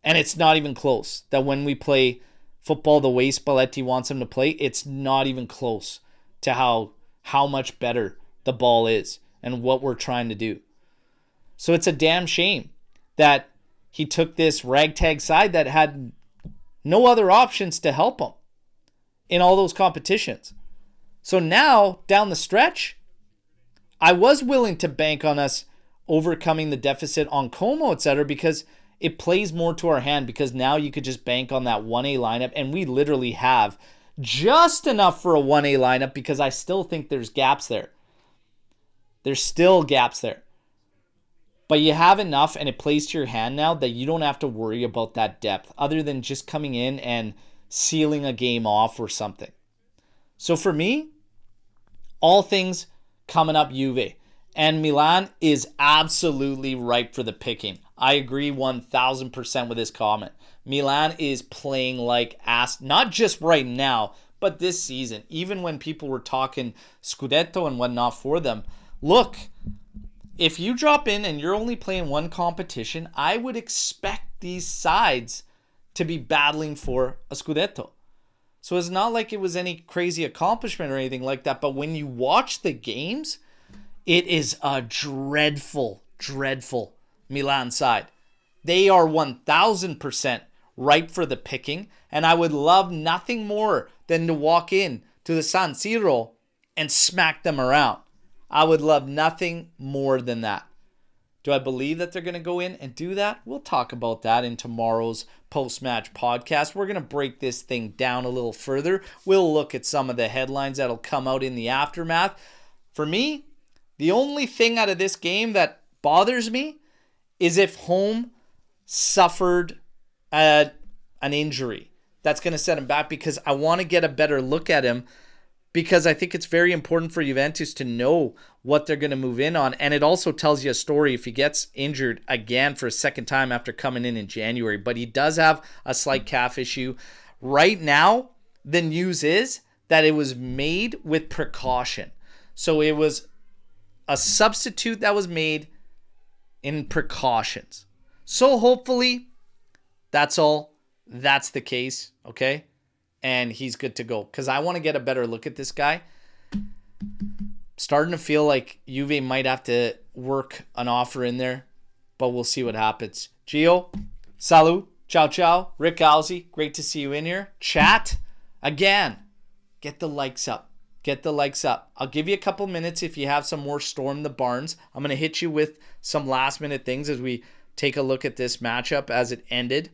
And it's not even close. That when we play football the way Spalletti wants him to play, it's not even close to how much better the ball is and what we're trying to do. So it's a damn shame that he took this ragtag side that had no other options to help him in all those competitions. So now, down the stretch, I was willing to bank on us overcoming the deficit on Como, etc., because it plays more to our hand, because now you could just bank on that 1A lineup, and we literally have just enough for a 1A lineup, because I still think there's gaps there. There's still gaps there. But you have enough, and it plays to your hand now, that you don't have to worry about that depth, other than just coming in and sealing a game off or something. So for me, all things coming up Juve. And Milan is absolutely ripe for the picking. I agree 1,000% with this comment. Milan is playing like ass, not just right now, but this season. Even when people were talking Scudetto and whatnot for them. Look, if you drop in and you're only playing one competition, I would expect these sides to be battling for a Scudetto. So it's not like it was any crazy accomplishment or anything like that. But when you watch the games, it is a dreadful, dreadful Milan side. They are 1,000% ripe for the picking. And I would love nothing more than to walk in to the San Siro and smack them around. I would love nothing more than that. Do I believe that they're going to go in and do that? We'll talk about that in tomorrow's post-match podcast. We're going to break this thing down a little further. We'll look at some of the headlines that'll come out in the aftermath. For me, the only thing out of this game that bothers me is if home suffered an injury. That's going to set him back, because I want to get a better look at him, because I think it's very important for Juventus to know what they're going to move in on. And it also tells you a story if he gets injured again for a second time after coming in January. But he does have a slight calf issue. Right now, the news is that it was made with precaution. So it was a substitute that was made in precautions. So hopefully, that's the case, okay? And he's good to go. Because I want to get a better look at this guy. Starting to feel like Juve might have to work an offer in there. But we'll see what happens. Gio, salut, ciao ciao. Rick Alzi, great to see you in here. Chat, again, get the likes up. Get the likes up. I'll give you a couple minutes if you have some more Storm the Barns. I'm going to hit you with some last minute things as we take a look at this matchup as it ended.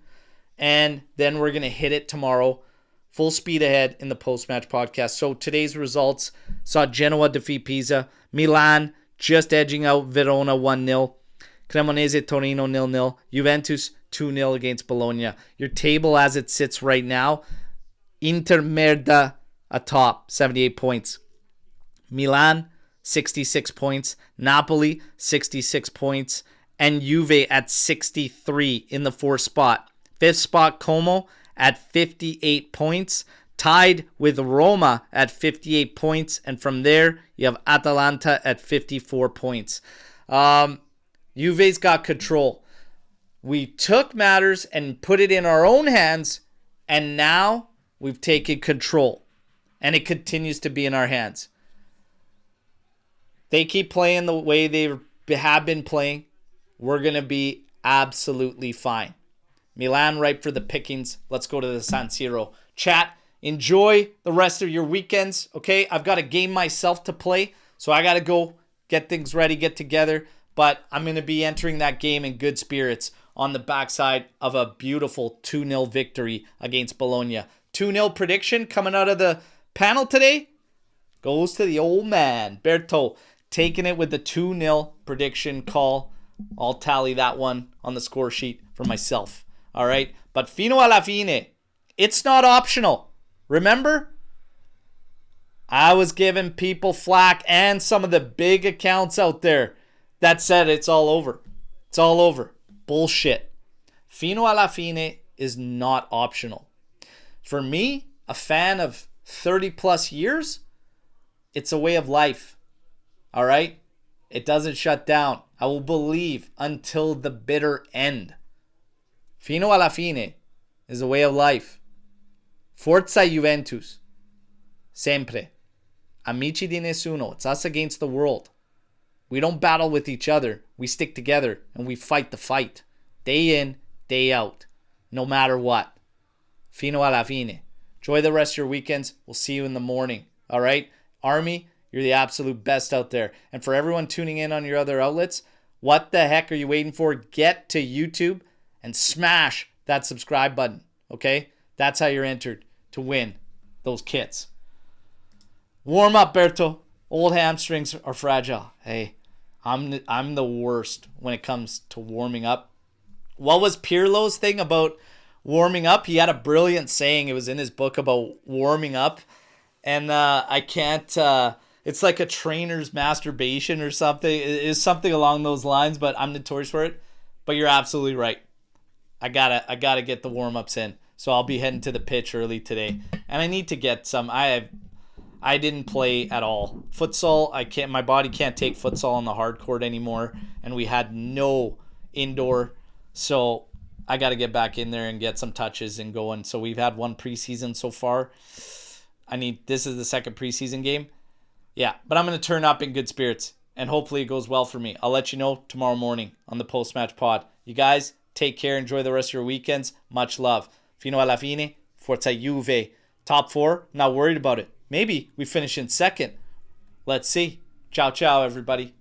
And then we're going to hit it tomorrow. Full speed ahead in the post-match podcast. So today's results saw Genoa defeat Pisa. Milan just edging out Verona 1-0. Cremonese Torino 0-0. Juventus 2-0 against Bologna. Your table as it sits right now. Inter Merda atop, 78 points. Milan, 66 points. Napoli, 66 points. And Juve at 63 in the fourth spot. Fifth spot, Como at 58 points, tied with Roma at 58 points, and from there, you have Atalanta at 54 points. Juve's got control. We took matters and put it in our own hands, and now we've taken control, and it continues to be in our hands. They keep playing the way they have been playing, we're going to be absolutely fine. Milan ripe for the pickings. Let's go to the San Siro. Chat, enjoy the rest of your weekends, okay? I've got a game myself to play, so I got to go get things ready, get together. But I'm going to be entering that game in good spirits on the backside of a beautiful 2-0 victory against Bologna. 2-0 prediction coming out of the panel today goes to the old man, Berto, taking it with the 2-0 prediction call. I'll tally that one on the score sheet for myself. All right, but fino alla fine, it's not optional. Remember? I was giving people flack and some of the big accounts out there that said it's all over. It's all over. Bullshit. Fino alla fine is not optional. For me, a fan of 30 plus years, it's a way of life. All right? It doesn't shut down. I will believe until the bitter end. Fino alla fine is a way of life. Forza Juventus. Sempre. Amici di nessuno. It's us against the world. We don't battle with each other. We stick together and we fight the fight. Day in, day out. No matter what. Fino alla fine. Enjoy the rest of your weekends. We'll see you in the morning. All right? Army, you're the absolute best out there. And for everyone tuning in on your other outlets, what the heck are you waiting for? Get to YouTube and smash that subscribe button. Okay? That's how you're entered to win those kits. Warm up, Berto. Old hamstrings are fragile. Hey, I'm the worst when it comes to warming up. What was Pirlo's thing about warming up? He had a brilliant saying. It was in his book about warming up. And I can't... it's like a trainer's masturbation or something. It is something along those lines, but I'm notorious for it. But you're absolutely right. I gotta get the warm-ups in. So I'll be heading to the pitch early today. And I need to get some... I didn't play at all. Futsal, my body can't take futsal on the hard court anymore. And we had no indoor. So I got to get back in there and get some touches and going. So we've had one preseason so far. This is the second preseason game. Yeah, but I'm going to turn up in good spirits. And hopefully it goes well for me. I'll let you know tomorrow morning on the post-match pod. You guys, take care. Enjoy the rest of your weekends. Much love. Fino alla fine. Forza Juve. Top 4. Not worried about it. Maybe we finish in second. Let's see. Ciao, ciao, everybody.